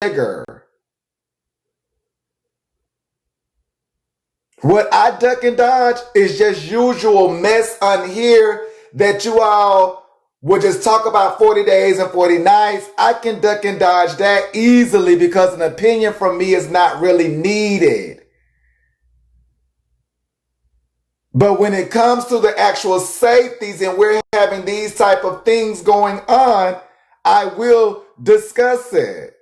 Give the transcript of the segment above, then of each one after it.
trigger. What I duck and dodge is just usual mess on here that you all would just talk about 40 days and 40 nights. I can duck and dodge that easily because an opinion from me is not really needed. But when it comes to the actual safeties and we're having these type of things going on, I will discuss it.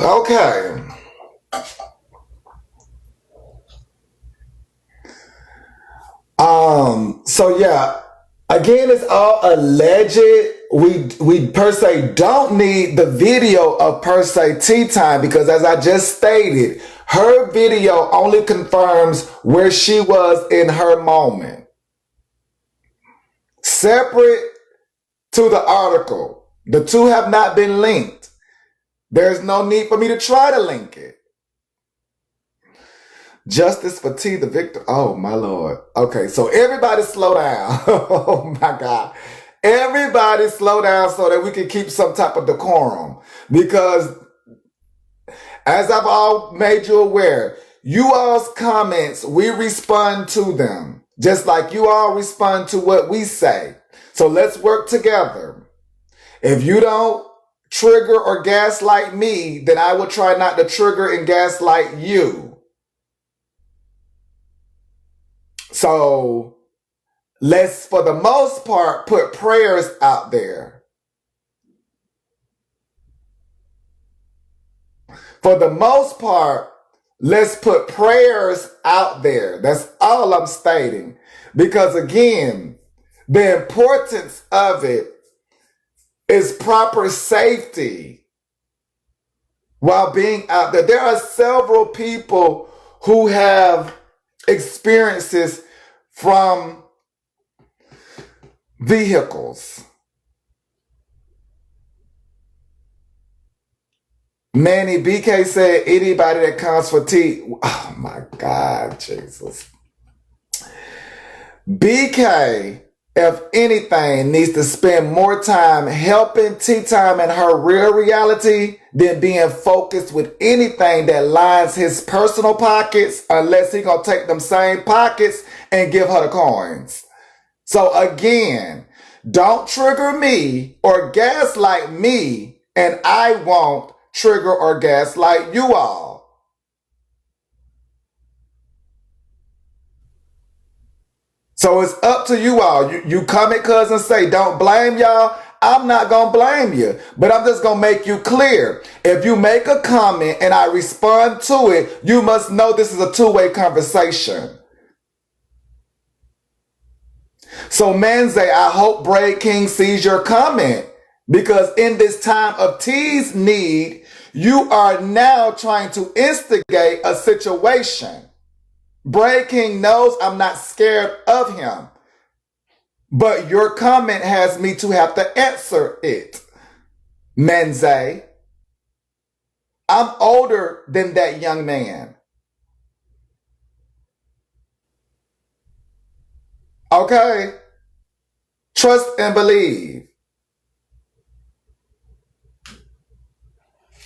Okay. So yeah, again, it's all alleged. We per se don't need the video of per se tea time because as I just stated, her video only confirms where she was in her moment. Separate to the article. The two have not been linked. There's no need for me to try to link it. Justice for T, the victim. Oh, my Lord. Okay, so everybody slow down. Oh, my God. Everybody slow down so that we can keep some type of decorum. Because as I've all made you aware, you all's comments, we respond to them. Just like you all respond to what we say. So let's work together. If you don't trigger or gaslight me, then I will try not to trigger and gaslight you. So let's, for the most part, put prayers out there. For the most part, let's put prayers out there. That's all I'm stating. Because again, the importance of it is proper safety while being out there. There are several people who have experiences from vehicles. Manny BK said anybody that comes for tea. Oh my God, Jesus. BK, if anything, needs to spend more time helping Tea Time in her real reality than being focused with anything that lines his personal pockets, unless he gonna take them same pockets and give her the coins. So again, don't trigger me or gaslight me, and I won't trigger or gaslight you all. So it's up to you all. You come at cuz and say, don't blame y'all. I'm not going to blame you, but I'm just going to make you clear. If you make a comment and I respond to it, you must know this is a two-way conversation. So Manze, I hope Braid King sees your comment because in this time of T's need, you are now trying to instigate a situation. Braid King knows I'm not scared of him. But your comment has me to have to answer it. Manze, I'm older than that young man. Okay? Trust and believe.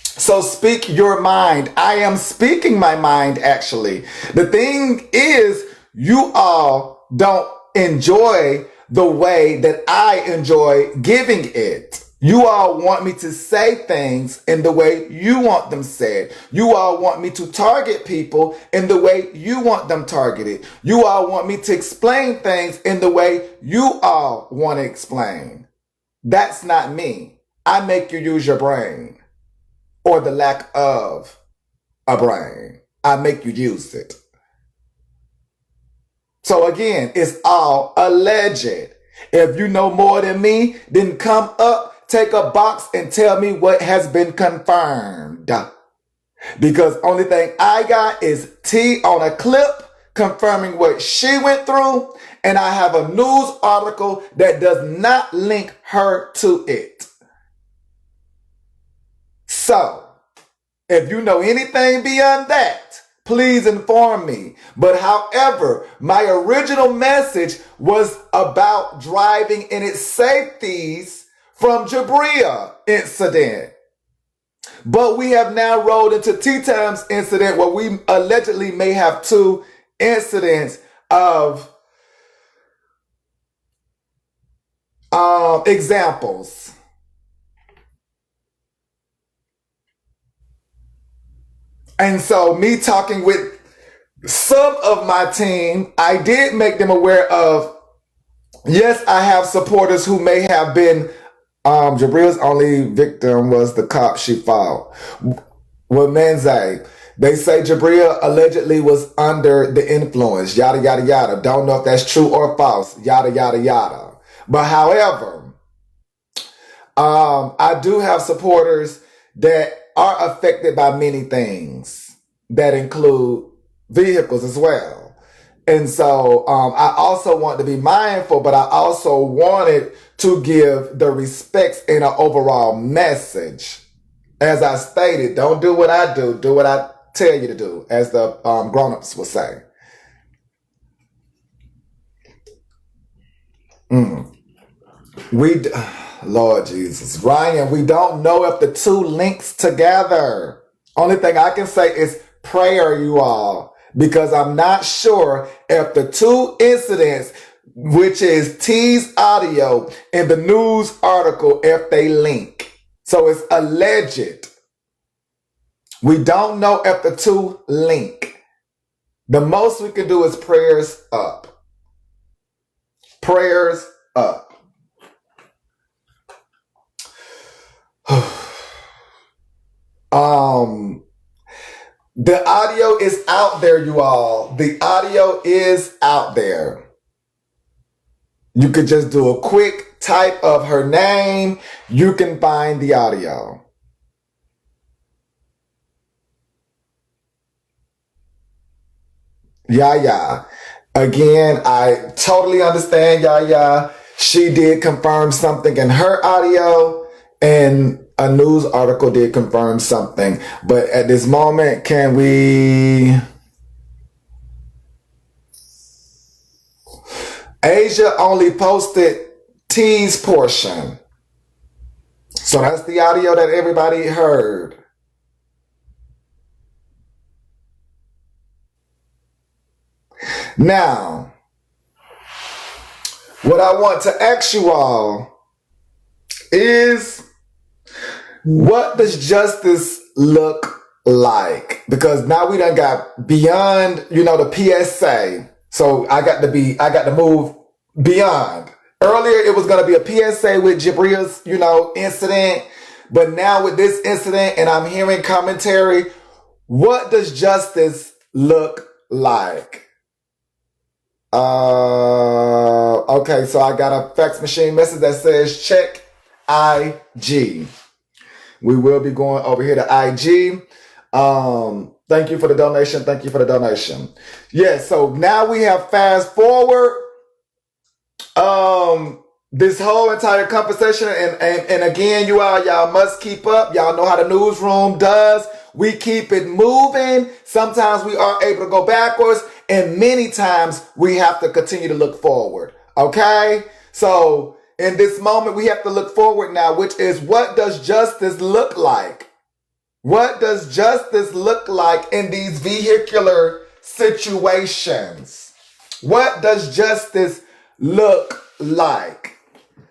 So speak your mind. I am speaking my mind, actually. The thing is, you all don't enjoy the way that I enjoy giving it. You all want me to say things in the way you want them said. You all want me to target people in the way you want them targeted. You all want me to explain things in the way you all want to explain. That's not me. I make you use your brain. Or the lack of a brain. I make you use it. So again, it's all alleged. If you know more than me, then come up, take a box and tell me what has been confirmed. Because only thing I got is T on a clip confirming what she went through. And I have a news article that does not link her to it. So, If you know anything beyond that, please inform me. But however, my original message was about driving and its safeties from Jabria incident. But we have now rolled into T-Time's incident where we allegedly may have two incidents of examples. And so me talking with some of my team, I did make them aware of, yes, I have supporters who may have been, Jabria's only victim was the cop she fought. With Manze, they say Jabria allegedly was under the influence, yada, yada, yada. Don't know if that's true or false, yada, yada, yada. But however, I do have supporters that are affected by many things that include vehicles as well. And so I also want to be mindful, but I also wanted to give the respects in an overall message. As I stated, don't do what I do what I tell you to do, as the grown-ups will say. Lord Jesus. Ryan, we don't know if the two links together. Only thing I can say is prayer, you all, because I'm not sure if the two incidents, which is T's audio and the news article, if they link. So it's alleged. We don't know if the two link. The most we can do is prayers up. Prayers up. The audio is out there, you all. The audio is out there. You could just do a quick type of her name. You can find the audio. Yeah. Again, I totally understand, yeah. She did confirm something in her audio, and a news article did confirm something. But at this moment, can we... Asia only posted T's portion. So that's the audio that everybody heard. Now, what I want to ask you all is, what does justice look like? Because now we done got beyond, the PSA. So I got to move beyond. Earlier, it was going to be a PSA with Jabria's, incident. But now with this incident, and I'm hearing commentary, what does justice look like? Okay, so I got a fax machine message that says check IG. We will be going over here to IG. Thank you for the donation. Yes, so now we have fast forward this whole entire conversation, and again, y'all must keep up. Y'all know how the newsroom does. We keep it moving. Sometimes we are able to go backwards, and many times we have to continue to look forward. Okay? So in this moment, we have to look forward now, which is, what does justice look like? What does justice look like in these vehicular situations? What does justice look like?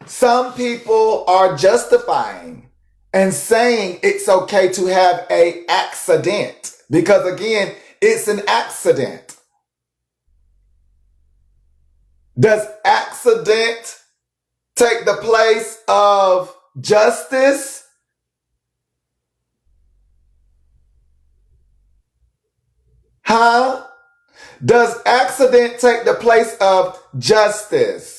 Some people are justifying and saying it's okay to have an accident because, again, it's an accident. Does accident take the place of justice? Huh? Does accident take the place of justice?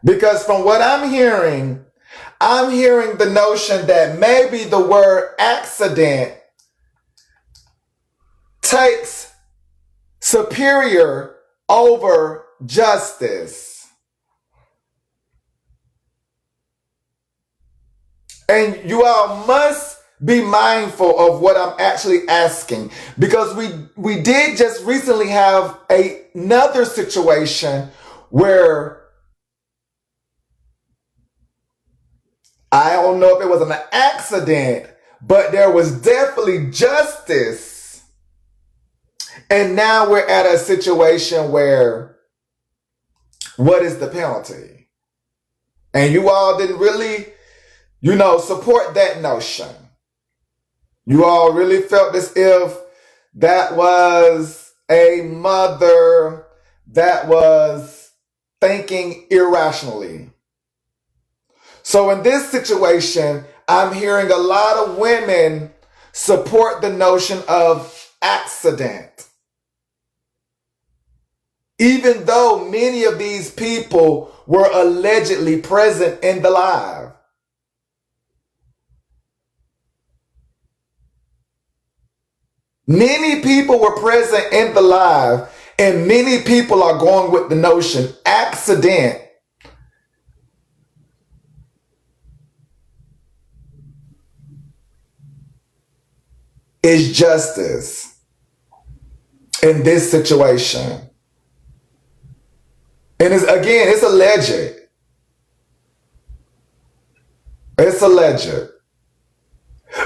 Because from what I'm hearing the notion that maybe the word accident takes superior over justice. And you all must be mindful of what I'm actually asking, because we did just recently have another situation where I don't know if it was an accident, but there was definitely justice. And now we're at a situation where what is the penalty? And you all didn't really, support that notion. You all really felt as if that was a mother that was thinking irrationally. So in this situation, I'm hearing a lot of women support the notion of accident. Even though many of these people were allegedly present in the live. Many people were present in the live, and many people are going with the notion accident is justice in this situation. And it's alleged. It's alleged.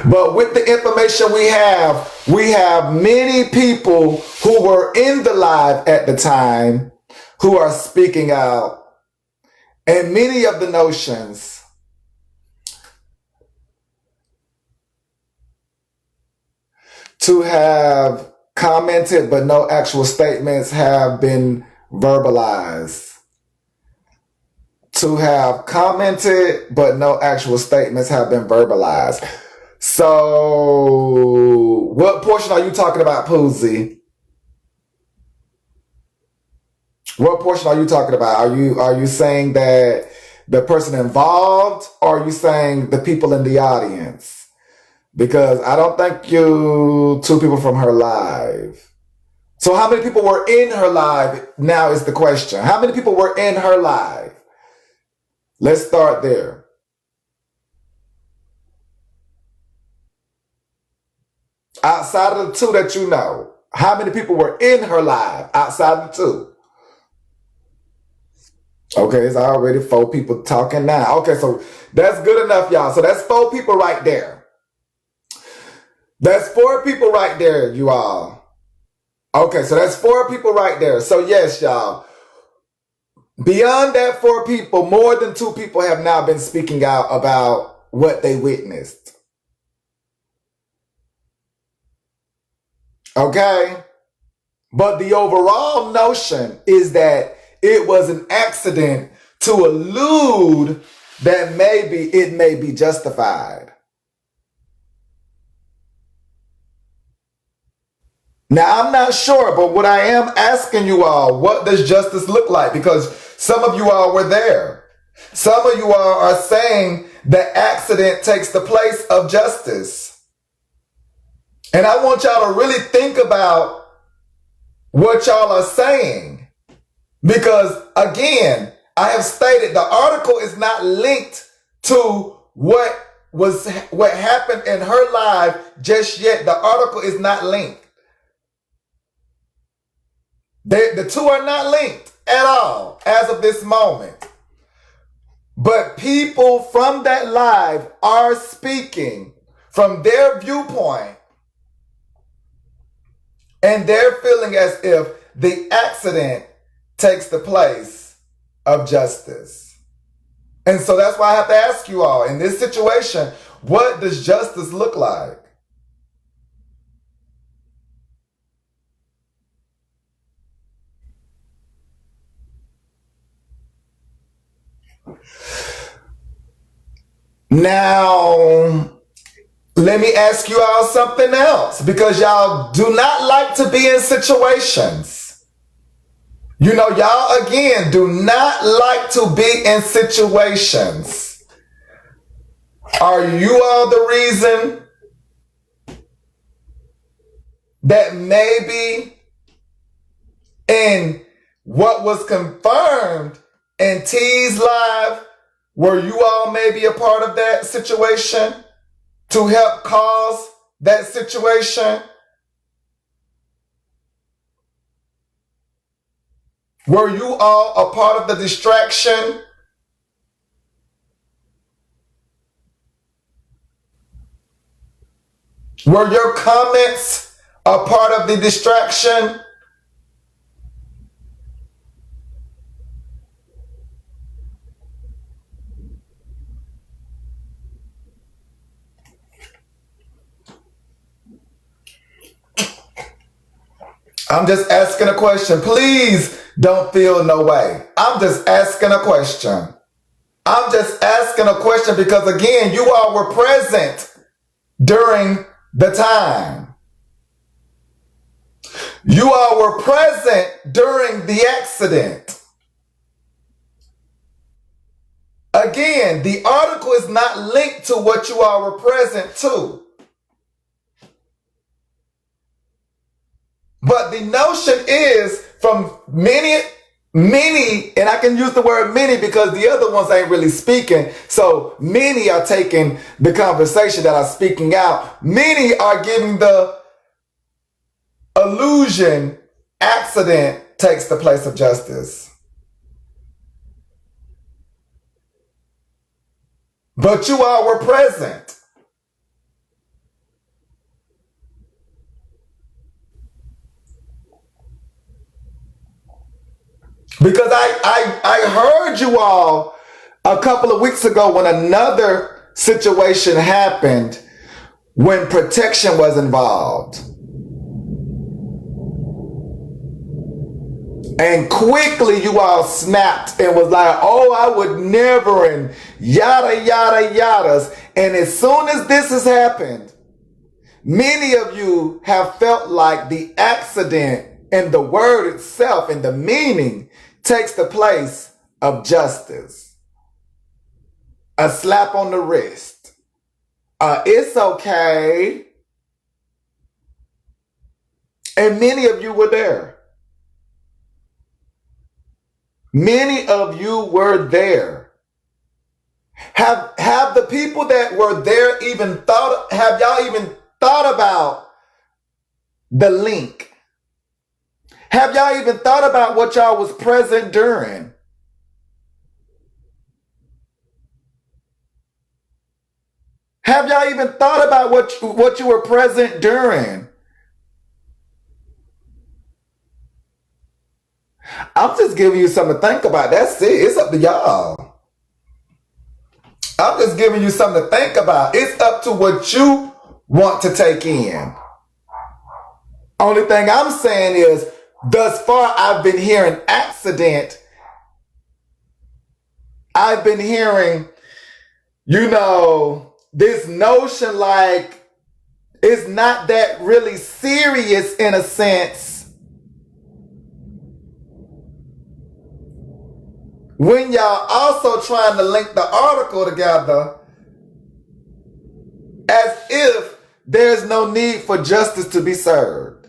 But with the information we have many people who were in the live at the time who are speaking out. And many of the notions to have commented, but no actual statements have been verbalized. To have commented, but no actual statements have been verbalized. So, what portion are you talking about, Poozy? What portion are you talking about? Are you saying that the person involved, or are you saying the people in the audience? Because I don't think you two people from her live. So how many people were in her live now is the question. How many people were in her live? Let's start there. Outside of the two that you know, how many people were in her live outside of the two? Okay, it's already 4 people talking now. Okay, so that's good enough, y'all. So that's 4 people right there. That's 4 people right there, you all. Okay, so that's 4 people right there. So yes, y'all. Beyond that 4 people, more than 2 people have now been speaking out about what they witnessed. Okay? But the overall notion is that it was an accident to allude that maybe it may be justified. Now, I'm not sure, but what I am asking you all, what does justice look like? Because some of you all were there. Some of you all are saying that accident takes the place of justice. And I want y'all to really think about what y'all are saying. Because again, I have stated the article is not linked to what happened in her life just yet. The article is not linked. The two are not linked at all as of this moment. But people from that live are speaking from their viewpoint. And they're feeling as if the accident takes the place of justice. And so that's why I have to ask you all, in this situation, what does justice look like? Now, let me ask you all something else, because y'all do not like to be in situations. Y'all again do not like to be in situations. Are you all the reason that maybe in what was confirmed in T's live, were you all maybe a part of that situation? to help cause that situation? Were you all a part of the distraction? Were your comments a part of the distraction? I'm just asking a question. Please don't feel no way. I'm just asking a question. I'm just asking a question because, again, you all were present during the time. You all were present during the accident. Again, the article is not linked to what you all were present to. But the notion is from many, and I can use the word many because the other ones ain't really speaking. So many are taking the conversation that are speaking out. Many are giving the illusion accident takes the place of justice. But you all were present. Because I heard you all a couple of weeks ago when another situation happened when protection was involved. And quickly you all snapped and was like, oh, I would never, and yada, yada, yadas. And as soon as this has happened, many of you have felt like the accident and the word itself and the meaning takes the place of justice. A slap on the wrist. It's okay. And many of you were there. Many of you were there. Have the people that were there have y'all even thought about the link? Have y'all even thought about what y'all was present during? Have y'all even thought about what you were present during? I'm just giving you something to think about. That's it. It's up to y'all. I'm just giving you something to think about. It's up to what you want to take in. Only thing I'm saying is, thus far, I've been hearing accident. I've been hearing, this notion like it's not that really serious in a sense. When y'all also trying to link the article together as if there's no need for justice to be served.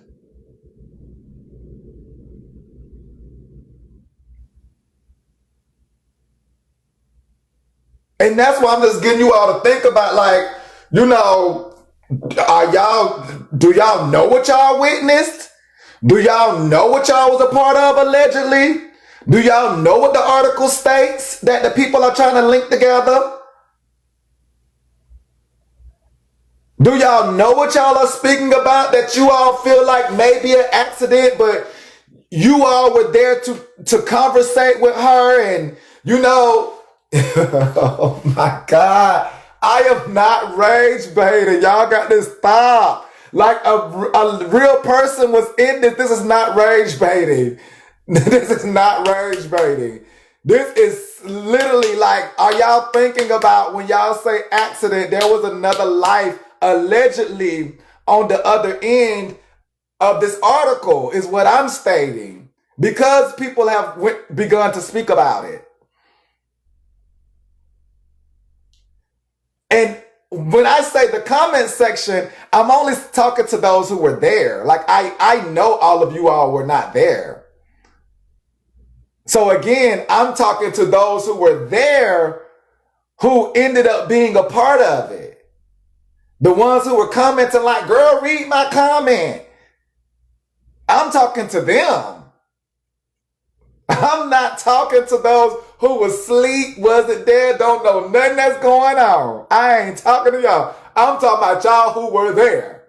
And that's why I'm just getting you all to think about, like, do y'all know what y'all witnessed? Do y'all know what y'all was a part of allegedly? Do y'all know what the article states that the people are trying to link together? Do y'all know what y'all are speaking about that you all feel like may be an accident, but you all were there to conversate with her and, oh my God, I am not rage baiting. Y'all got to stop. Like a real person was in this. This is not rage baiting. This is not rage baiting. This is literally like, are y'all thinking about when y'all say accident, there was another life allegedly on the other end of this article is what I'm stating. Because people have begun to speak about it. And when I say the comment section, I'm only talking to those who were there. Like I know all of you all were not there. So again, I'm talking to those who were there who ended up being a part of it. The ones who were commenting like, girl, read my comment. I'm talking to them. I'm not talking to those who was asleep, wasn't there, don't know nothing that's going on. I ain't talking to y'all. I'm talking about y'all who were there.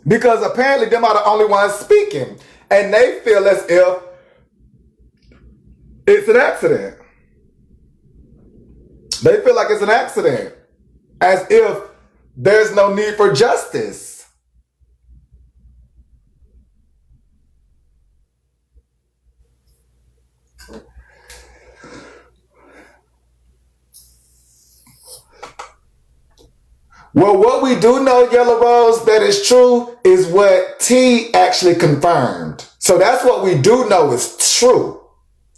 Because apparently them are the only ones speaking. And they feel as if it's an accident. They feel like it's an accident. As if there's no need for justice. Well, what we do know, Yellow Rose, that is true is what T actually confirmed. So that's what we do know is true.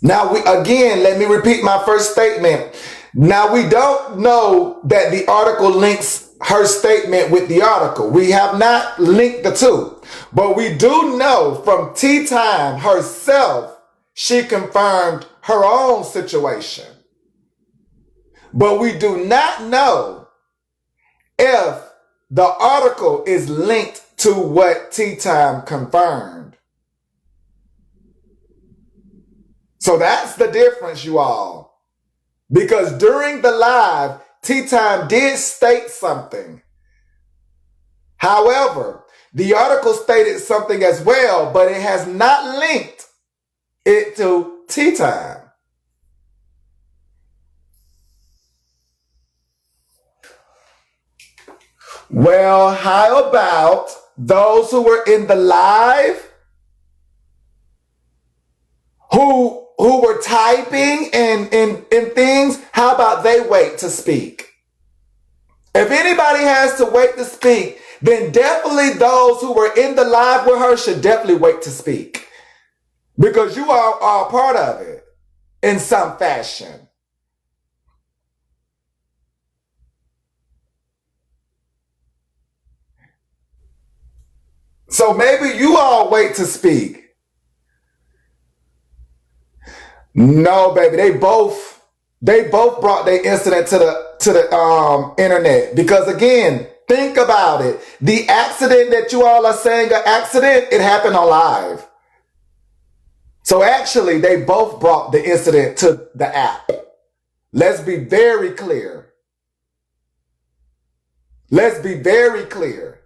Now, let me repeat my first statement. Now, we don't know that the article links her statement with the article. We have not linked the two. But we do know from Tea Time herself, she confirmed her own situation. But we do not know if the article is linked to what Tea Time confirmed. So that's the difference, you all. Because during the live, Tea Time did state something. However, the article stated something as well, but it has not linked it to Tea Time. Well, how about those who were in the live, who were typing and things? How about they wait to speak? If anybody has to wait to speak, then definitely those who were in the live with her should definitely wait to speak. Because you are a part of it in some fashion. So maybe you all wait to speak. No, baby, they both brought their incident to the internet. Because again, think about it. The accident that you all are saying an accident, it happened on live. So actually, they both brought the incident to the app. Let's be very clear. Let's be very clear.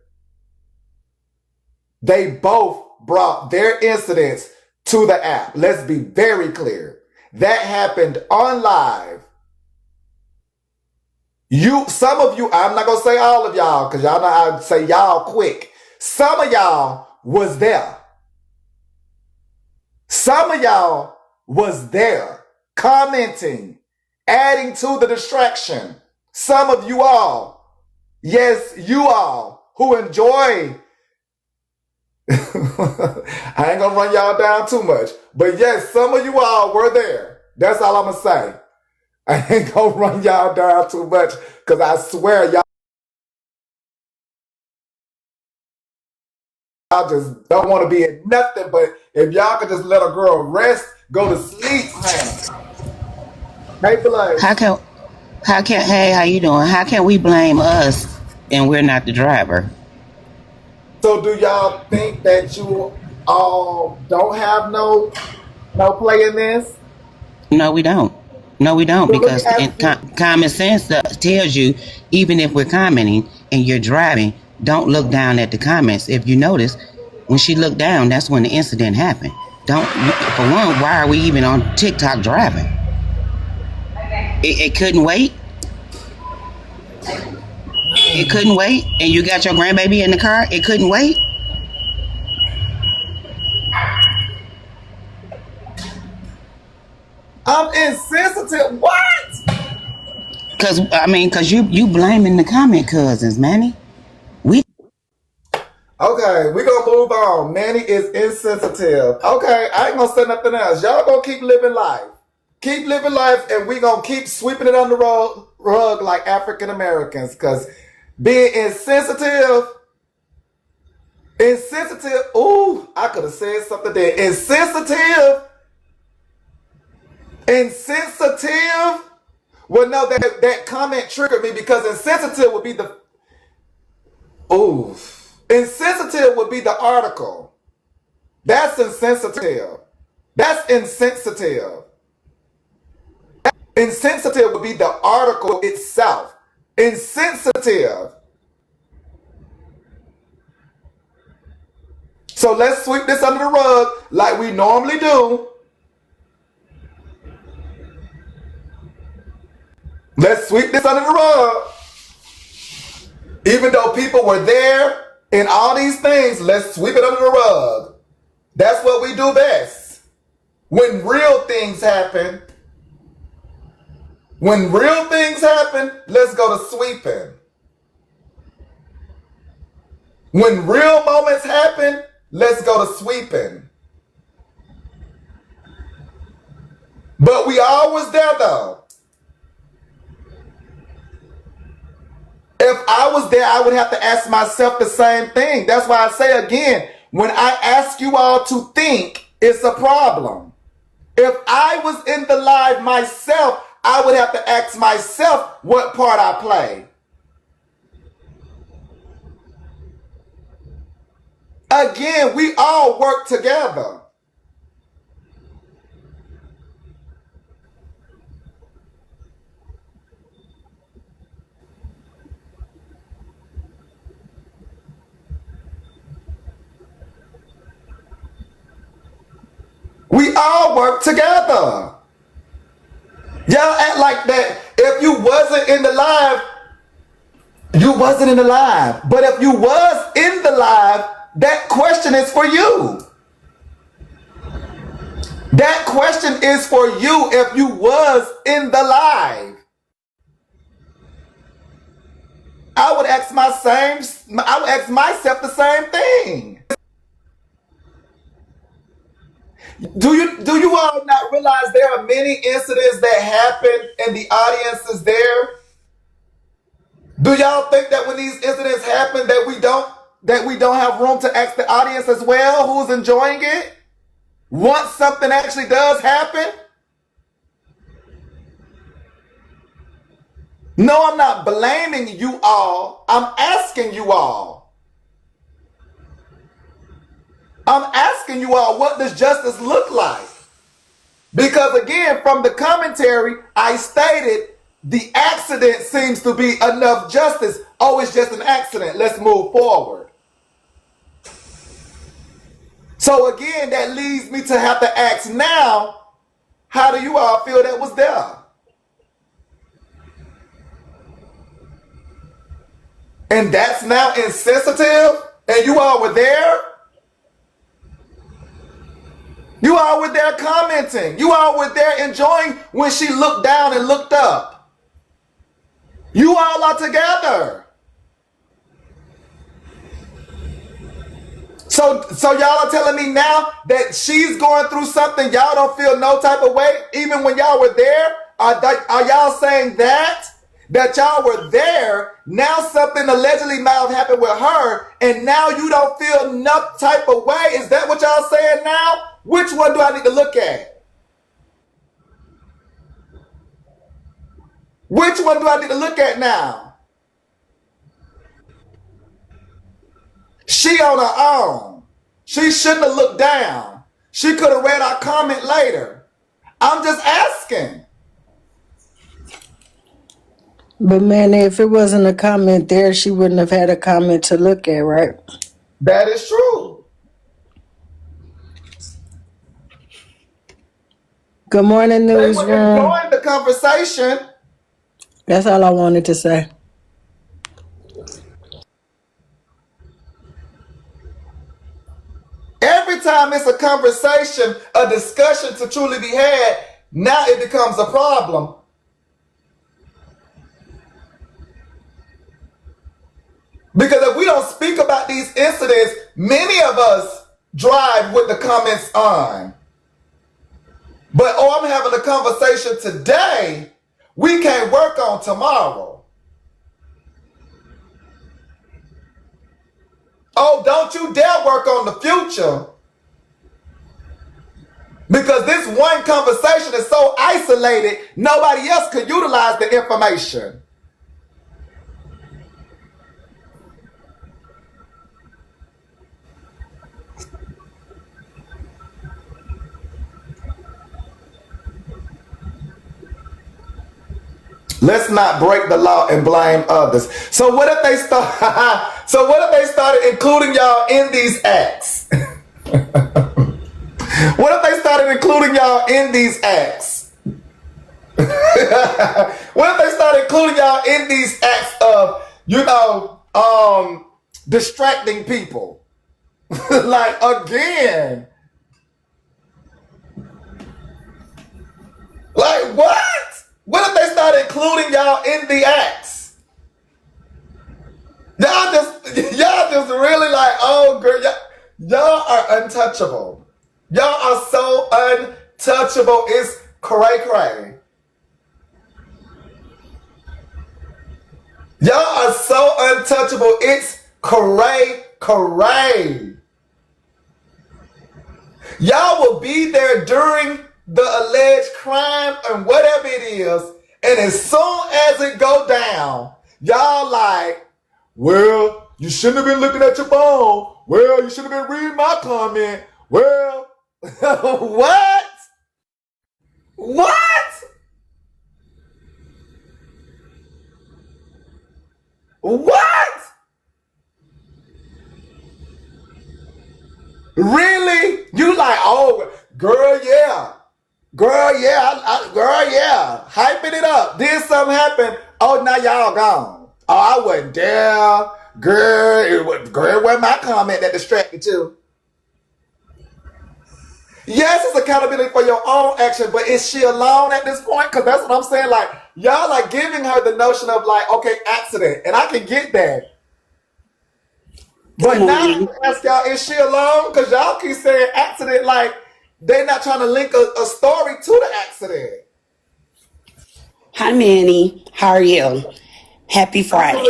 They both brought their incidents to the app. Let's be very clear. That happened on live. Some of you, I'm not going to say all of y'all, because y'all know I say y'all quick. Some of y'all was there. Some of y'all was there commenting, adding to the distraction. Some of you all, yes, you all who enjoy I ain't gonna run y'all down too much. But yes, some of you all were there. That's all I'm gonna say. I ain't gonna run y'all down too much because I swear y'all just don't want to be in nothing. But if y'all could just let a girl rest, go to sleep, honey. Hey, Blaze. Hey, how you doing? How can we blame us and we're not the driver? So do y'all think that you all don't have no play in this? No, we don't. No, we don't, So let me because ask you. common sense tells you, even if we're commenting and you're driving, don't look down at the comments. If you notice, when she looked down, that's when the incident happened. For one, why are we even on TikTok driving? It couldn't wait. It couldn't wait. And you got your grandbaby in the car. It couldn't wait. I'm insensitive. What? Cause you blaming the comment cousins, Manny. Okay, we gonna move on. Manny is insensitive. Okay, I ain't gonna say nothing else. Y'all gonna keep living life. Keep living life, and we gonna keep sweeping it under the rug like African Americans. Cause being insensitive. Ooh, I could have said something there. Insensitive Well, no, that comment triggered me because insensitive would be the insensitive would be the article. That's insensitive. That's insensitive. Insensitive would be the article itself. Insensitive. So let's sweep this under the rug like we normally do. Let's sweep this under the rug. Even though people were there and all these things, let's sweep it under the rug. That's what we do best. When real things happen, let's go to sweeping. When real moments happen, let's go to sweeping. But we all was there though. If I was there, I would have to ask myself the same thing. That's why I say again, when I ask you all to think, it's a problem. If I was in the live myself, I would have to ask myself what part I play. Again, we all work together. We all work together. Y'all act like that. If you wasn't in the live, you wasn't in the live. But if you was in the live, that question is for you. That question is for you if you was in the live. I would ask myself the same thing. Do you all not realize there are many incidents that happen and the audience is there? Do y'all think that when these incidents happen that we don't have room to ask the audience as well who's enjoying it? Once something actually does happen? No, I'm not blaming you all. I'm asking you all. I'm asking you all, what does justice look like? Because again, from the commentary, I stated the accident seems to be enough justice. Oh, it's just an accident. Let's move forward. So again, that leads me to have to ask now, how do you all feel that was there? And that's now insensitive? And you all were there? You all were there commenting. You all were there enjoying when she looked down and looked up. You all are together. So y'all are telling me now that she's going through something, y'all don't feel no type of way, even when y'all were there? Are y'all saying that y'all were there, now something allegedly might have happened with her, and now you don't feel no type of way? Is that what y'all saying now? Which one do I need to look at? Which one do I need to look at now? She on her own. She shouldn't have looked down. She could have read our comment later. I'm just asking. But Manny, if it wasn't a comment there, she wouldn't have had a comment to look at, right? That is true. Good morning, They newsroom. were enjoying the conversation. That's all I wanted to say. Every time it's a conversation, a discussion to truly be had, now it becomes a problem. Because if we don't speak about these incidents, many of us drive with the comments on. But, oh, I'm having a conversation today, we can't work on tomorrow. Oh, don't you dare work on the future. Because this one conversation is so isolated, nobody else could utilize the information. Let's not break the law and blame others. So what if they start? So what if they started including y'all in these acts? What if they started including y'all in these acts? What if they started including y'all in these acts of, distracting people? Like, again. Like, what? What if they started including y'all in the acts? Y'all just really like, oh girl, y'all are untouchable. Y'all are so untouchable. It's cray cray. Y'all are so untouchable. It's cray cray. Y'all will be there during the alleged crime and whatever it is, and as soon as it go down, y'all like, well, you shouldn't have been looking at your phone. Well, you should have been reading my comment. Well, what? What? What? Really? You like, oh, girl, yeah. Girl, yeah. Girl, yeah. Hyping it up. Did something happen? Oh, now y'all gone. Oh, I wasn't there. Girl, it wasn't my comment that distracted you. Yes, it's accountability for your own action, but is she alone at this point? Because that's what I'm saying. Like, y'all are giving her the notion of like, okay, accident. And I can get that. But now I ask y'all, is she alone? Because y'all keep saying accident like they're not trying to link a story to the accident. Hi, Manny. How are you? Happy Friday.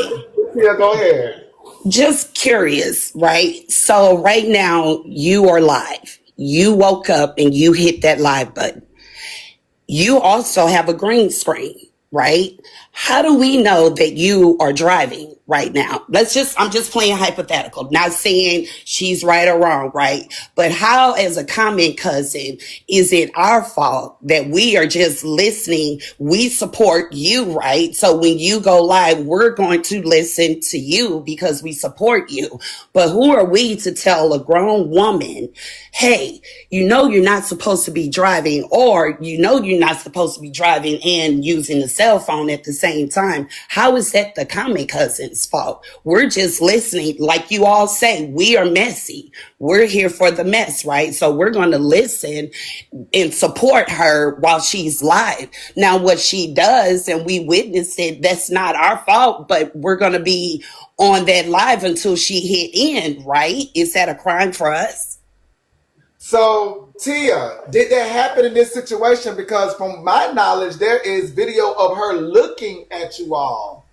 Yeah, go ahead. Just curious, right? So right now you are live. You woke up and you hit that live button. You also have a green screen, right? How do we know that you are driving right now? I'm just playing hypothetical, not saying she's right or wrong, right? But how, as a comment cousin, is it our fault that we are just listening? We support you, right? So when you go live, we're going to listen to you because we support you. But who are we to tell a grown woman, hey, you're not supposed to be driving, or you're not supposed to be driving and using the cell phone at the same time? How is that the comment cousin's fault? We're just listening. Like you all say, we are messy. We're here for the mess, right? So we're going to listen and support her while she's live. Now, what she does, and we witness it, that's not our fault, but we're going to be on that live until she hit end, right? Is that a crime for us? So, Tia, did that happen in this situation? Because from my knowledge, there is video of her looking at you all.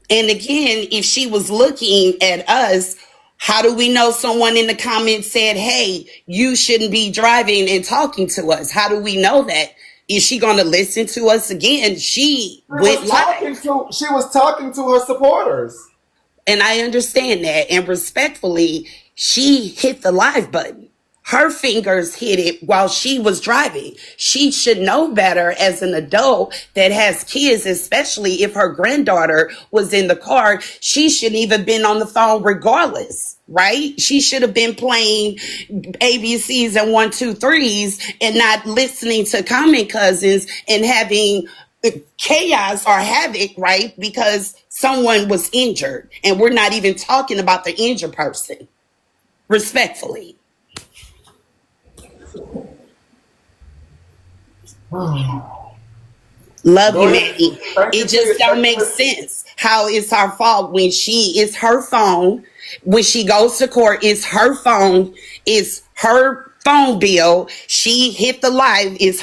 And again, if she was looking at us, how do we know someone in the comments said, hey, you shouldn't be driving and talking to us? How do we know that? Is she going to listen to us again? She went live. She was talking to her supporters. And I understand that. And respectfully, she hit the live button. Her fingers hit it while she was driving. She should know better as an adult that has kids, especially if her granddaughter was in the car. She shouldn't even been on the phone regardless, right? She should have been playing ABCs and 1, 2, 3s and not listening to comment cousins and having chaos or havoc, right? Because someone was injured and we're not even talking about the injured person. Respectfully. Love you, Manny. It just don't make sense how it's our fault when it's her phone. When she goes to court, it's her phone. It's her phone bill. She hit the live. It's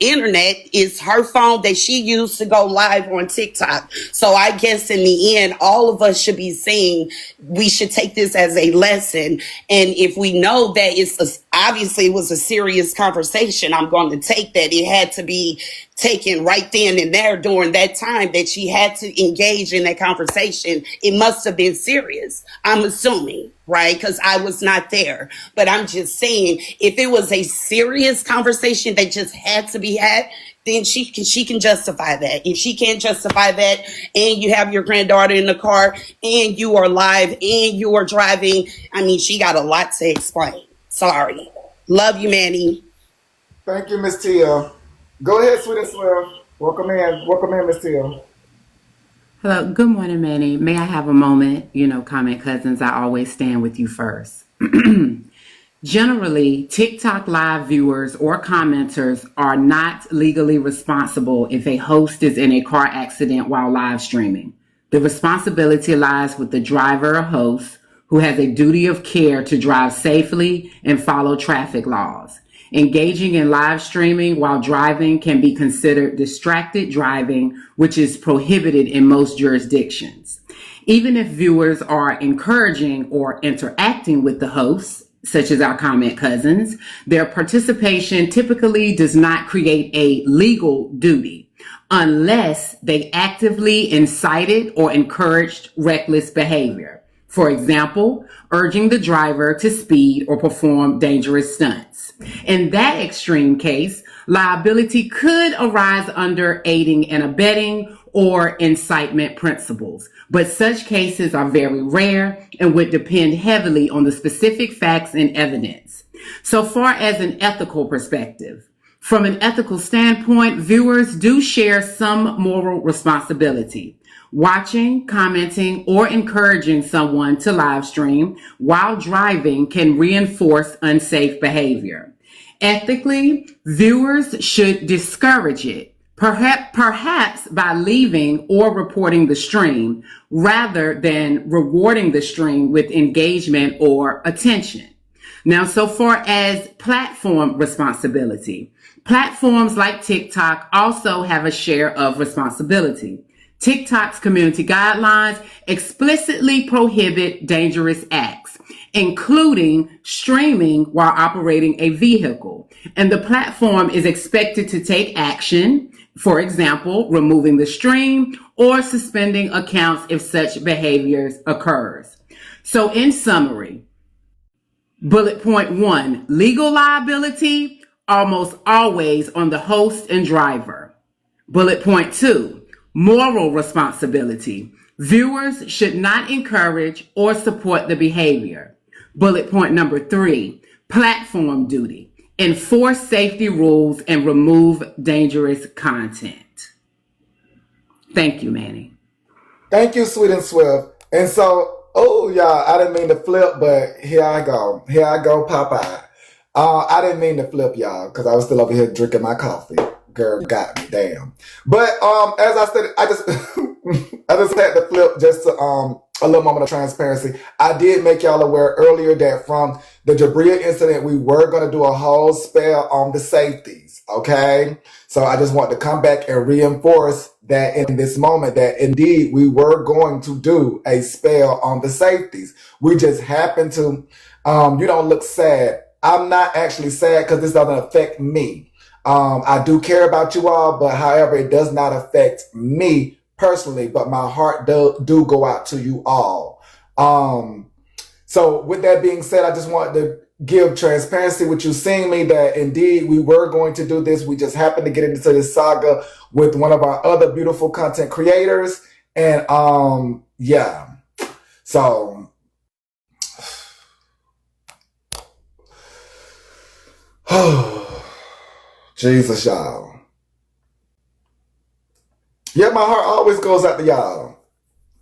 internet is her phone that she used to go live on TikTok. So I guess in the end, all of us should be saying we should take this as a lesson. And if we know that obviously it was a serious conversation, I'm going to take that. It had to be taken right then and there during that time that she had to engage in that conversation. It must have been serious, I'm assuming, right? Because I was not there. But I'm just saying, if it was a serious conversation that just had to be had, then she can justify that. If she can't justify that, and you have your granddaughter in the car, and you are live, and you are driving, I mean, she got a lot to explain. Sorry. Love you, Manny. Thank you, Miss Tia. Go ahead, Sweet and Swift. Welcome in, Miss Tia. Hello, good morning, Manny. May I have a moment? Comment cousins, I always stand with you first. Generally, TikTok live viewers or commenters are not legally responsible if a host is in a car accident while live streaming. The responsibility lies with the driver or host, who has a duty of care to drive safely and follow traffic laws. Engaging in live streaming while driving can be considered distracted driving, which is prohibited in most jurisdictions. Even if viewers are encouraging or interacting with the hosts, such as our comment cousins, their participation typically does not create a legal duty unless they actively incited or encouraged reckless behavior. For example, urging the driver to speed or perform dangerous stunts. In that extreme case, liability could arise under aiding and abetting or incitement principles, but such cases are very rare and would depend heavily on the specific facts and evidence. So far as an ethical perspective, from an ethical standpoint, viewers do share some moral responsibility. Watching, commenting, or encouraging someone to live stream while driving can reinforce unsafe behavior. Ethically, viewers should discourage it, perhaps by leaving or reporting the stream, rather than rewarding the stream with engagement or attention. Now, so far as platform responsibility, platforms like TikTok also have a share of responsibility. TikTok's community guidelines explicitly prohibit dangerous acts, including streaming while operating a vehicle. And the platform is expected to take action, for example, removing the stream or suspending accounts if such behaviors occurs. So in summary, bullet point 1, legal liability almost always on the host and driver. Bullet point 2, moral responsibility. Viewers should not encourage or support the behavior. Bullet point number 3, platform duty. Enforce safety rules and remove dangerous content. Thank you, Manny. Thank you, Sweet and Swift. And so, y'all, I didn't mean to flip, but here I go. Here I go, Popeye. I didn't mean to flip, y'all, because I was still over here drinking my coffee. Girl got me, damn. But as I said, I just I just had to flip just to a little moment of transparency. I did make y'all aware earlier that from the Jabria incident, we were going to do a whole spell on the safeties. Okay, so I just want to come back and reinforce that in this moment that indeed we were going to do a spell on the safeties. We just happened to. You don't look sad. I'm not actually sad because this doesn't affect me. I do care about you all, but however, it does not affect me personally, but my heart do go out to you all. So with that being said, I just wanted to give transparency with you seeing me that indeed we were going to do this. We just happened to get into this saga with one of our other beautiful content creators. And yeah, so Jesus, y'all. Yeah, my heart always goes out to y'all.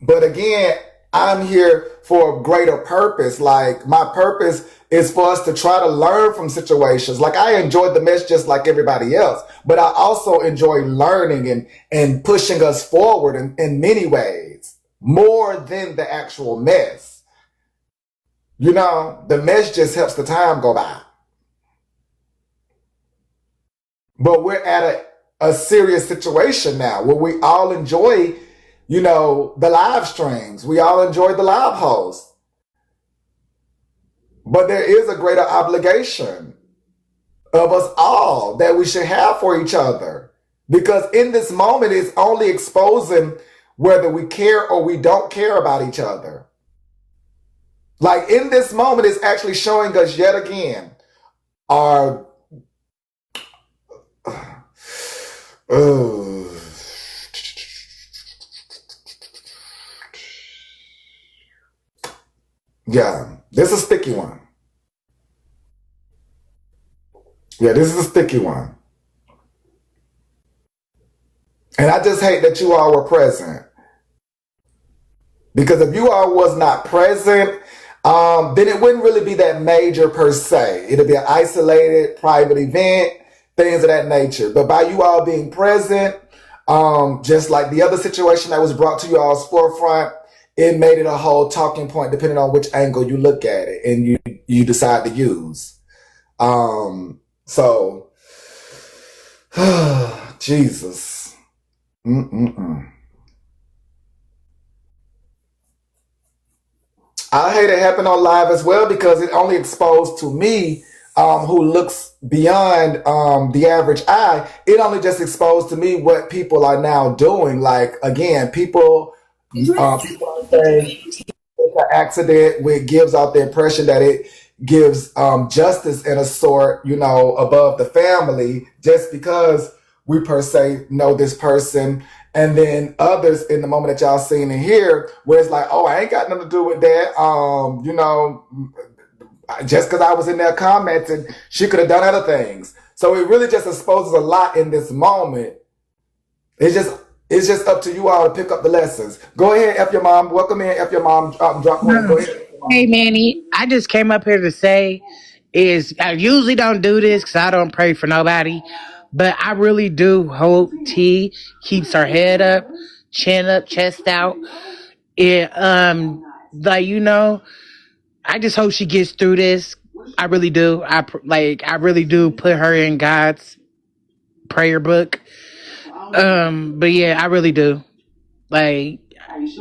But again, I'm here for a greater purpose. Like, my purpose is for us to try to learn from situations. Like, I enjoyed the mess just like everybody else, but I also enjoy learning and pushing us forward in many ways, more than the actual mess. You know, the mess just helps the time go by. But we're at a serious situation now where we all enjoy, the live streams. We all enjoy the live hosts. But there is a greater obligation of us all that we should have for each other. Because in this moment, it's only exposing whether we care or we don't care about each other. Like in this moment, it's actually showing us yet again our yeah, this is a sticky one. Yeah, this is a sticky one. And I just hate that you all were present. Because if you all was not present, then it wouldn't really be that major per se. It'll be an isolated private event, things of that nature. But by you all being present, just like the other situation that was brought to you all's forefront, it made it a whole talking point depending on which angle you look at it and you decide to use. So, Jesus. I hate it happen on live as well because it only exposed to me, who looks beyond the average eye. It only just exposed to me what people are now doing. Like again, people are saying it's an accident, which gives out the impression that it gives justice in a sort, above the family, just because we per se know this person. And then others in the moment that y'all seen and hear, where it's like, oh, I ain't got nothing to do with that. Just because I was in there commenting, she could have done other things. So it really just exposes a lot in this moment. It's just up to you all to pick up the lessons. Go ahead, F your mom. Welcome in, F your mom. Drop one. Go ahead. Hey Manny, I just came up here to say is I usually don't do this because I don't pray for nobody, but I really do hope T keeps her head up, chin up, chest out. It I just hope she gets through this. I really do. I really do put her in God's prayer book. But yeah, I really do. Like,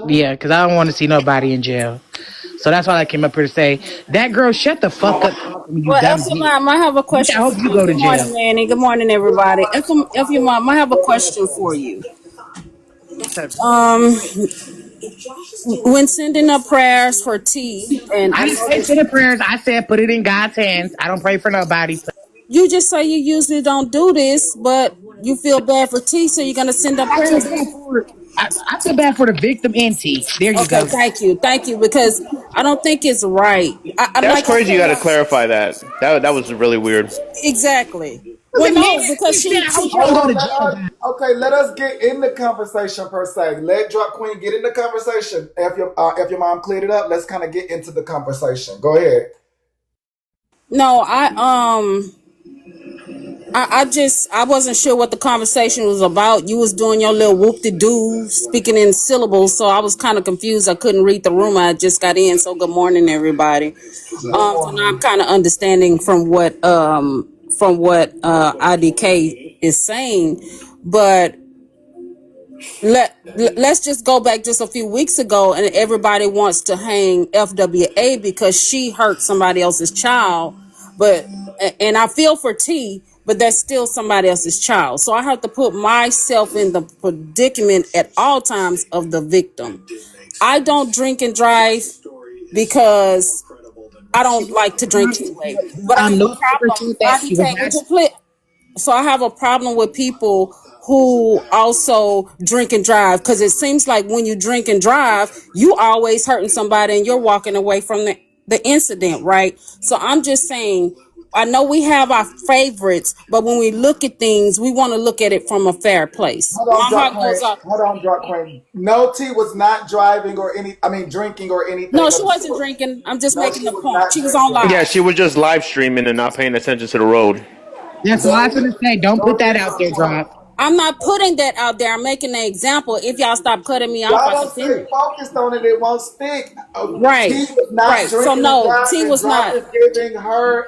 yeah, because I don't want to see nobody in jail. So that's why I came up here to say, that girl, shut the fuck up, you Well, dumb F your bitch. mom, I have a I question hope for you you. go to Good jail. morning, Manny. Good morning, everybody. F your mom, I have a question for you. Um, when sending up prayers for T, and I I didn't know say that for the prayers. I said put it in God's hands. I don't pray for nobody. you just say you usually don't do this, but you feel bad for T, so you're gonna send up I feel prayers. bad for I feel bad for the victim and T. There you Okay, go. thank you, because I don't think it's right. I That's like I crazy. You said, got to clarify that. That was really weird. exactly. Look Well, at me. no, because She said, I hope you Hold don't go on, to jail, guys. okay, let us get in the conversation per se. Let Drop Queen get in the conversation. If your mom cleared it up, let's kind of get into the conversation. Go ahead. no, I wasn't sure what the conversation was about. You was doing your little whoop de doo, speaking in syllables, so I was kind of confused. I couldn't read the room. I just got in, so good morning, everybody. So now I'm kind of understanding from what IDK is saying, but let's just go back just a few weeks ago, and everybody wants to hang FWA because she hurt somebody else's child. But and I feel for T, but that's still somebody else's child. So I have to put myself in the predicament at all times of the victim. I don't drink and drive because I don't like to drink anyway. But I have a Newspaper problem. said that she was IDK, would not. you please? So I have a problem with people who also drink and drive, because it seems like when you drink and drive, you always hurting somebody and you're walking away from the incident, right? So I'm just saying, I know we have our favorites, but when we look at things, we want to look at it from a fair place. Hold My on, Drop heart Queen. goes up. Hold on, Drop Queen. No, T was not driving drinking or No, anything of she the wasn't sort. drinking. I'm just No, making she the was point. not She was on drinking. Yeah, live. she was just live streaming and not paying attention to the road. That's what I was Go going to say. Don't go put that ahead, out Drop there, Queen. Drop. I'm not putting that out there. I'm making an example. If y'all stop cutting me off, Y'all I don't can stay finish. focused on it, it won't stick. Right, T was not right. So drinking and no, T driving. was Drop not. is giving her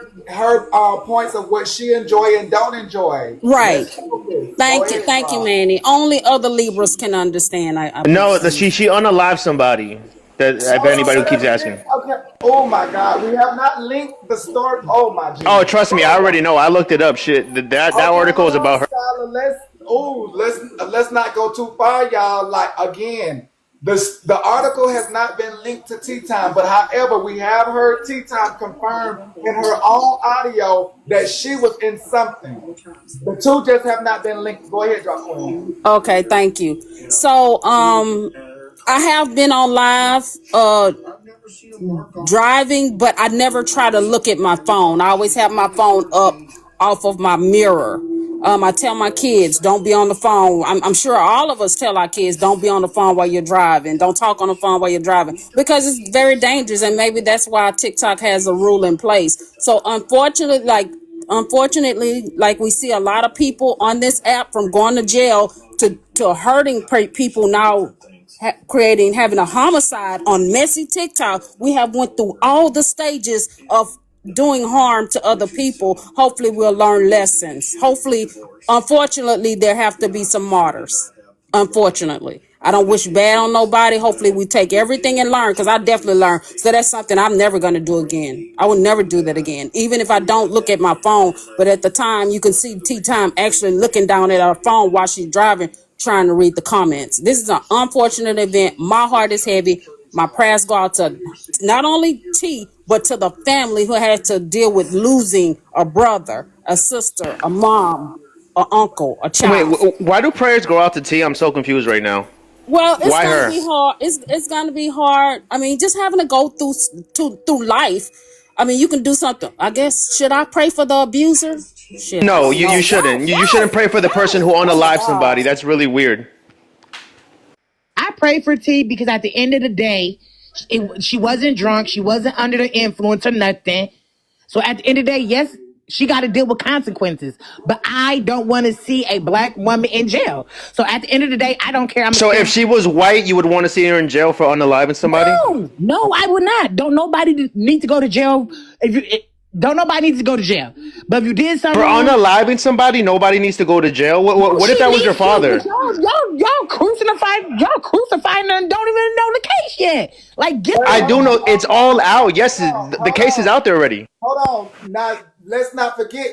points of what she enjoy and don't enjoy. Right. Let's focus. Go Thank you, ahead, thank you, Drop. Manny. Only other Libras can understand. I No, believe. she unalived somebody. That if Hold on, anybody who let keeps us asking. get okay. Oh my God, we have not linked the story. Oh my Oh, Jesus. trust me, I Hold already on. know. I looked it up. Shit, that Okay, article hold is on, about her. Skylar. Let's not go too far, y'all. Like again, the article has not been linked to Tea Time, but however, we have heard Tea Time confirm in her own audio that she was in something. The two just have not been linked. Go ahead, Drop Queen. Okay, thank you. So, I have been on live, driving, but I never try to look at my phone. I always have my phone up off of my mirror. I tell my kids, don't be on the phone. I'm sure all of us tell our kids, don't be on the phone while you're driving. Don't talk on the phone while you're driving because it's very dangerous. And maybe that's why TikTok has a rule in place. So unfortunately, like we see a lot of people on this app from going to jail to hurting people now, creating having a homicide on messy TikTok. We have went through all the stages of doing harm to other people. Hopefully we'll learn lessons. Hopefully, unfortunately, there have to be some martyrs. Unfortunately, I don't wish bad on nobody. Hopefully we take everything and learn, because I definitely learned. So that's something I'm never going to do again. I would never do that again, even if I don't look at my phone. But at the time, you can see Tea Time actually looking down at her phone while she's driving, trying to read the comments. This is an unfortunate event. My heart is heavy. My prayers go out to not only T, but to the family who had to deal with losing a brother, a sister, a mom, an uncle, a Wait, child. why do prayers go out to T? I'm so confused right now. Well, it's Why gonna her? be hard. It's gonna be hard. I mean, just having to go through life. I mean, you can do something. I guess, should I pray for the abuser? Shit, I No, don't you know. shouldn't. You shouldn't Yes, pray for the person who oh my unalived somebody. God. That's really weird. I pray for T because at the end of the day, she wasn't drunk. She wasn't under the influence or nothing. So at the end of the day, yes, she got to deal with consequences. But I don't want to see a black woman in jail. So at the end of the day, I don't care. I'm So if still she was white, you would want to see her in jail for unaliving somebody? no, I would not. Don't nobody need to go to jail. If you don't nobody needs to go to jail. But if you did For something wrong, unaliving somebody, nobody needs to go to jail. no, What if she that was your needs to. But father? y'all crucifying and don't even know the case yet. Like get Wait, I the hold do on, know it's all out. Yes, the hold case is on, out there already. hold on. Now let's not forget.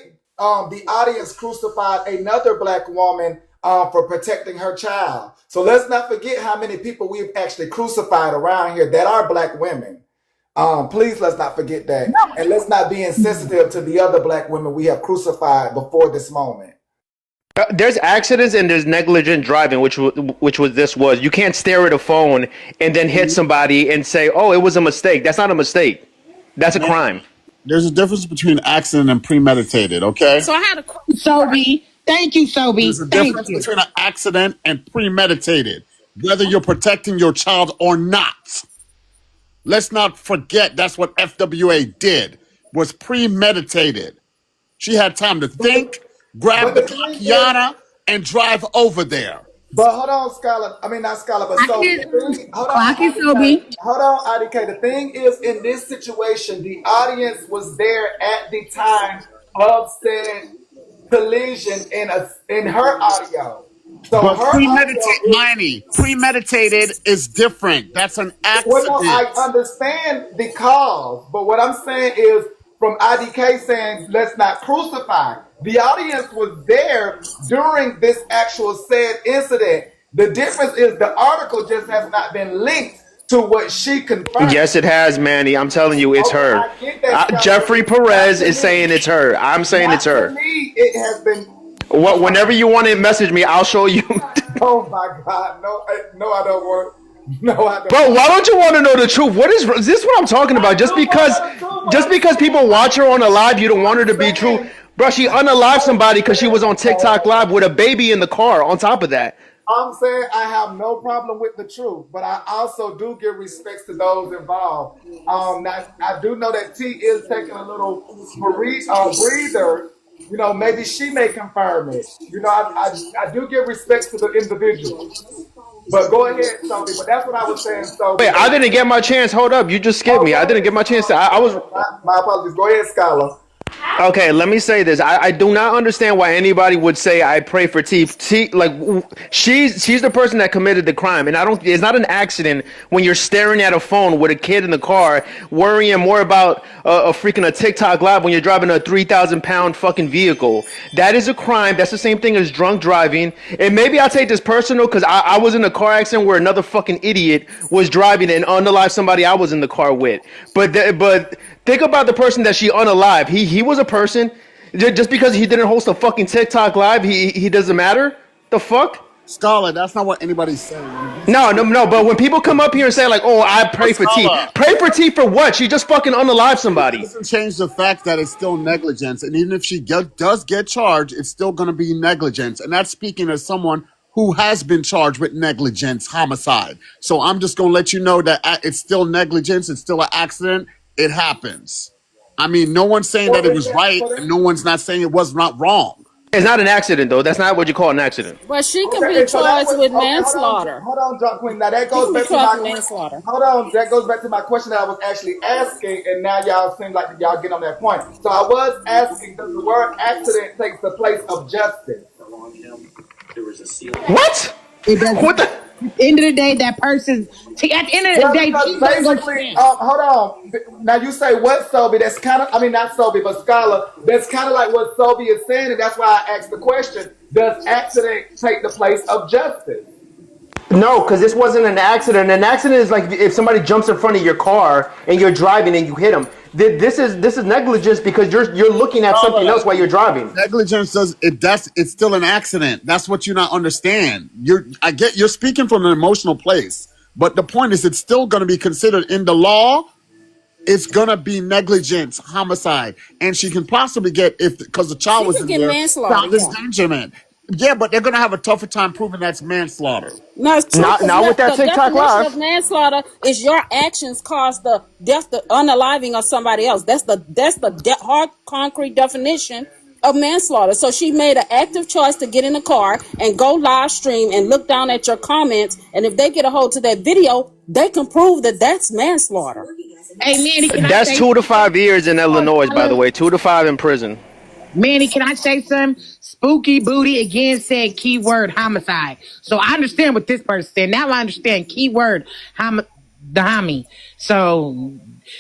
The audience crucified another black woman for protecting her child. So let's not forget how many people we've actually crucified around here that are black women. Please let's not forget that, and let's not be insensitive to the other black women we have crucified before this moment. There's accidents and there's negligent driving, which was this was. You can't stare at a phone and then hit somebody and say, "Oh, it was a mistake." That's not a mistake. That's a Man, crime. there's a difference between accident and premeditated, okay? So I had a Sobe. Thank you, There's Sobe. a Thank difference you. between an accident and premeditated, whether you're protecting your child or not. Let's not forget that's what FWA did, was premeditated. She had time to But think, grab but the the thing is, Tatiana, and drive over there. but hold on, Scholar. I mean, not Scholar, but Clock Sobe. it, The thing, hold on, clock it, IDK. Sobe. Hold on, IDK. The thing is, in this situation, the audience was there at the time of said collision in her audio. So But her audio premeditated, is Miney, premeditated is different. That's an well, no, I accident. understand the cause, but what I'm saying is from IDK saying let's not crucify. The audience was there during this actual said incident. The difference is the article just has not been linked to what she confirmed. Yes, it has, Manny. I'm telling you, it's Okay, her. I get that, Scholar, but Jeffrey not Perez to is me. saying it's her. I'm saying it's Not to her. me. It has been. Whenever you want to message me, I'll show you. Oh my God! No, no, I don't want. No, I don't Bro, want. why don't you want to know the truth? Is this what I'm talking I about? do want to know the truth. What Just I'm because saying, people watch her on a live, you don't want her to be true. saying, Bro, she unalived oh, somebody because she was on TikTok live with a baby in the car on top of that. I'm saying I have no problem with the truth, but I also do give respects to those involved. Now, I do know that T is taking a little breather maybe she may confirm it. I do give respect to the individual. But go ahead, Sophie. But that's what I was saying, Sophie. Wait, I That didn't get my chance. Hold up, you just skipped oh, me. I go didn't ahead. get my chance. I was My apologies. Go ahead, Scholar. Okay, let me say this. I do not understand why anybody would say I pray for T. T like she's the person that committed the crime, and I don't. It's not an accident when you're staring at a phone with a kid in the car, worrying more about a TikTok live when you're driving a 3,000 pound fucking vehicle. That is a crime. That's the same thing as drunk driving. And maybe I'll take this personal because I was in a car accident where another fucking idiot was driving and unalived somebody I was in the car with. But think about the person that she unalived. He was a person. Just because he didn't host a fucking TikTok live, he doesn't matter. The fuck? Scholar, that's not what anybody's saying. No, no, no. But when people come up here and say like, "Oh, I But pray for T," Scholar, pray for T for what? She just fucking unalived it somebody. doesn't change the fact that it's still negligence. And even if she does get charged, it's still going to be negligence. And that's speaking as someone who has been charged with negligence, homicide. So I'm just going to let you know that it's still negligence. It's still an accident. It happens. I mean, no one's saying that So it is was that right, so and no one's not saying it was not wrong. It's not an accident though. That's not what you call an accident. But she can okay? be And so that's charged what with okay, manslaughter. hold on, Drunk Queen. Now that She goes can be back to charged my with manslaughter. hold on. That goes back to my question that I was actually asking, and now y'all seem like y'all get on that point. So I was asking, does the word accident take the place of justice? What? It doesn't. What the? At the end of the day, that person. At the end of the Well, day, because she's gonna go sit basically, down. hold on. Now you say what, Sobe? That's kind of, I mean, not Sobe, but Scholar. That's kind of like what Sobe is saying, and that's why I asked the question: does accident take the place of justice? No, because this wasn't an accident. An accident is like if somebody jumps in front of your car and you're driving and you hit them. This is negligence because you're looking at something Scholar, else while you're driving. negligence does it. That's it's still an accident. That's what you not understand. I get you're speaking from an emotional place, but the point is, it's still going to be considered in the law. It's gonna be negligence, homicide, and she can possibly get if because the child She was can in get there, manslaughter, child yeah. endangerment. Yeah, but they're gonna have a tougher time proving that's manslaughter. No, it's true Not because not with that the TikTok definition of live. manslaughter is your actions cause the death, the unaliving of somebody else. That's the hard concrete definition of manslaughter. So she made an active choice to get in the car and go live stream and look down at your comments. And if they get a hold to that video, they can prove that that's manslaughter. Hey, Manny, can I That's say 2 to 5 years in something? Illinois, by the Scholar? way. 2 to 5 in prison. Manny, can I say something? Spooky Booty again said keyword homicide. So I understand what this person said. Now I understand keyword the homie. So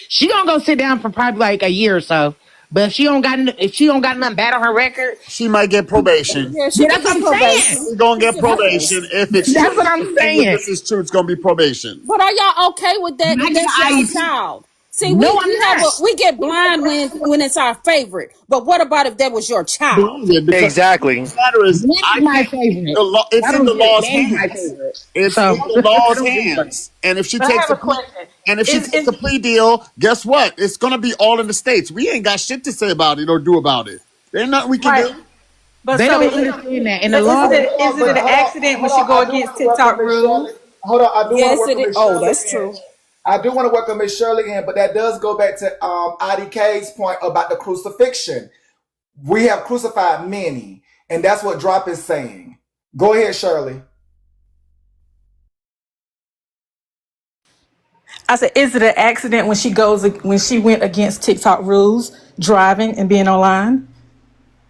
she gonna go sit down for probably like a year or so. But if she don't got nothing bad on her record, She might get probation. Yeah, she yeah, can that's what get I'm saying. probation. She's gonna She can get get probation probation. if it's That's true. what If I'm the thing with saying. this is true, it's gonna be probation. But are y'all okay with that My if that's y'all guys, child? See, no, I'm not. we get blind when it's our favorite. But what about if that was your child? Believe it, because Exactly. the matter is, Manny's I my can't. favorite. The law, it's I in don't the get law's Manny's my hands. favorite. It's So in the I law's don't get that. hands. And if she So I takes have a a plea, question. and if she takes Is a plea deal, guess what? It's gonna be all in the states. We ain't got shit to say about it or do about it. There's nothing we can Right. do. But they so, don't understand that in the but law? is it an accident when she go I do against want to welcome TikTok Miss Shirley. rules? Hold on, I do want to Yes, it welcome is. Miss Oh, Shirley that's in. true. I do want to welcome Miss Shirley in, but that does go back to IDK's point about the crucifixion. We have crucified many, and that's what Drop is saying. Go ahead, Shirley. I said, is it an accident when she went against TikTok rules, driving and being online?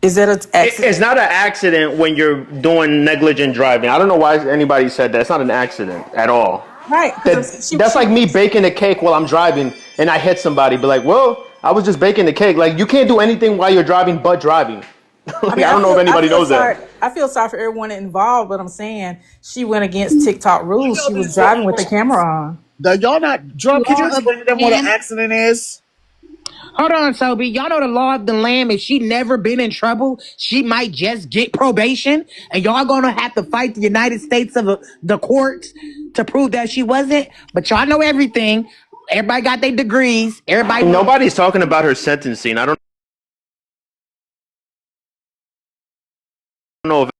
Is that an It's accident? not an accident when you're doing negligent driving. I don't know why anybody said that. It's not an accident at all. Right, because That's like me baking a cake while I'm driving and I hit somebody. Be like, well, I was just baking the cake. Like you can't do anything while you're driving but driving. I Like mean, I don't know if I anybody feel knows that. sorry. I feel sorry for everyone involved, but I'm saying she went against TikTok Why rules. y'all She being was so driving with the emotional? camera on. That y'all not drunk. Could you Law of explain to them the what an land. accident is? Hold on, Toby. Y'all know the law of the land. If she never been in trouble, she might just get probation, and y'all gonna have to fight the United States of the courts to prove that she wasn't. But y'all know everything. Everybody got their degrees. Everybody know. Nobody's talking about her sentencing. I don't know if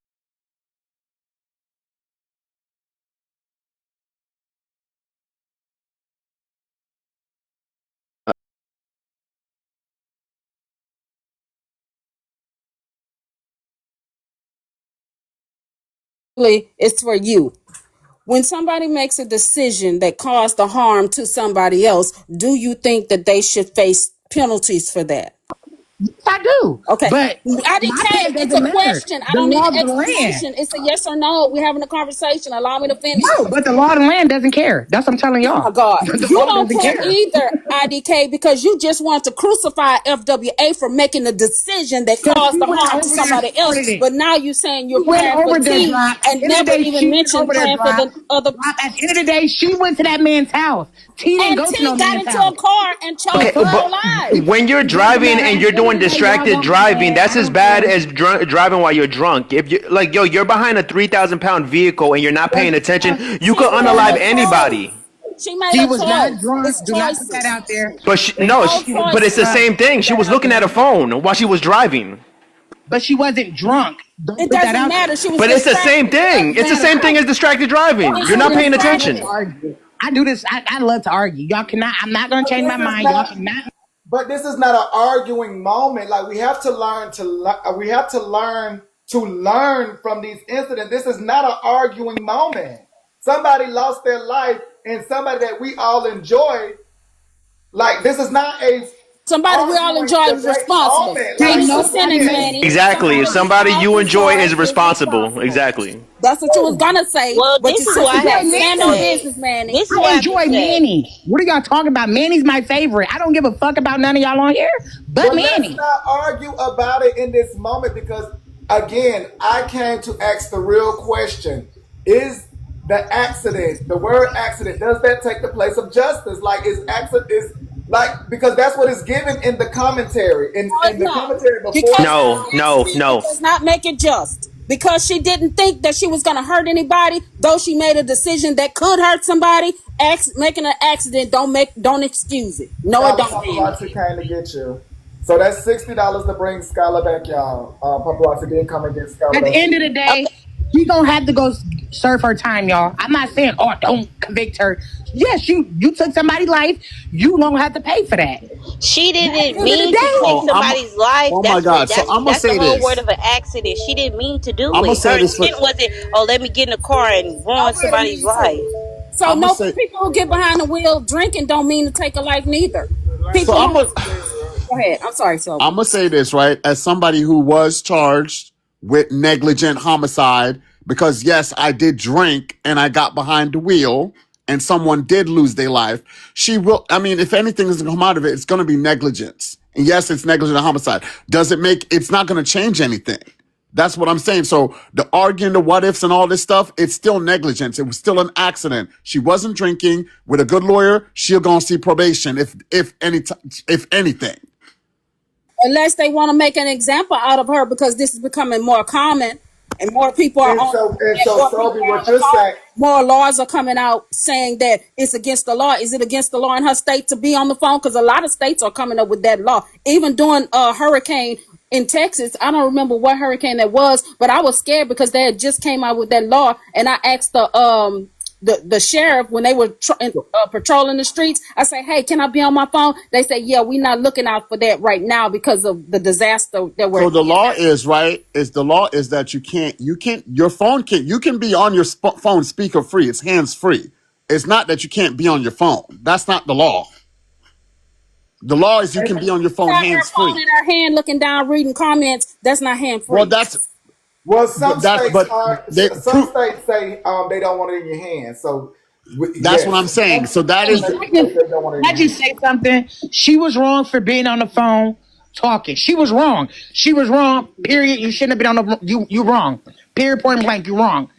it's for you. When somebody makes a decision that caused the harm to somebody else, do you think that they should face penalties for that? I do. Okay. But my IDK, opinion it's doesn't a matter. question. I The don't need law an of the land. explanation. It's a yes or no. We're having a conversation. Allow me to finish. No, but the law of the land doesn't care. That's what I'm telling Oh my y'all. God. The You law don't doesn't care care. either, IDK, because you just want to crucify FWA for making a decision that Because caused she the went harm to over there and somebody started else. it. But now you're saying you're She went praying for over there, T Drop. At and the end of the never day, even she went mentioned over there, praying for Drop. the other. Drop. At the end of the day, she went to that man's house. T didn't And go to T no got man's into a house. car and The chose Okay, to fuck? go but live. when you're It doesn't driving matter. and At you're the end doing of the day, y'all distracted got me driving, mad. that's I as don't bad care. as driving while you're drunk. If you like, yo, you're behind a 3,000 pound vehicle and you're not paying attention, you She could made unalive a choice. anybody. She made She a was not choice. drunk. It's Do not put that choices. out there. But It's no, all but it's the choices. same thing. She Put that was out looking at there. a phone while she was driving. But she wasn't drunk. Don't It put that doesn't out matter. there. She was But it's the same distracted. It thing. does It's the matter. same thing as distracted driving. Is You're she not I paying love attention. to distracted? argue. I do this. I love to argue. Y'all cannot. I'm not gonna But change this my is mind. Y'all not. cannot. But this is not an arguing moment. Like we have to learn we have to learn from these incidents. This is not an arguing moment. Somebody lost their life, and somebody that we all enjoy. Like this is not a Somebody we all arguing enjoy is debate responsible. moment. Ain't Like Finish the nobody sentence, make. Manny. Exactly. If Somebody we somebody all you enjoy enjoy is is responsible. responsible. Exactly. That's what you was gonna say, Well, but you this is took what I I it enjoy back. have to Stand on Manny. say. business, Manny. This is I what I have to enjoy say. Manny. What are y'all talking about? Manny's my favorite. I don't give a fuck about none of y'all on here, but but let's Manny. not argue about it in this moment because again, I came to ask the real question. Is the accident, the word accident, does that take the place of justice? Like is accident is like because that's what is given in the commentary. In the No, commentary before because No, now. the no, accident, it no. does not make it just. Because she didn't think that she was gonna hurt anybody, though she made a decision that could hurt somebody. Making an accident don't excuse it. No, it don't, Manny. Paparazzi came to get you. So that's $60 to bring Skylar back, y'all. Paparazzi did come and get Skylar At the back. end of the day, Okay. she gonna have to go serve her time, y'all. I'm not saying, oh, don't convict her. Yes, you took somebody's life. You gonna have to pay for that. She At the didn't end of the mean to day, take So I'm. somebody's life. Oh my That's what God. So I'm gonna that's the say whole word this. of an accident. She didn't mean to do I'm gonna it. say Her this for. intent wasn't, oh, let me get in the car and ruin I didn't somebody's mean to. life. So I'm gonna no, say. people who get behind the wheel drinking don't mean to take a life neither. So People I'm who gonna. go ahead. I'm sorry, I'm Sylvia. gonna say this right as somebody who was charged with negligent homicide because yes, I did drink and I got behind the wheel and someone did lose their life. She will. I mean, if anything is gonna come out of it, it's gonna be negligence. And yes, it's negligent homicide. Does it make? It's not gonna change anything. That's what I'm saying. So the arguing, the what ifs, and all this stuff, it's still negligence. It was still an accident. She wasn't drinking. With a good lawyer, she'll go and see probation if anything. Unless they want to make an example out of her because this is becoming more common and more people are on And and so more people Sophie, are on what the you're phone, saying, more laws are coming out saying that it's against the law. Is it against the law in her state to be on the phone? Because a lot of states are coming up with that law. Even during a hurricane in Texas, I don't remember what hurricane that was, but I was scared because they had just came out with that law, and I asked the sheriff when they were patrolling the streets. I say, hey, can I be on my phone? They say, yeah, we're not looking out for that right now because of the disaster that we're So the in. law is right. Is the law is that your phone can you can be on your phone speaker free. It's hands free. It's not that you can't be on your phone. That's not the law. The law is you can be on your phone Got her hands phone free. in her hand, looking down, reading comments. That's not hand Well, free. well, but they some states say they don't want it in your hands. So that's what yes, I'm saying. So that is some states they don't want it in I your just hands. say something. She was wrong for being on the phone talking. She was wrong. She was wrong. Period. You shouldn't have been on the. You wrong. Period. Point blank. You wrong.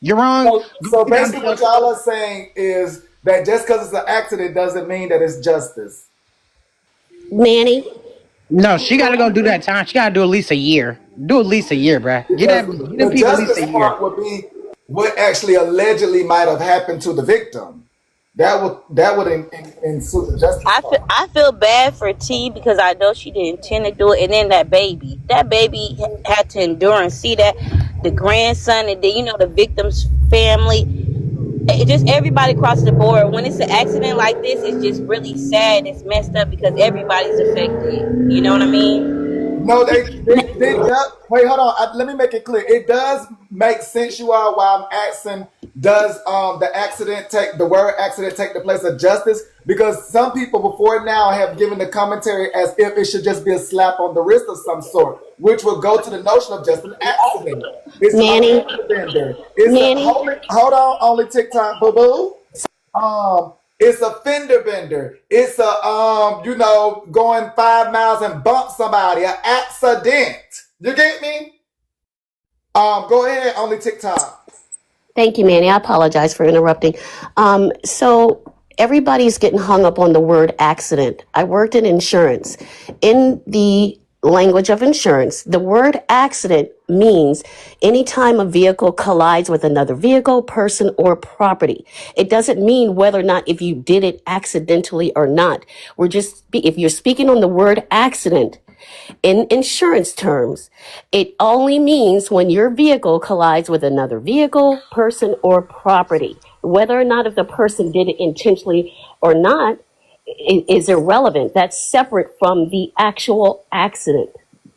You're wrong. So basically, what y'all are saying is that just because it's an accident doesn't mean that it's justice. Manny, No, she got to go do that time. She got to do at least a year. Do at least a year, bruh. Because Get them the people at least justice a year. part would be what actually allegedly might have happened to the victim. That would ensue the justice part. I feel bad for T because I know she didn't intend to do it, and then that baby had to endure and see that the grandson, and then the victim's family. It just everybody across the board. When it's an accident like this, it's just really sad. It's messed up because everybody's affected. You know what I mean? No, they does. Wait, hold on. Let me make it clear. It does make sense, you all. Why I'm asking, does the word accident take the place of justice? Because some people before now have given the commentary as if it should just be a slap on the wrist of some sort, which will go to the notion of just an accident. It's a Manny, fender bender. It's a Manny. hold on, only TikTok, boo boo. It's a fender bender. It's a going 5 miles and bump somebody. An accident. You get me? Go ahead, only TikTok. Thank you, Manny. I apologize for interrupting. So everybody's getting hung up on the word accident. I worked in insurance. In the language of insurance, the word accident means anytime a vehicle collides with another vehicle, person, or property. It doesn't mean whether or not if you did it accidentally or not. If you're speaking on the word accident, in insurance terms, it only means when your vehicle collides with another vehicle, person, or property. Whether or not if the person did it intentionally or not is irrelevant. That's separate from the actual accident.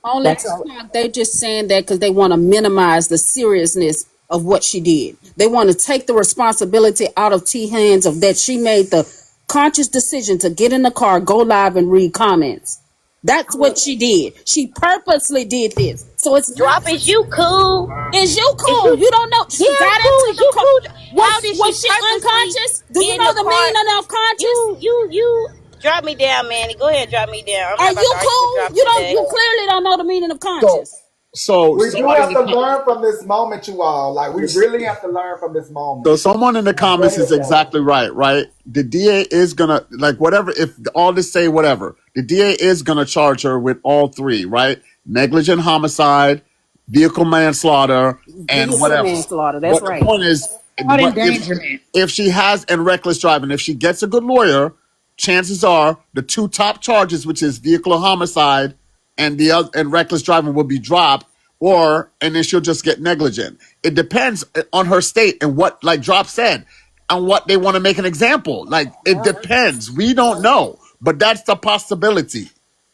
Only That's TikTok, they just saying that because they want to minimize the seriousness of what she did. They want to take the responsibility out of T hands of that she made the conscious decision to get in the car, go live, and read comments. That's what she did. She purposely did this. So it's not Drop, is you cool? is you Is cool. You don't know. yeah, She got I'm cool. into Is the you car. cool? How did Was she she purposely unconscious? Do you in know the the car? meaning of conscious? You drop me down, Manny. Go ahead, drop me down. I'm Are not about you to argue with cool? drop You don't. today. You clearly don't know the meaning of So, conscious. so We do somebody in have the to learn from this moment, you all. Like we really have to learn from this so moment. someone in the Go comments ahead, is though. exactly right, right? The DA is gonna like whatever if all this say whatever. The DA is gonna charge her with all three, right? Negligent homicide, vehicle manslaughter, and Vehicle whatever. manslaughter. That's But the right. point is, Child but endangerment. if she has and reckless driving, if she gets a good lawyer, chances are the two top charges, which is vehicle homicide and the other and reckless driving, will be dropped, or and then she'll just get negligent. It depends on her state and what, like Drop said, on what they want to make an example. Like it depends. We don't know, but that's the possibility.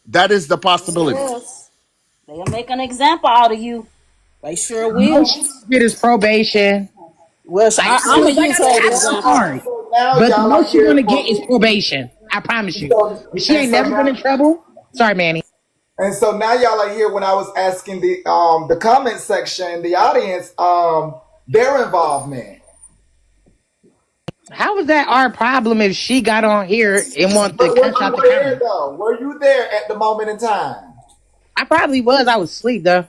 That is the possibility. Yes. They'll make an example out of you. They sure All will. she get is probation. Well, Like, I'm gonna like use I said, her I as love example. Ari, So now but the y'all are most she's here gonna get for is probation. I promise you. If she ain't so never been in now trouble, sorry, Manny. now y'all are here when I was asking the comment section, the audience, their involvement. How was that our problem if she got on here and wanted to But were cuss you out the there comments? though? Were you there at the moment in time? I probably was. I was asleep though.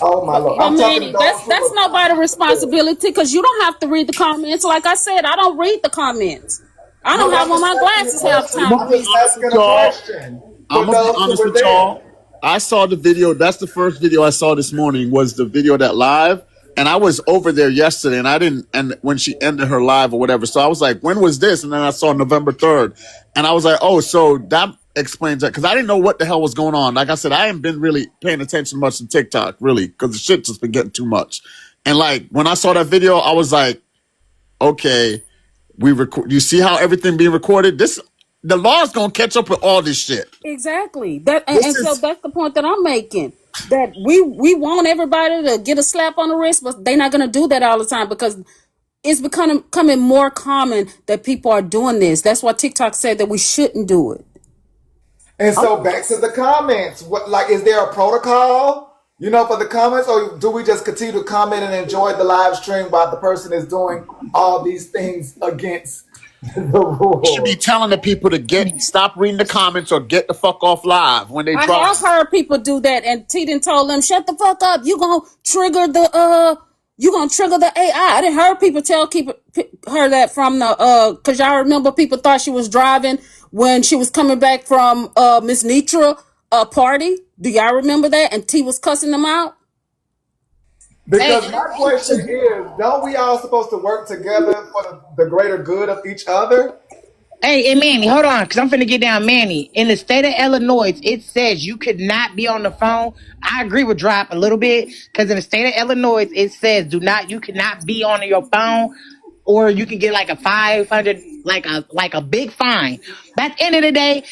Oh my lord! But I'm talking to Manny, those who that's were nobody's there. responsibility because you don't have to read the comments. Like I said, I don't read the comments. I No, don't but have I'm on just my asking a glasses half the question. I'm time gonna to I'm be read. just honest with asking a y'all. question I'm for gonna be those who honest were with there. y'all. I saw the video. That's the first video I saw this morning. Was the video that live, and I was over there yesterday, and I didn't. And when she ended her live or whatever, so I was like, "When was this?" And then I saw November 3rd, and I was like, "Oh, so that explains that." Because I didn't know what the hell was going on. Like I said, I haven't been really paying attention much to TikTok, really, because the shit just been getting too much. And like when I saw that video, I was like, "Okay, we record. You see how everything being recorded? The law's gonna catch up with all this shit. Exactly. That This and so is that's the point that I'm making. That we want everybody to get a slap on the wrist, but they're not gonna do that all the time because it's becoming more common that people are doing this. That's why TikTok said that we shouldn't do it. And so back to the comments. What like is there a protocol? For the comments, or do we just continue to comment and enjoy the live stream while the person is doing all these things against the should be rules? telling the people to stop reading the comments or get the fuck off live when they I drop. have heard people do that, and T done told them, "Shut the fuck up! You gonna trigger the AI." I didn't heard people her that from the because y'all remember people thought she was driving when she was coming back from Miss Nitra party. Do y'all remember that? And T was cussing them out. Hey, Because my question is, don't we all supposed to work together for the greater good of each other? hey, Manny, hold on, because I'm finna get down. Manny, in the state of Illinois, it says you could not be on the phone. I agree with Drop a little bit, because in the state of Illinois, it says you cannot be on your phone, or you can get like a 500, like a big fine. But at the end of the day,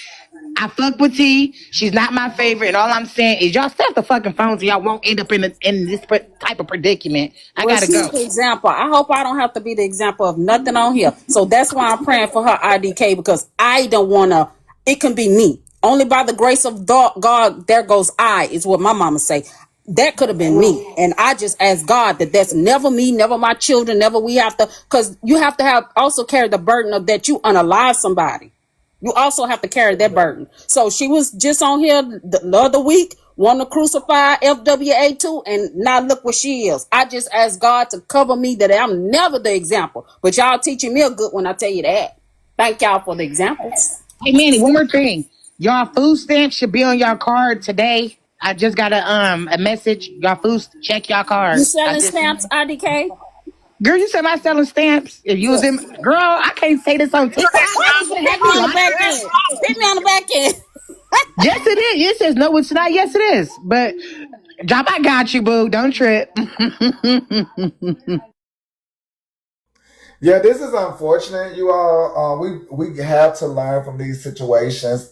I fuck with T. She's not my favorite, and all I'm saying is y'all set the fucking phones, and y'all won't end up in this type of predicament. I Well, gotta she's go. the example. I hope I don't have to be the example of nothing on here. So that's why I'm praying for her IDK, because I don't want to. It can be me. Only by the grace of God, there goes I, is what my mama say. That could have been me. And I just ask God that that's never me, never my children, never we have to, because you have to have also carry the burden of that you unalive somebody. You also have to carry that burden. So she was just on here the other week, wanting to crucify FWA too, and now look where she is. I just ask God to cover me that I'm never the example. But y'all teaching me a good one, I tell you that. Thank y'all for the examples. Hey Manny, one more thing. Y'all food stamps should be on y'all card today. I just got a message. Y'all food check y'all You card. selling stamps, IDK? Girl, you said I selling stamps. If you was in, girl, I can't say this on TikTok. I'm gonna Hit have me you on the lying. back end. Hit me on the back end. Yes, it is. It says no, it's not. Yes, it is. But drop, I got you, boo. Don't trip. Yeah, this is unfortunate, you all. We have to learn from these situations.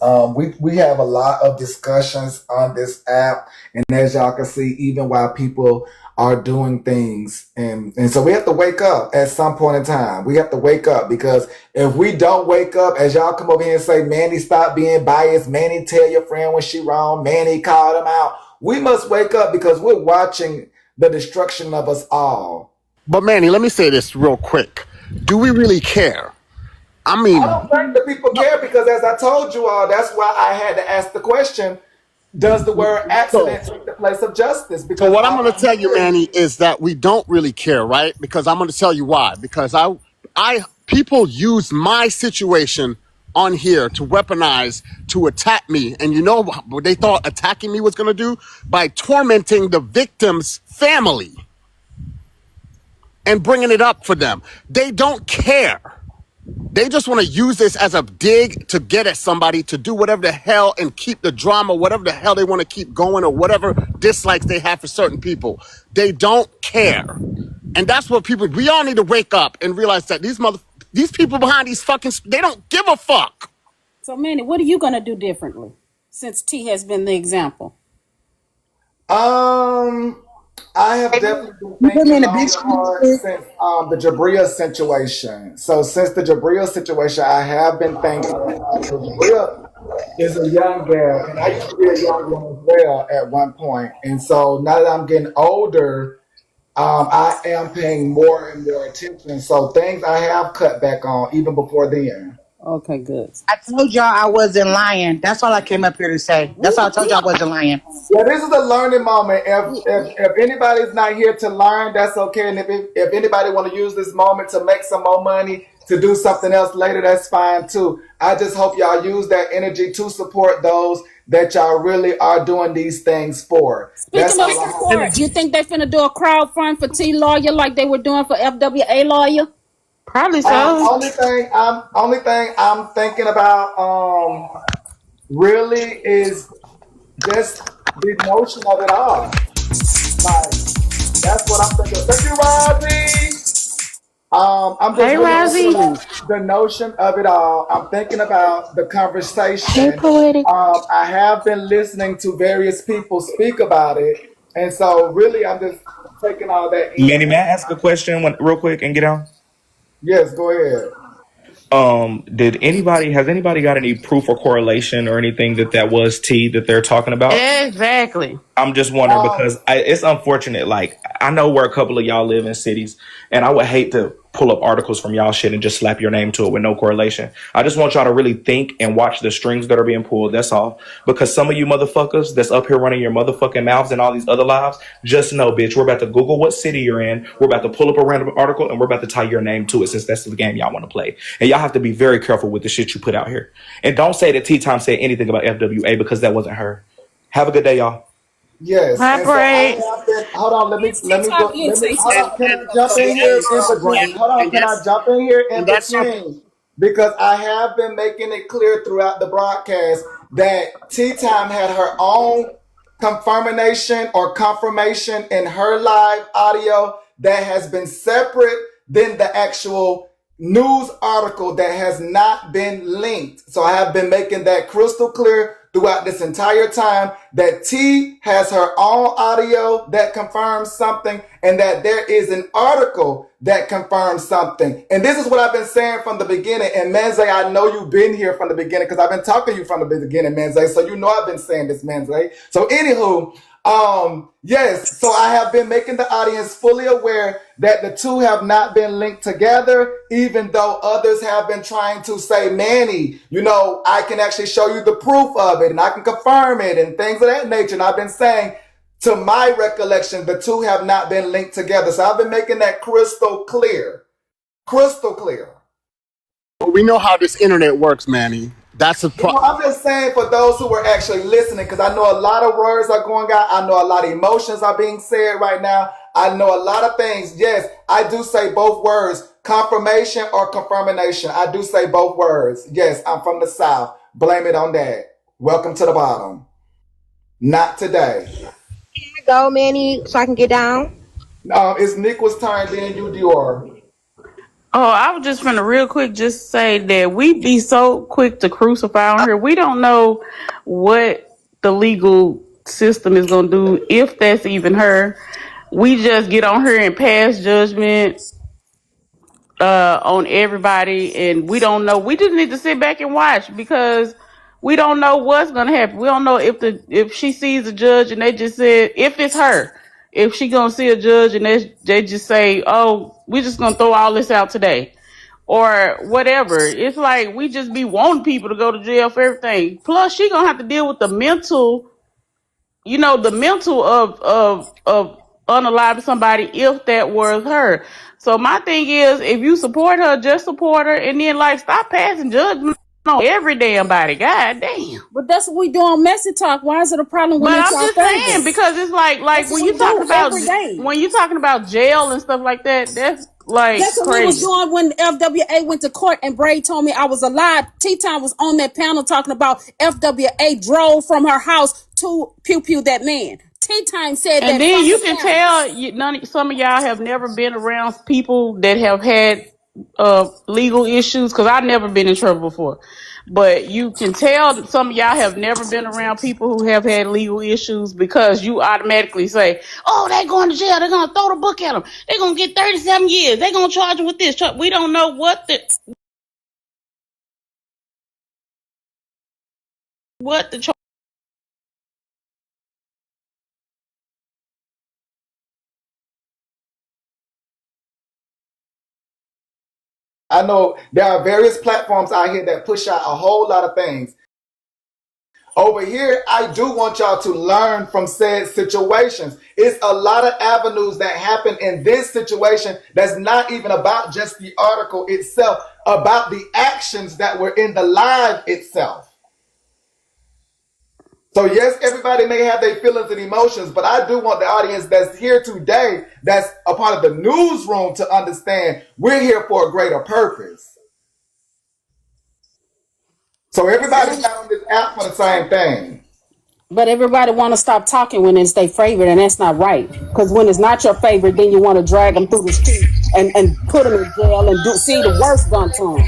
We have a lot of discussions on this app, and as y'all can see, even while people are doing things, and so we have to wake up at some point in time. We have to wake up, because if we don't wake up, as y'all come over here and say, Manny, stop being biased. Manny, tell your friend when she wrong. Manny, call them out. We must wake up, because we're watching the destruction of us all. But Manny, let me say this real quick. Do we really care? I I mean, don't think the people care, because, as I told you all, that's why I had to ask the question: does the word so accident take the place of justice? so Because what I'm all going to I'm tell you, hearing, Manny, is that we don't really care, right? Because I'm going to tell you why. Because I people use my situation on here to weaponize, to attack me, and you know what they thought attacking me was going to do? By tormenting the victim's family and bringing it up for them. They don't care. They just want to use this as a dig to get at somebody, to do whatever the hell and keep the drama, whatever the hell they want to keep going, or whatever dislikes they have for certain people. They don't care. And that's what we all need to wake up and realize that these people behind these fucking, they don't give a fuck. So, Manny, what are you going to do differently since T has been the example? um, I have definitely been You put me thinking in a long big and screen. hard since the Jabria situation. So since the Jabria situation, I have been thinking. Jabria is a young gal, and I used to be a young one as well at one point. And so now that I'm getting older, I am paying more and more attention. So things I have cut back on even before then. Okay, good. I told y'all I wasn't lying. That's all I came up here to say. That's all I told y'all I wasn't lying. Yeah, this is a learning moment. If anybody's not here to learn, that's okay. And if anybody want to use this moment to make some more money, to do something else later, that's fine too. I just hope y'all use that energy to support those that y'all really are doing these things for. That's Speaking of all I have. support, you think they finna do a crowdfund for T Lawyer like they were doing for FWA Lawyer? Probably so. Only thing I'm thinking about really is just the notion of it all. Like, that's what I'm thinking. Thank you, Rosie. I'm just Hey, really thinking Rosie. about the notion of it all. I'm thinking about the Hey, conversation. poetic. I have been listening to various people speak about it, and so really, I'm just taking all that Manny, in. may I ask a question real quick and get out? Yes, go ahead. Has anybody got any proof or correlation or anything that was T that they're talking about? Exactly. I'm just wondering Um, because it's unfortunate. Like, I know where a couple of y'all live in cities, and I would hate to pull up articles from y'all shit and just slap your name to it with no correlation. I just want y'all to really think and watch the strings that are being pulled. That's all. Because some of you motherfuckers that's up here running your motherfucking mouths and all these other lives, just know, bitch, we're about to Google what city you're in. We're about to pull up a random article and we're about to tie your name to it, since that's the game y'all want to play. And y'all have to be very careful with the shit you put out here. And don't say that T Time said anything about FWA, because that wasn't her. Have a good day, y'all. yes, Hi, and so I Bray. have been. Hold on, Yes, let me TikTok go. did Let me say hold something on. about Can her I though. jump So in that here is in between? Hold on, And can I that's jump in here in and that's my between? Because I have been making it clear throughout the broadcast that Tea Time had her own confirmation in her live audio that has been separate than the actual news article that has not been linked. So I have been making that crystal clear throughout this entire time that T has her own audio that confirms something and that there is an article that confirms something. And this is what I've been saying from the beginning. And Manze, I know you've been here from the beginning because I've been talking to you from the beginning, Manze. So you know I've been saying this, Manze. So anywho, yes, so I have been making the audience fully aware that the two have not been linked together, even though others have been trying to say, Manny, I can actually show you the proof of it and I can confirm it and things of that nature. And I've been saying, to my recollection, the two have not been linked together. So I've been making that crystal clear. Crystal clear. We know how this internet works, Manny. That's a I'm just saying for those who were actually listening, because I know a lot of words are going out. I know a lot of emotions are being said right now. I know a lot of things. Yes, I do say both words, confirmation or confirmation. I do say both words. Yes, I'm from the South. Blame it on that. Welcome to the bottom. Not today. Go, Manny, so I can get down. It's Nick's turn, then you, Dior. Oh, I was just finna real quick just say that we be so quick to crucify on here. We don't know what the legal system is gonna do, if that's even her. We just get on here and pass judgment on everybody, and we don't know. We just need to sit back and watch because we don't know what's gonna happen. We don't know if she sees a judge and they just said, if it's her, if she gonna see a judge and they just say, oh, we just gonna throw all this out today or whatever. It's like we just be wanting people to go to jail for everything. Plus, she gonna have to deal with the mental, of unaliving somebody if that was her. So my thing is, if you support her, just support her, and then stop passing judgment on every damn body. God damn. But that's what we do on Messy Talk. Why is it a problem when But it's I'm our just favor? saying, because it's like That's when what you we talking do about every day. when you talking about jail and stuff like that, that's like That's what we was crazy. doing when FWA went to court and Bray told me I was alive. T-Time was on that panel talking about FWA drove from her house to pew that man. T-Time said And that then from you the can panel. tell some of y'all have never been around people that have had legal issues, because I've never been in trouble before. But you can tell that some of y'all have never been around people who have had legal issues, because you automatically say, oh, they're going to jail. They're going to throw the book at them. They're going to get 37 years. They're going to charge them with this. We don't know what the charge. I know there are various platforms out here that push out a whole lot of things. Over here, I do want y'all to learn from said situations. It's a lot of avenues that happen in this situation that's not even about just the article itself, about the actions that were in the live itself. So yes, everybody may have their feelings and emotions, but I do want the audience that's here today, that's a part of the newsroom, to understand we're here for a greater purpose. So everybody's not on this app for the same thing. But everybody want to stop talking when it's their favorite, and that's not right. Because when it's not your favorite, then you want to drag them through the street and put them in jail and see the worst done to them.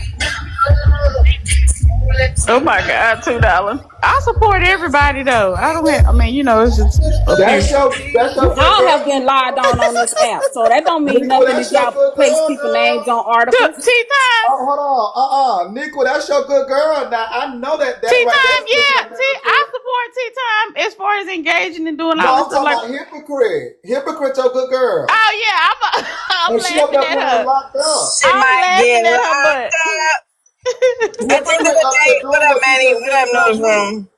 Oh my God, $2. I support everybody though. I don't have. I mean, it's just a few. That's your We good all have girl. been lied on this app, so that don't mean Nico, nothing that's if your y'all good paste girl, people names on girl. articles. Tea time. Oh, hold on. Nico, that's your good girl. Now I know that Tea right time, there is yeah. your I narrative. support tea time as far as engaging and doing all this No, I'm stuff. talking Like, about hypocrite. Hypocrite, your good girl. oh yeah, I'm And she up laughing there at playing her. locked up. She I'm might get laughing at her, locked but up. At the end of Hypocrite the up day, there what doing up, what you Manny? just What said up, you don't do. newsroom?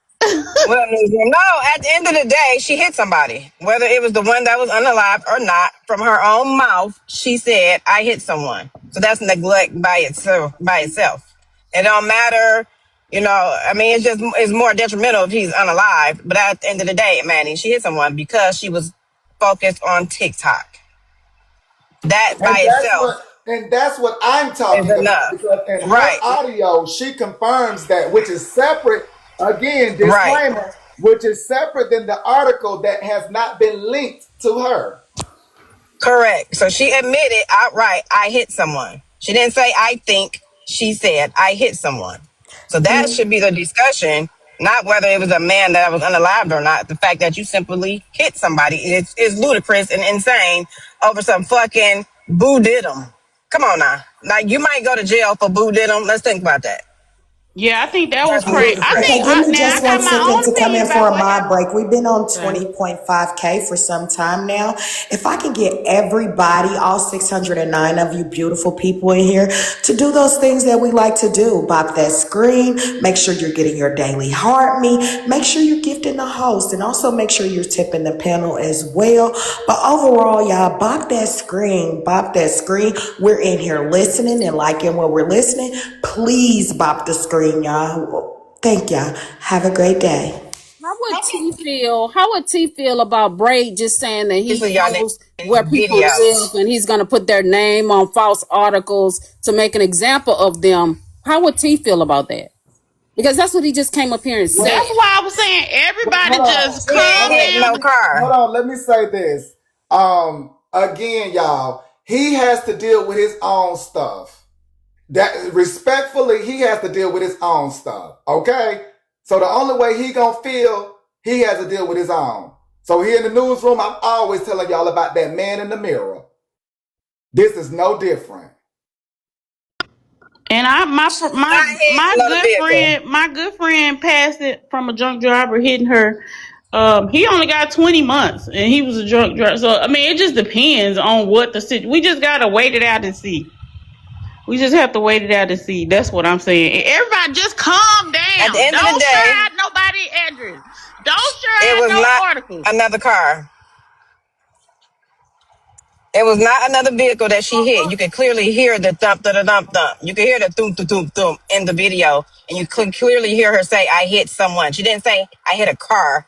What up, newsroom? No, at the end of the day, she hit somebody. Whether it was the one that was unalived or not, from her own mouth, she said, I hit someone. So that's neglect by itself. It don't matter, I mean, it's more detrimental if he's unalive. But at the end of the day, Manny, she hit someone because she was focused on TikTok. That by itself And that's what I'm is talking about, enough. because in her Right, audio, she confirms that, which is separate, again, right. disclaimer, which is separate than the article that has not been linked to her. Correct. So she admitted outright, I hit someone. She didn't say I think. She said I hit someone. So that should be the discussion, not whether it was a man that was unalived or not. The fact that you simply hit somebody is ludicrous and insane over some fucking boo diddum. Come on now. Like, you might go to jail for boo diddum. Let's think about that. Yeah, I think that was That's crazy. I ludicrous. think Okay, give me now I just got 1 my second own to come opinion in for about a what mod happened. break. We've been on Okay. 20.5K for some time now. If I can get everybody, all 609 of you beautiful people in here, to do those things that we like to do. Bop that screen, make sure you're getting your daily heart me, make sure you're gifting the host, and also make sure you're tipping the panel as well. But overall, y'all, bop that screen, bop that screen. We're in here listening and liking what we're listening. Please bop the screen, y'all. Thank y'all. Have a great day. How would T feel? How would T feel about Braid just saying that he Obviously, y'all need knows where people videos. live and he's going to put their name on false articles to make an example of them? How would T feel about that? Because that's what he just came up here and said. That's why I was saying Well, everybody hold on. just He ain't calm Hold hitting on. no down. car. Hold on. Let me say this. Again, y'all, he has to deal with his own stuff. That respectfully, he has to deal with his own stuff. Okay? So the only way he gonna feel, he has to deal with his own. So here in the newsroom, I'm always telling y'all about that man in the mirror. This is no different. And Not hit another vehicle. my good friend passed it from a drunk driver hitting her. He only got 20 months, and he was a drunk driver. So I mean, it just depends on what the situation. We just gotta wait it out and see. We just have to wait it out and see. That's what I'm saying. And everybody, just calm At the down. end of the Don't share day, out nobody's address. Don't share it out was no not articles. another car. It was not another vehicle that she hit. You can clearly hear the thump, da, da, thump, thump. You can hear the thump, thump, thump, thump in the video. And you could clearly hear her say, I hit someone. She didn't say, I hit a car.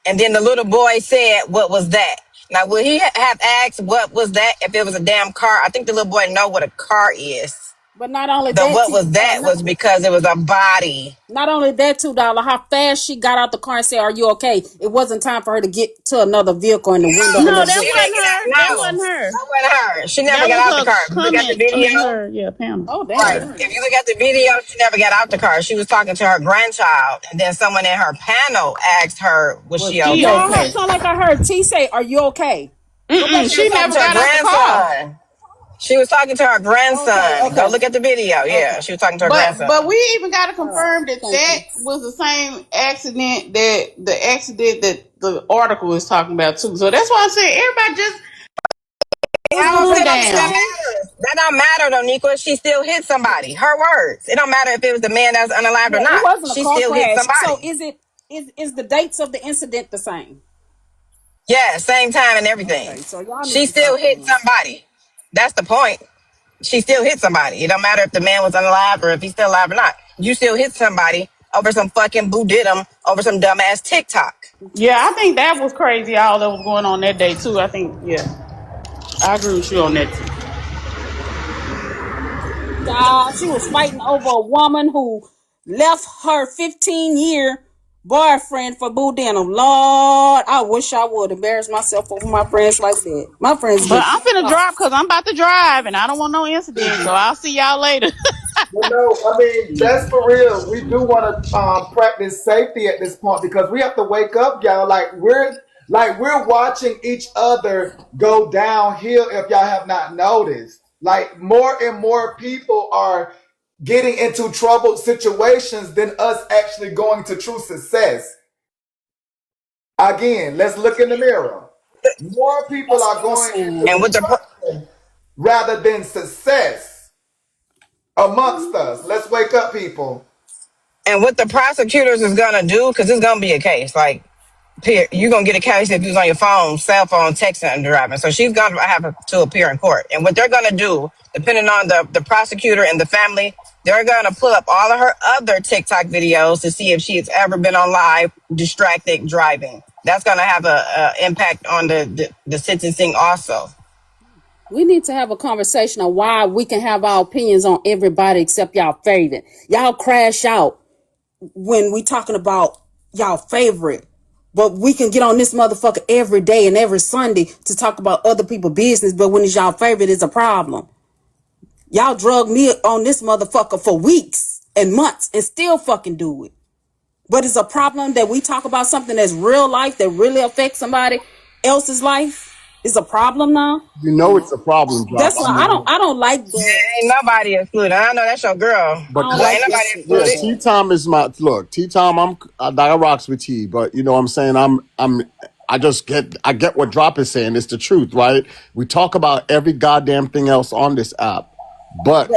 And then the little boy said, what was that? Now, would he have asked what was that if it was a damn car? I think the little boy know what a car is. But not only The that, what was that was because it was a body. not only that, $2. How fast she got out the car and said, "Are you okay?" It wasn't time for her to get to another vehicle in the window of No, another that She vehicle. didn't wasn't get out. her. That No, wasn't her. that wasn't her. She never That got was out the car. a If you look at the comment. I video, mean, her. Yeah, panel. Oh right. damn! If you look at the video, she never got out the car. She was talking to her grandchild, and then someone in her panel asked her, "Was Was she she No, okay?" I heard okay? sound like I heard T say, "Are you okay?" Go back She to the was She talking never to her got out the car. grandson. She was talking to her Okay, grandson. Go okay, look at the video. okay. Yeah, she was talking to her But grandson. we even got to All right, confirm that thank that you. was the same accident that the article is talking about too. So that's why I said everybody just I was calm said that down. matters. That don't matter though, Nico. She still hit somebody. Her words. It don't matter if it was the man that's unalived or Yeah, it not. wasn't a She car still hit crash. So somebody. is the dates of the incident the same? Yeah, same time and everything. Okay, so y'all need She to still stop hit playing. somebody. That's the point. She still hit somebody. It don't matter if the man was unalive or if he's still alive or not. You still hit somebody over some fucking boo did him over some dumbass TikTok. Yeah, I think that was crazy. All that was going on that day too. I think I agree with you on that too. She was fighting over a woman who left her 15-year boyfriend for boo denim. Lord, I wish I would embarrass myself over my friends like that. My friends But get I'm pissed finna off. drop because I'm about to drive and I don't want no incident. So I'll see y'all later. You know, I mean, that's for real. We do want to practice safety at this point because we have to wake up, y'all. Like we're watching each other go downhill. If y'all have not noticed, like more and more people are getting into troubled situations than us actually going to true success. Again, let's look in the mirror. More people That's are what I'm going into saying. And with the destruction rather than success amongst us. Let's wake up, people. and what the prosecutors is gonna do, because it's gonna be a case. Like, you're gonna get a case if you was on your phone, cell phone, texting and driving. So she's gonna have to appear in court. And what they're gonna do, depending on the prosecutor and the family, they're gonna pull up all of her other TikTok videos to see if she has ever been on live distracted driving. That's gonna have a impact on the sentencing also. We need to have a conversation on why we can have our opinions on everybody except y'all favorite. Y'all crash out when we talking about y'all favorite. But we can get on this motherfucker every day and every Sunday to talk about other people's business. But when it's y'all favorite, it's a problem. Y'all drug me on this motherfucker for weeks and months and still fucking do it. But it's a problem that we talk about something that's real life that really affects somebody else's life. It's a problem now. You know it's a problem, Drop. That's why I don't like that. Ain't nobody excluded. I know that's your girl, I But don't but like ain't that nobody shit yeah, like excluded. T that. Tom is my look. T Tom, I rocks with T, but you know what I'm saying. I get what Drop is saying. It's the truth, right? We talk about every goddamn thing else on this app, but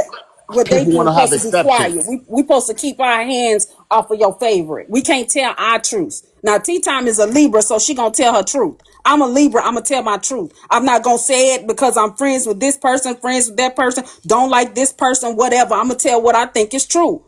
What they people do want is to have supposed to be quiet. exceptions. We supposed to keep our hands off of your favorite. We can't tell our truth. Now Tea Time is a Libra, so she gonna tell her truth. I'm a Libra, I'm gonna tell my truth. I'm not gonna say it because I'm friends with this person, friends with that person, don't like this person, whatever. I'm gonna tell what I think is true.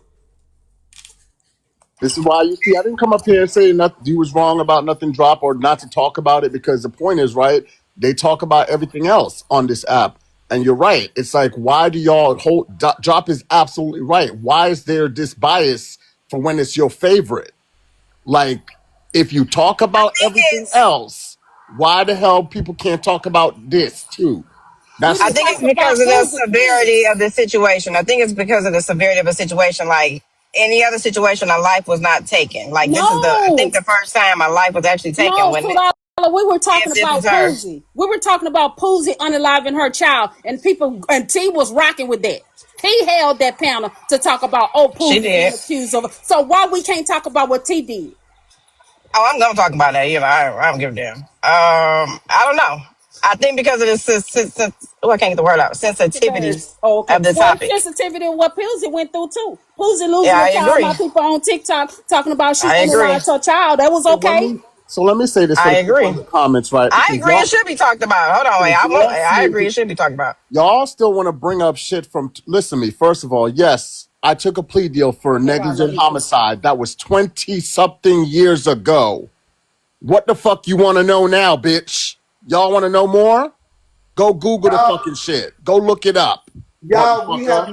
This is why you see I didn't come up here and say nothing. You was wrong about nothing Drop or not to talk about it because the point is right. They talk about everything else on this app, and you're right. It's like why do y'all hold Drop is absolutely right. Why is there this bias for when it's your favorite? Like if you talk I about think everything it's else, why the hell people can't talk about this too? We That's I done the think it's talked because about of the Poosie severity kids. of the situation. I think it's because of the severity of a situation. Like any other situation, a life was not taken. Like this is I No, think the first time a life was actually taken no, when $2. We were talking this is about her. Poosie. We were talking about Poosie unaliving her child, and people and T was rocking with that. T held that panel to talk about She Poosie being did. accused of. So why we can't talk about what T did? Oh, I'm gonna talk about that. You know, I don't give a damn. I don't know. I think because of the oh, I can't get the word out. Sensitivity Oh, okay. of the Well, it's topic. sensitivity of what Poosie went through too. Poosie Yeah, losing I a child. My agree. people on TikTok talking about she I agree. unalived her child. That was so when okay. we so let me say this for I the people agree. in the comments, right? I Because agree. It y'all should be talked about. Hold on, wait. because y'all I seem agree. to It should be talked about. y'all still want to bring up shit from listen to me. First of all, yes, I took a plea deal for Hold on, let negligent me just. homicide. That was 20 something years ago. What the fuck you want to know now, bitch? Y'all want to know more? Go Google the Y'all, fucking shit. Go look it up, y'all, motherfucker.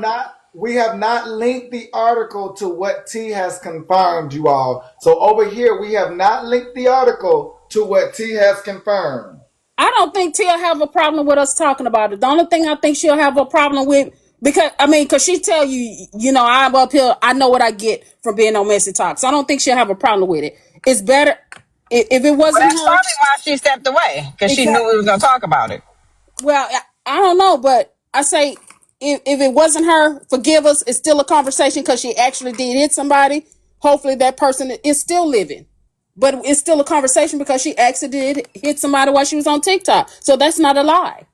we have not linked the article to what T has confirmed, you all. So over here, we have not linked the article to what T has confirmed. I don't think Tia have a problem with us talking about it. The only thing I think she'll have a problem with, because she tell you, I'm up here, I know what I get from being on Messy Talk. So I don't think she'll have a problem with it. It's better if it Well, wasn't that's her. probably why she stepped away because she knew Exactly. we was gonna talk about it. Well, I don't know, but I say if it wasn't her, forgive us. It's still a conversation because she actually did hit somebody. Hopefully that person is still living. But it's still a conversation because she actually did hit somebody while she was on TikTok. So that's not a lie.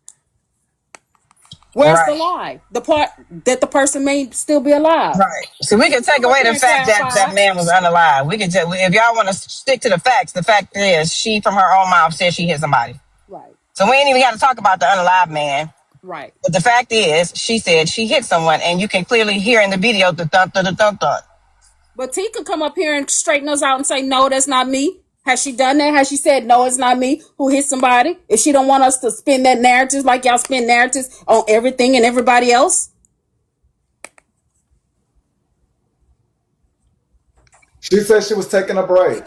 Where's the Right. lie? The part that the person may still be alive. Right. So we can take Come up away here the and fact that clarify. that man was unalive. We can just, if y'all want to stick to the fact is she from her own mouth said she hit somebody. Right, So we ain't even got to talk about the unalive man. right. But the fact is, she said she hit someone, and you can clearly hear in the video the thump, the thump, thump. But T could come up here and straighten us out and say, no, that's not me. Has she done that? Has she said, no, it's not me who hit somebody? If she don't want us to spin that narrative like y'all spin narratives on everything and everybody else? She said she was taking a break.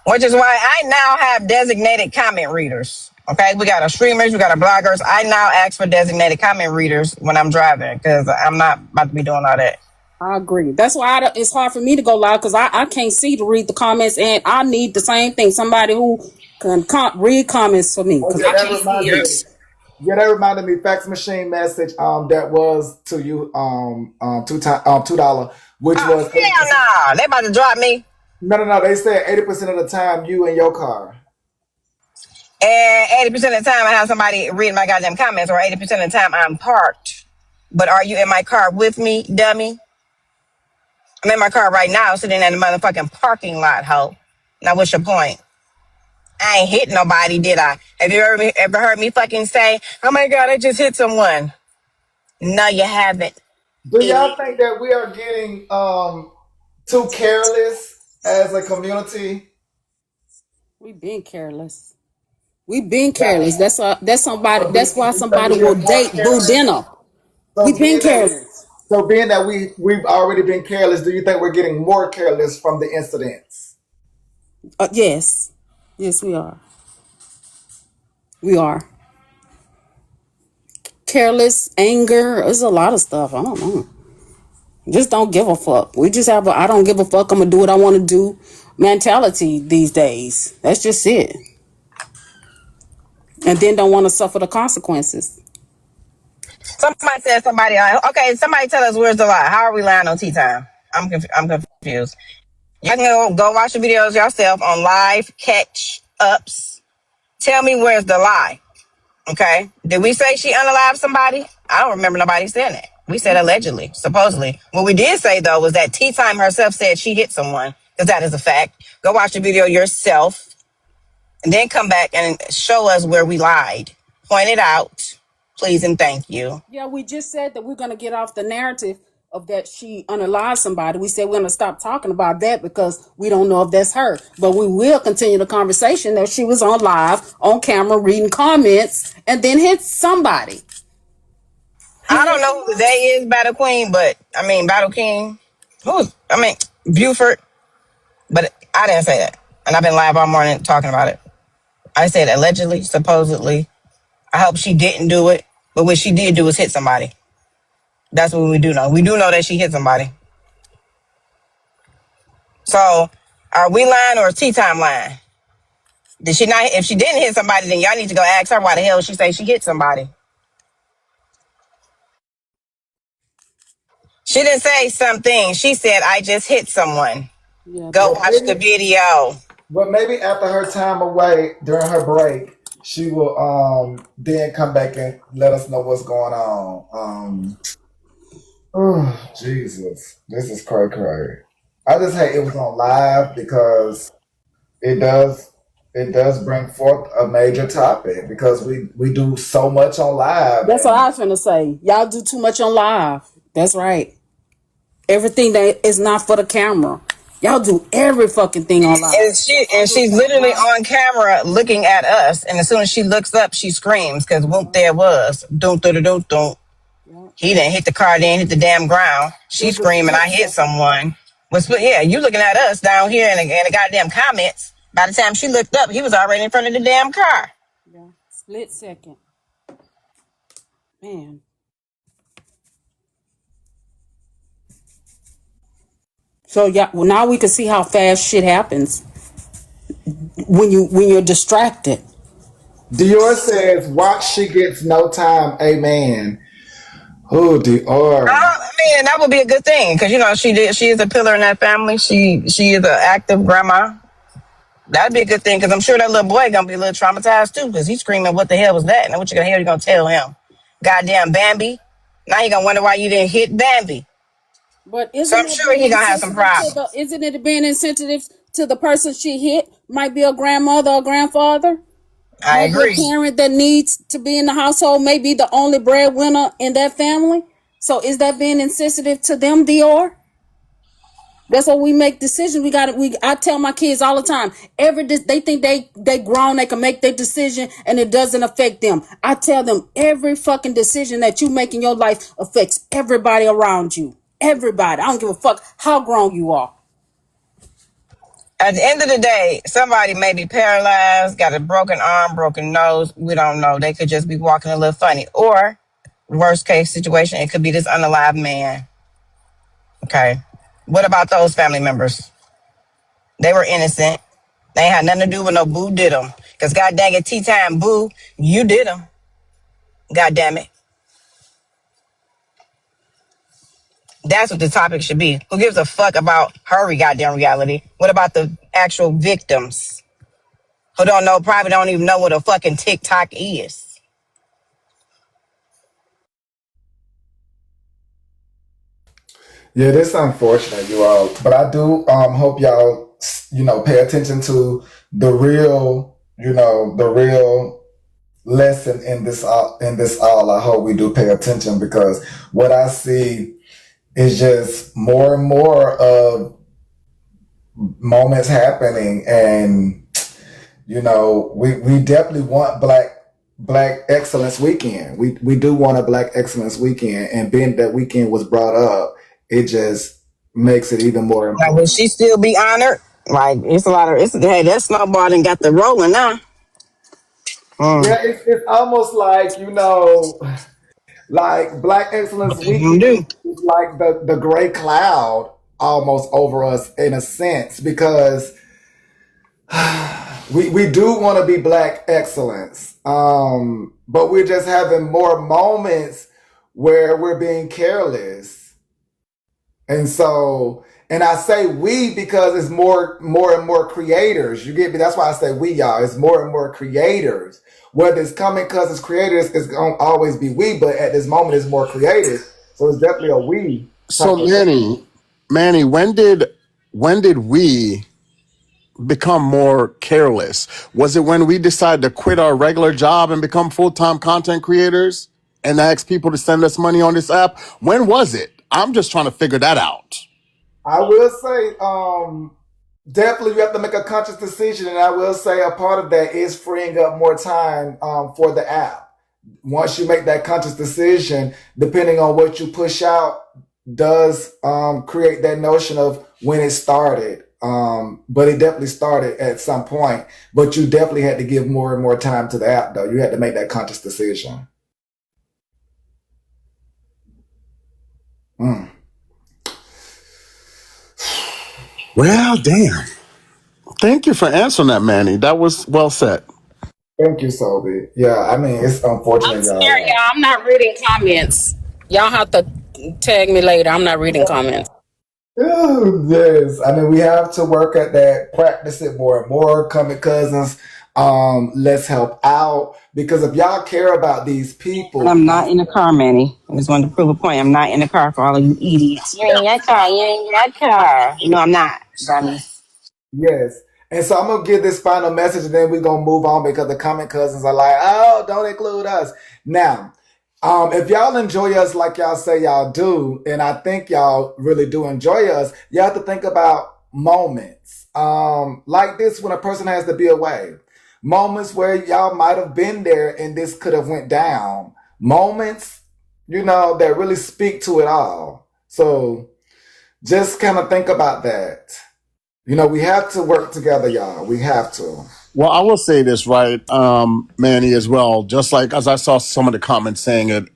Which is why I now have designated comment readers. Okay, we got our streamers, we got our bloggers. I now ask for designated comment readers when I'm driving because I'm not about to be doing all that. I agree. That's why it's hard for me to go live because I can't see to read the comments, and I need the same thing. Somebody who can read comments for me Oh because yeah, I that can't see reminded it. me. Yeah, that reminded me. Fax machine message. That was to you. $2, which Oh, was 80%. hell no. They about to drop me. No. They said 80% of the time you in your car. And 80% of the time I have somebody reading my goddamn comments, or 80% of the time I'm parked. But are you in my car with me, dummy? I'm in my car right now, sitting in the motherfucking parking lot, ho. Now, what's your point? I ain't hit nobody, did I? Have you ever heard me fucking say, oh my God, I just hit someone? No, you haven't, Do y'all idiot. think that we are getting too careless as a community? We been careless. We been Yeah. careless. That's somebody. So That's why do you think somebody we're will getting more date Boo careless? Dinner. We So been being that careless. we've already been careless, do you think we're getting more careless from the incidents? Yes, yes, we are. We are. careless anger. There's a lot of stuff. I don't know. Just don't give a fuck. We just have a I don't give a fuck. I'm gonna do what I want to do mentality these days. That's just it. And then don't want to suffer the consequences. Somebody said somebody. Okay, somebody tell us where's the lie. How are we lying on tea time? I'm confused. You can go watch the videos yourself on live catch ups. Tell me where's the lie. Okay. Did we say she unalived somebody? I don't remember nobody saying that. We said allegedly, supposedly. What we did say though was that Tea Time herself said she hit someone, because that is a fact. Go watch the video yourself and then come back and show us where we lied. Point it out, please and thank you. Yeah, we just said that we're gonna get off the narrative of that she unalived somebody. We said we're gonna stop talking about that because we don't know if that's her. But we will continue the conversation that she was on live, on camera, reading comments, and then hit somebody. I don't know who they is, Battle Queen, but I mean Battle King. Buford, but I didn't say that. And I've been live all morning talking about it. I said allegedly, supposedly. I hope she didn't do it, but what she did do was hit somebody. That's what we do know. We do know that she hit somebody. So, are we lying or is Tea Time lying? Did she not? If she didn't hit somebody, then y'all need to go ask her why the hell she say she hit somebody. She didn't say something. She said, "I just hit someone." Yeah, Go that, watch the video. Well, maybe after her time away during her break, she will then come back and let us know what's going on. Oh Jesus, this is cray. I just hate it was on live because it does bring forth a major topic because we do so much on live. that's what I was finna say. Y'all do too much on live. That's right. Everything that is not for the camera. Y'all do every fucking thing on live. And she's literally on camera looking at us. And as soon as she looks up, she screams because whoop, there it was. Doom, doom, doom, doom. He didn't hit the car, didn't hit the damn ground. She screaming, I hit someone. Yeah, you looking at us down here in the goddamn comments. By the time she looked up, he was already in front of the damn car. Yeah. Split second. Man. So yeah, well, now we can see how fast shit happens when you're distracted. Dior says, "Watch, she gets no time." Amen. Oh, Dior. I mean, that would be a good thing because she is a pillar in that family. She is an active grandma. That'd be a good thing because I'm sure that little boy gonna be a little traumatized too because he's screaming, "What the hell was that?" And what the hell you gonna tell him? Goddamn Bambi! Now he gonna wonder why you didn't hit Bambi. But So I'm sure he gonna have some problems. Isn't it being insensitive to the person she hit? Might be a grandmother or grandfather. I Might be a agree. parent that needs to be in the household. Maybe the only breadwinner in that family. So is that being insensitive to them, Dior? That's what we make decisions. I tell my kids all the time. They think they grown. They can make their decision, and it doesn't affect them. I tell them every fucking decision that you make in your life affects everybody around you. Everybody. I don't give a fuck how grown you are. At the end of the day, somebody may be paralyzed, got a broken arm, broken nose. We don't know. They could just be walking a little funny. Or, worst case situation, it could be this unalive man. Okay. What about those family members? They were innocent. They ain't had nothing to do with no Boo did them. Because god dang it, Tea Time Boo, you did them. God damn it. That's what the topic should be. Who gives a fuck about her goddamn reality? What about the actual victims? Who probably don't even know what a fucking TikTok is. Yeah, this is unfortunate, you all. But I do hope y'all, pay attention to the real, the real lesson in this all. I hope we do pay attention because what I see is just more and more of moments happening, and we definitely want Black Excellence Weekend. We do want a Black Excellence Weekend, and being that weekend was brought up, it just makes it even more Like, important. will she still be honored? Like, it's a lot of, hey, that snowball done got the rolling now. Yeah, it's almost like Like Black Excellence What they gonna Weekend do? is like the gray cloud almost over us in a sense because we do want to be Black excellence, but we're just having more moments where we're being careless, and so. And I say we because it's more and more creators. You get me? That's why I say we, y'all. It's more and more creators. Whether it's coming because it's creators, it's gonna always be we. But at this moment, it's more creators, so it's definitely a we So type of thing. Manny, when did we become more careless? Was it when we decided to quit our regular job and become full-time content creators and ask people to send us money on this app? When was it? I'm just trying to figure that out. I will say, definitely you have to make a conscious decision, and I will say a part of that is freeing up more time for the app. Once you make that conscious decision, depending on what you push out, does create that notion of when it started. But it definitely started at some point. But you definitely had to give more and more time to the app, though. You had to make that conscious decision. Mm. Well, damn. Thank you for answering that, Manny. That was well said. Thank you, Sobe. Yeah, I mean, it's I'm unfortunate, sorry, y'all. y'all. I'm not reading comments. Y'all have to tag me later. I'm not reading comments. Yes, I mean we have to work at that, practice it more and more. Coming cousins, let's help out because if y'all care about these And people, I'm not in the car, Manny. I just wanted to prove a point. I'm not in the car for all of you idiots. You ain't in that car. You ain't in that car. No, I'm not, dummy. yes. And so I'm gonna give this final message, and then we're gonna move on because the comment cousins are like, "Oh, don't include us." Now, if y'all enjoy us like y'all say y'all do, and I think y'all really do enjoy us, you have to think about moments like this when a person has to be away. Moments where y'all might have been there and this could have went down. Moments, that really speak to it all. So just kind of think about that. We have to work together, y'all. We have to. Well, I will say this, right, Manny, as well. Just like as I saw some of the comments saying it,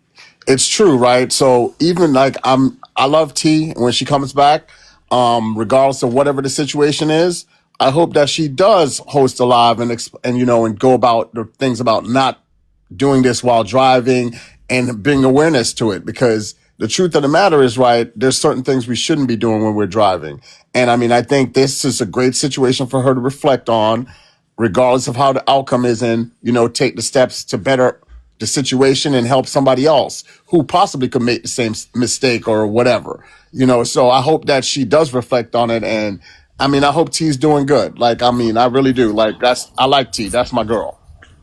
it's true, right? So even like I love T when she comes back, regardless of whatever the situation is. I hope that she does host a live and go about the things about not doing this while driving and bring awareness to it because the truth of the matter is, right, there's certain things we shouldn't be doing when we're driving. And I mean, I think this is a great situation for her to reflect on, regardless of how the outcome is, and, take the steps to better the situation and help somebody else who possibly could make the same mistake or whatever. So I hope that she does reflect on it. And I mean, I hope T's doing good. Like, I mean, I really do. Like, I like T. That's my girl.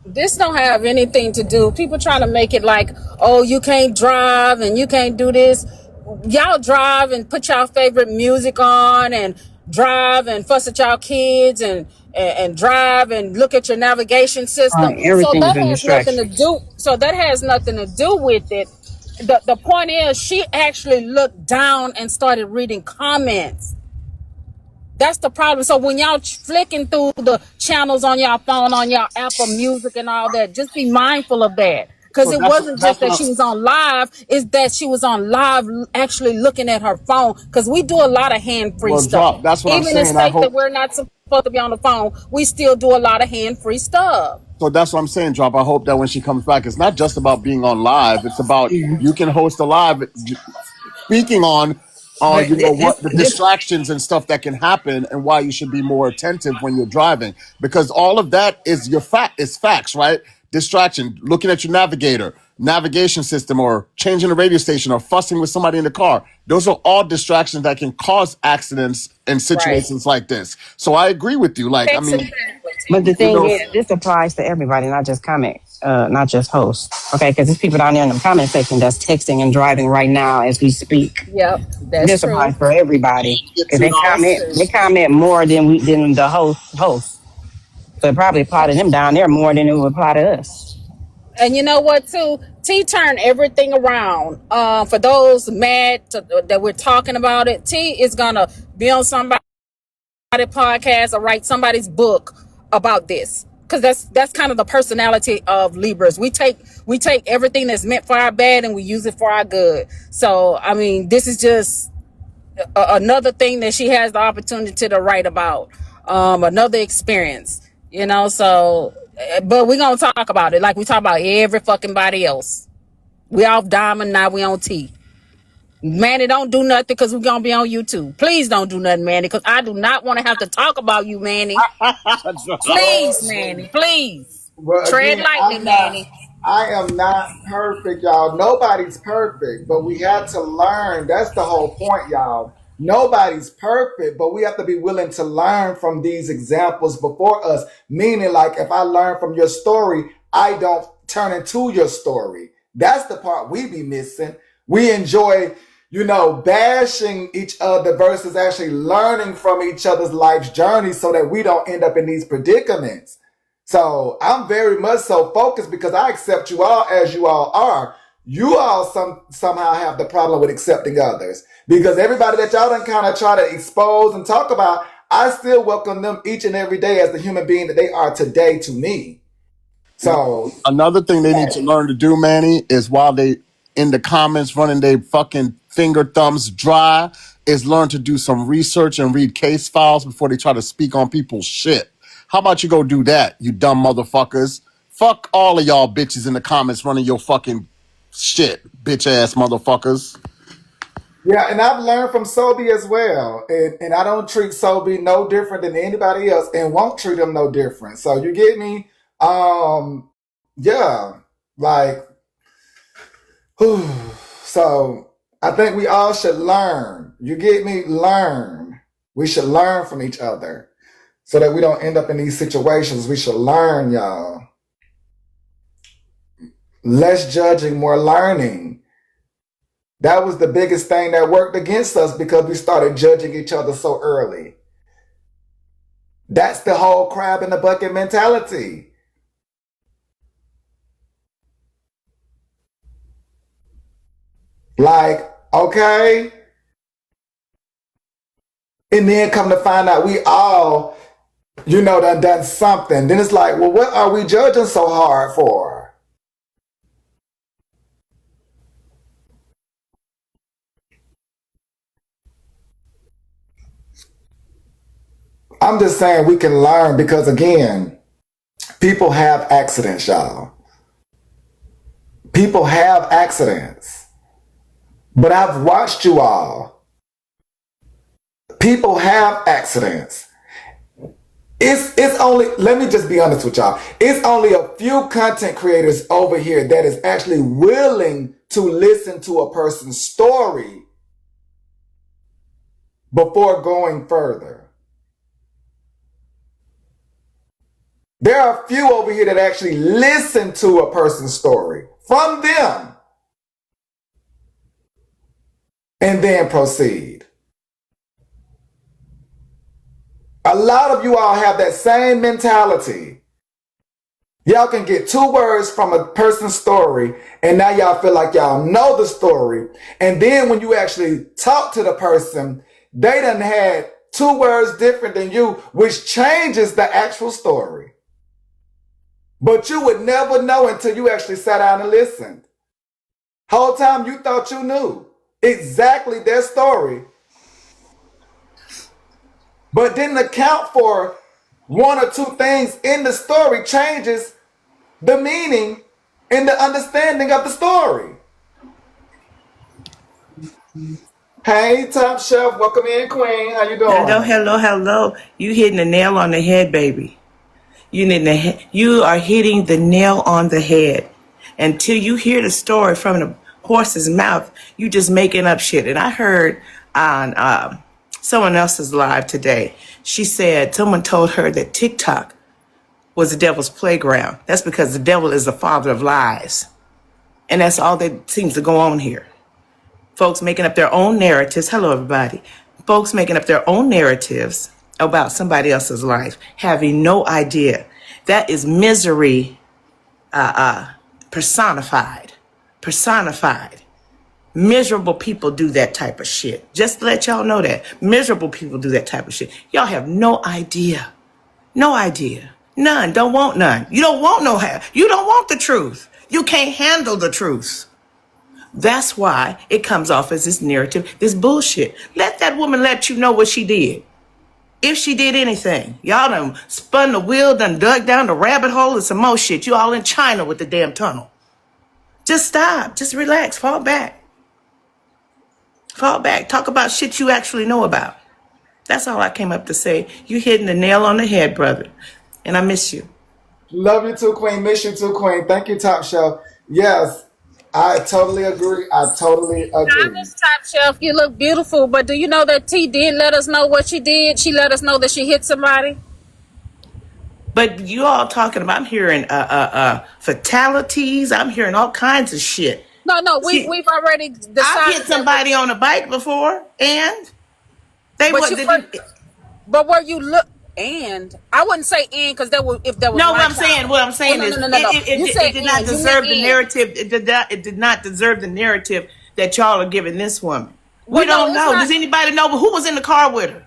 This don't have anything to do. People trying to make it like, oh, you can't drive and you can't do this. Y'all drive and put y'all favorite music on and drive and fuss at y'all kids and drive and look at your navigation system. So Everything is that a has nothing to distraction. do. So that has nothing to do with it. The point is, she actually looked down and started reading comments. That's the problem. So when y'all flicking through the channels on y'all phone, on y'all Apple Music and all that, just be mindful of that. Because So it that's wasn't just that's that what she was on live, it's that she was on live actually looking at her phone. Because we do a lot of hand-free well, stuff. drop. That's what I'm Even in saying. I states that hope. we're not supposed to be on the phone, we still do a lot of hand-free stuff. So that's what I'm saying, drop. I hope that when she comes back, it's not just about being on live. It's about you can host a live speaking on, But what the just distractions and stuff that can happen and why you should be more attentive when you're driving because all of that is your fact. It's facts, right? Distraction, looking at your navigation system, or changing the radio station, or fussing with somebody in the car. Those are all distractions that can cause accidents in Right. situations like this. So I agree with you. Like, I mean, But the you thing know, is, this applies to everybody, not just not just hosts. Okay, because there's people down there in the comment section that's texting and driving right now as we speak. Yep, that's This true. applies for everybody get because to That's they true. comment more than the host. So it probably apply to them down there more than it would apply to us. And you know what, too? T turned everything around. For those that we're talking about it, T is gonna be on somebody's podcast or write somebody's book about this. because that's kind of the personality of Libras. We take everything that's meant for our bad and we use it for our good. So I mean, this is just another thing that she has the opportunity to write about, another experience, so but we're gonna talk about it like we talk about every fucking body else. We off Diamond, now we on T. Manny, don't do nothing because we're gonna be on YouTube. Please don't do nothing, Manny, because I do not want to have to talk about you, Manny. Please, Manny, please. Well, Tread again, lightly, Manny. I am not perfect, y'all. Nobody's perfect, but we have to learn. That's the whole point, y'all. Nobody's perfect, but we have to be willing to learn from these examples before us. Meaning, like, if I learn from your story, I don't turn into your story. That's the part we be missing. We enjoy, bashing each other versus actually learning from each other's life's journey so that we don't end up in these predicaments. So I'm very much so focused because I accept you all as you all are. You all somehow have the problem with accepting others because everybody that y'all done kind of try to expose and talk about, I still welcome them each and every day as the human being that they are today to me. So another thing they need to learn to do, Manny, is while they in the comments running their fucking finger thumbs dry, is learn to do some research and read case files before they try to speak on people's shit. How about you go do that, you dumb motherfuckers? Fuck all of y'all bitches in the comments running your fucking shit, bitch ass motherfuckers. yeah, and I've learned from Sobe as well. And I don't treat Sobe no different than anybody else and won't treat him no different. So you get me? Yeah, like, whew. So I think we all should learn. You get me? Learn. We should learn from each other so that we don't end up in these situations. We should learn, y'all. Less judging, more learning. That was the biggest thing that worked against us because we started judging each other so early. That's the whole crab in the bucket mentality. Like, okay. And then come to find out we all, done something. Then it's like, well, what are we judging so hard for? I'm just saying we can learn because, again, people have accidents, y'all. People have accidents. But I've watched you all. People have accidents. It's only, let me just be honest with y'all. It's only a few content creators over here that is actually willing to listen to a person's story before going further. There are a few over here that actually listen to a person's story from them and then proceed. A lot of you all have that same mentality. Y'all can get 2 words from a person's story and now y'all feel like y'all know the story. And then when you actually talk to the person, they done had 2 words different than you, which changes the actual story. But you would never know until you actually sat down and listened. Whole time you thought you knew exactly their story, but didn't account for 1 or 2 things in the story changes the meaning and the understanding of the story. Hey, Top Chef, welcome in, Queen. How you Hello, doing? hello, hello. You hitting the nail on the head, baby. You are hitting the nail on the head. Until you hear the story from the horse's mouth, you just making up shit. And I heard on someone else's live today, she said someone told her that TikTok was the devil's playground. That's because the devil is the father of lies. And that's all that seems to go on here. Folks making up their own narratives. Hello, everybody. Folks making up their own narratives about somebody else's life, having no idea. That is misery personified. Personified. Miserable people do that type of shit. Just to let y'all know that. Miserable people do that type of shit. Y'all have no idea. No idea. None. Don't want none. You don't want no half. You don't want the truth. You can't handle the truth. That's why it comes off as this narrative, this bullshit. Let that woman let you know what she did. If she did anything. Y'all done spun the wheel, done dug down the rabbit hole and some more shit. You all in China with the damn tunnel. Just stop. Just relax. Fall back. Fall back. Talk about shit you actually know about. That's all I came up to say. You hitting the nail on the head, brother. And I miss you. Love you too, Queen. Miss you too, Queen. Thank you, Top Shelf. Yes, I totally agree. I totally agree. Honest Top Shelf, you look beautiful, but do you know that T did let us know what she did? She let us know that she hit somebody. But you all talking about, I'm hearing fatalities. I'm hearing all kinds of shit. No, See, we've already decided. I've hit somebody on a bike before, and they But what? but where you look, and I wouldn't say and because if there was No, my child. what I'm saying Oh, is, no. You it said did not and. You deserve meant the and. narrative. It did not deserve the narrative that y'all are giving this woman. We Well, no, don't it's know. not. Does anybody know who was in the car with her?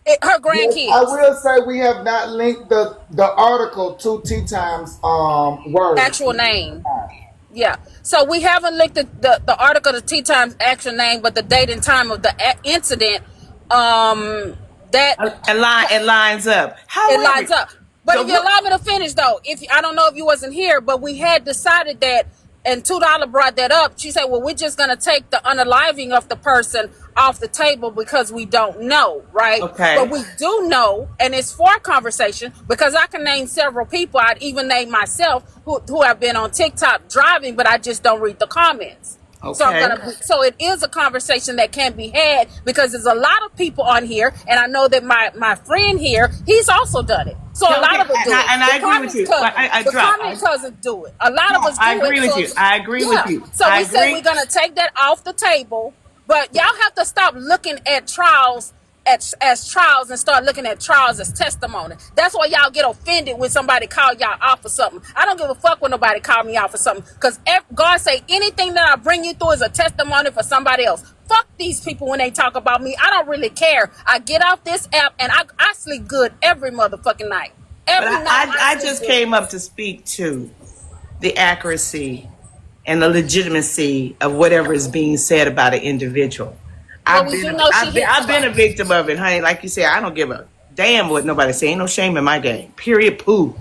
Her Yes, I grandkids. will say we have not linked the article to Tea Times words. Actual name. Yeah. So we haven't linked the article to Tea Times actual name, but the date and time of the incident. That It lines up. it However, lines up. But so if you what? allow me to finish, though, if I don't know if you wasn't here, but we had decided that, and $2 brought that up. She said, "Well, we're just gonna take the unaliving of the person off the table because we don't know, right? But Okay. we do know, and it's for conversation because I can name several people. I'd even name myself who have been on TikTok driving, but I just don't read the comments." So Okay. so it is a conversation that can be had because there's a lot of people on here, and I know that my friend here, he's also done it. So a lot Okay. of us do it. And I agree with you. The comment cousins do it. A lot of us do I it. agree with So you. I agree with you. So I we said agree. we're gonna take that off the table, but y'all have to stop looking at trials as trials and start looking at trials as testimony. That's why y'all get offended when somebody call y'all out for something. I don't give a fuck when nobody call me out for something because God say anything that I bring you through is a testimony for somebody else. Fuck these people when they talk about me. I don't really care. I get off this app and I sleep good every motherfucking night. But Every night I sleep just good. came up to speak to the accuracy and the legitimacy of whatever is being said about an individual. Well, we do know she hit I've been a somebody. victim of it, honey. Like you said, I don't give a damn what nobody say. Ain't no shame in my game. Period. Poo.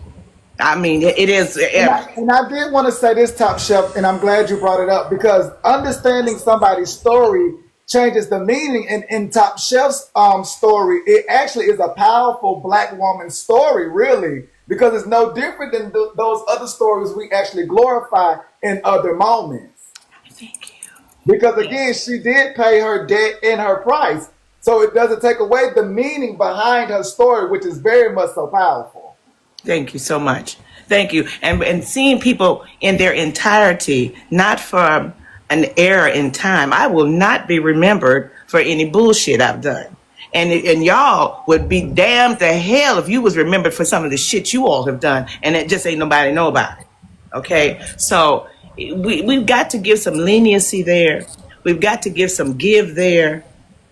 I mean, it is. And I did want to say this, Top Chef, and I'm glad you brought it up because understanding somebody's story changes the meaning. And in Top Chef's story, it actually is a powerful Black woman story, really, because it's no different than those other stories we actually glorify in other moments. Thank you. Because again, she did pay her debt and her price. So it doesn't take away the meaning behind her story, which is very much so powerful. Thank you so much. Thank you. And seeing people in their entirety, not from an error in time. I will not be remembered for any bullshit I've done. And y'all would be damned to hell if you was remembered for some of the shit you all have done, and it just ain't nobody know about it. Okay? So we've got to give some leniency there. We've got to give some give there.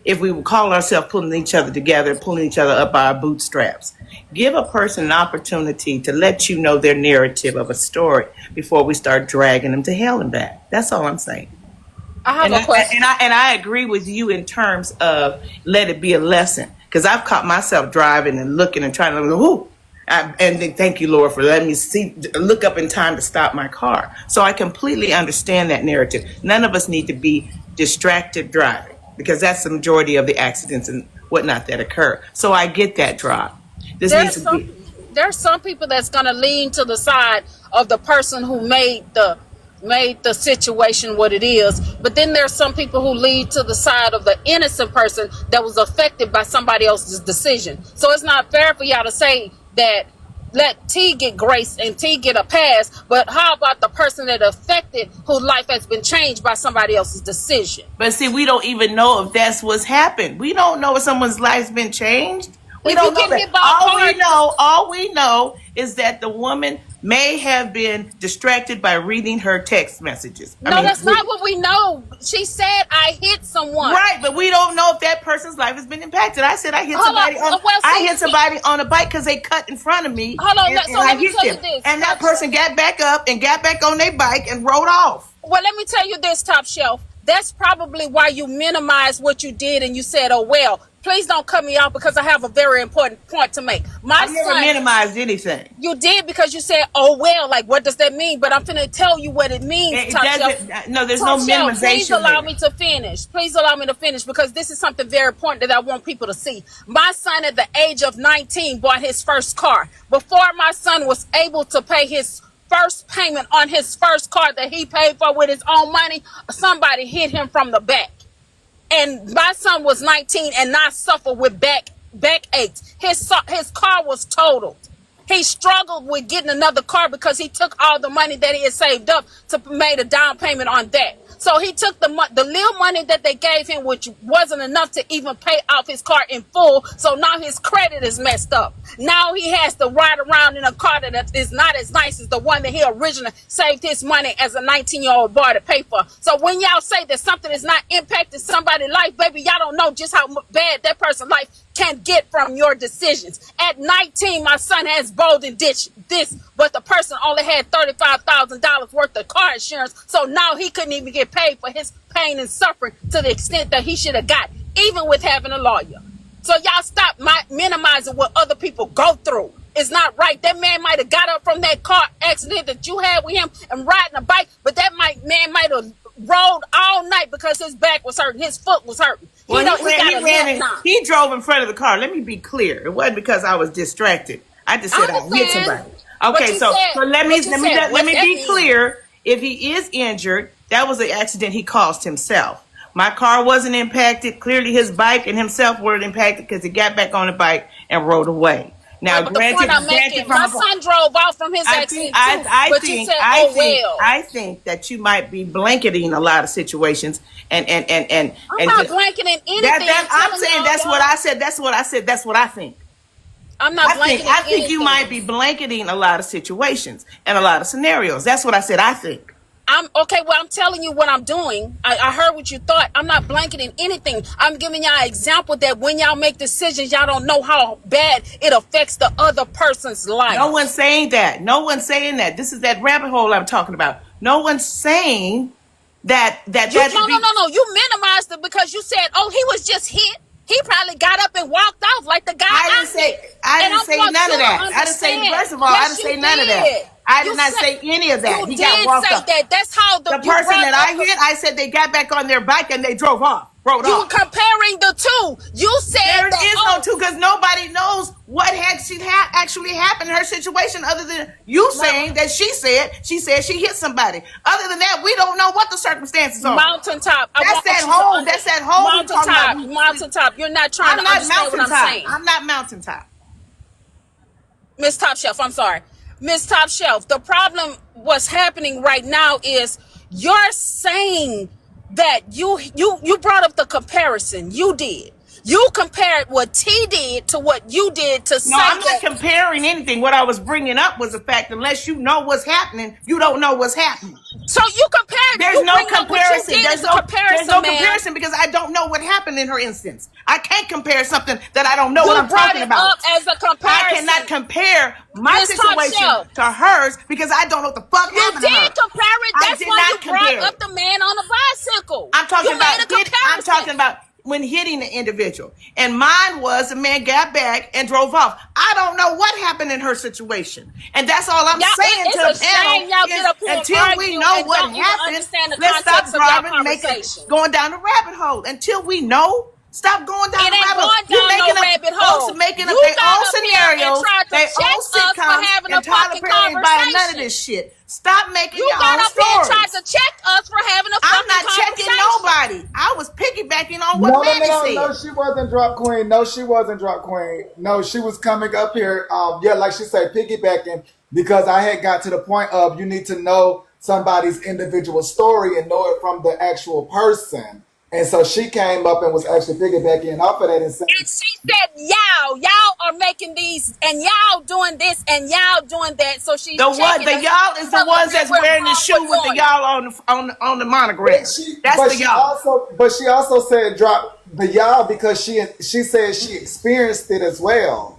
If we call ourselves pulling each other together, pulling each other up by our bootstraps. Give a person an opportunity to let you know their narrative of a story before we start dragging them to hell and back. That's all I'm saying. I have a question. And I agree with you in terms of let it be a lesson. Because I've caught myself driving and looking and trying to look, and then thank you, Lord, for letting me look up in time to stop my car. So I completely understand that narrative. None of us need to be distracted driving because that's the majority of the accidents and whatnot that occur. So I get that drive. This needs to be. There's some people that's gonna lean to the side of the person who made the situation what it is, but then there's some people who lead to the side of the innocent person that was affected by somebody else's decision. So it's not fair for y'all to say that let T get grace and T get a pass, but how about the person that affected whose life has been changed by somebody else's decision? But see, we don't even know if that's what's happened. We don't know if someone's life's been changed. We If you don't know get that. hit by a car, All we know is that the woman may have been distracted by reading her text messages. No, that's not what we know. She said I hit someone. Right, but we don't know if that person's life has been impacted. I said I hit Hold somebody on. on. Well, I see, hit somebody on a bike because they cut in front of me. Hold on, and so I let me hit tell you them. this. And that person got back up and got back on their bike and rode off. Well, let me tell you this, Top Shelf. That's probably why you minimize what you did and you said, oh, well, please don't cut me off because I have a very important point to make. I never minimized anything. You did because you said, oh, well, like, what does that mean? But I'm going to tell you what it means, Top Shelf. No, there's Top no Shelf, minimization. please allow me to finish. Please allow me to finish because this is something very important that I want people to see. My son at the age of 19 bought his first car. Before my son was able to pay his first payment on his first car that he paid for with his own money, somebody hit him from the back. And my son was 19 and not suffer with back aches. His car was totaled. He struggled with getting another car because he took all the money that he had saved up to made a down payment on that. So he took the little money that they gave him, which wasn't enough to even pay off his car in full. So now his credit is messed up. Now he has to ride around in a car that is not as nice as the one that he originally saved his money as a 19-year-old boy to pay for. So when y'all say that something is not impacting somebody's life, baby, y'all don't know just how bad that person's life can get from your decisions. At 19, my son has bowled and ditched this, but the person only had $35,000 worth of car insurance, so now he couldn't even get paid for his pain and suffering to the extent that he should have got, even with having a lawyer. So y'all stop minimizing what other people go through. It's not right. That man might have got up from that car accident that you had with him and riding a bike, but that man might have rode all night because his back was hurting, his foot was hurting. Well, he drove in front of the car. Let me be clear. It wasn't because I was distracted. I just said I hit somebody. Okay, so let me be clear. If he is injured, that was an accident he caused himself. My car wasn't impacted. Clearly, his bike and himself were impacted because he got back on the bike and rode away. Now, granted, my son drove off from his accident too, but you said, "Oh well." I think that you might be blanketing a lot of situations, and I'm not blanketing anything. I'm saying that's what I said. That's what I said. That's what I think. I'm not blanketing anything. I think you might be blanketing a lot of situations and a lot of scenarios. That's what I said. I think. I'm okay. Well, I'm telling you what I'm doing. I heard what you thought. I'm not blanketing anything. I'm giving y'all an example that when y'all make decisions, y'all don't know how bad it affects the other person's life. No one's saying that. No one's saying that. This is that rabbit hole I'm talking about. No one's saying that. No. You minimized it because you said, "Oh, he was just hit. He probably got up and walked off like the guy." I didn't say none of that. I didn't say. First of all, I didn't say none of that. I did not say any of that. You did say that. That's how the person that I hit. I said they got back on their bike and they drove off. Rode off. You were comparing the two. You said there is no two because nobody knows what actually happened in her situation other than you saying that she said she hit somebody. Other than that, we don't know what the circumstances are. Mountaintop. That's that whole Mountaintop. You're not trying to understand what I'm saying. I'm not mountaintop. Miss Top Shelf, I'm sorry. Miss Top Shelf, the problem what's happening right now is you're saying that you brought up the comparison. You did. You compared what T did to what you did to say. No, I'm not comparing anything. What I was bringing up was the fact unless you know what's happening, you don't know what's happening. So you compared. There's no comparison. There's no comparison because I don't know what happened in her instance. I can't compare something that I don't know what I'm talking about. Up as a comparison. I cannot compare my situation to hers because I don't know what the fuck happened to her. You did compare it. That's why you brought up the man on the bicycle. I'm talking about when hitting the individual. And mine was the man got back and drove off. I don't know what happened in her situation. And that's all I'm saying to the panel. Until we know what happened, let's stop driving, going down the rabbit hole. Until we know, stop going down the rabbit hole. You're making folks making up their own scenarios, their own sitcoms, and Tyler Perry ain't buying none of this shit. Stop making your own stories. You got up here and tried to check us for having a fucking conversation. I'm not checking nobody. I was piggybacking on what Manny said. No, she wasn't drop queen. No, she wasn't drop queen. No, she was coming up here, like she said, piggybacking, because I had got to the point of you need to know somebody's individual story and know it from the actual person. And so she came up and was actually piggybacking off of that and saying, And she said, y'all are making these, and y'all doing this, and y'all doing that. So she's The what? checking The us y'all to is the tell us ones that that's we're wearing the wrong for shoe with the doing it. y'all on the monogram. That's but the she y'all. also said drop the y'all because she said she experienced it as well.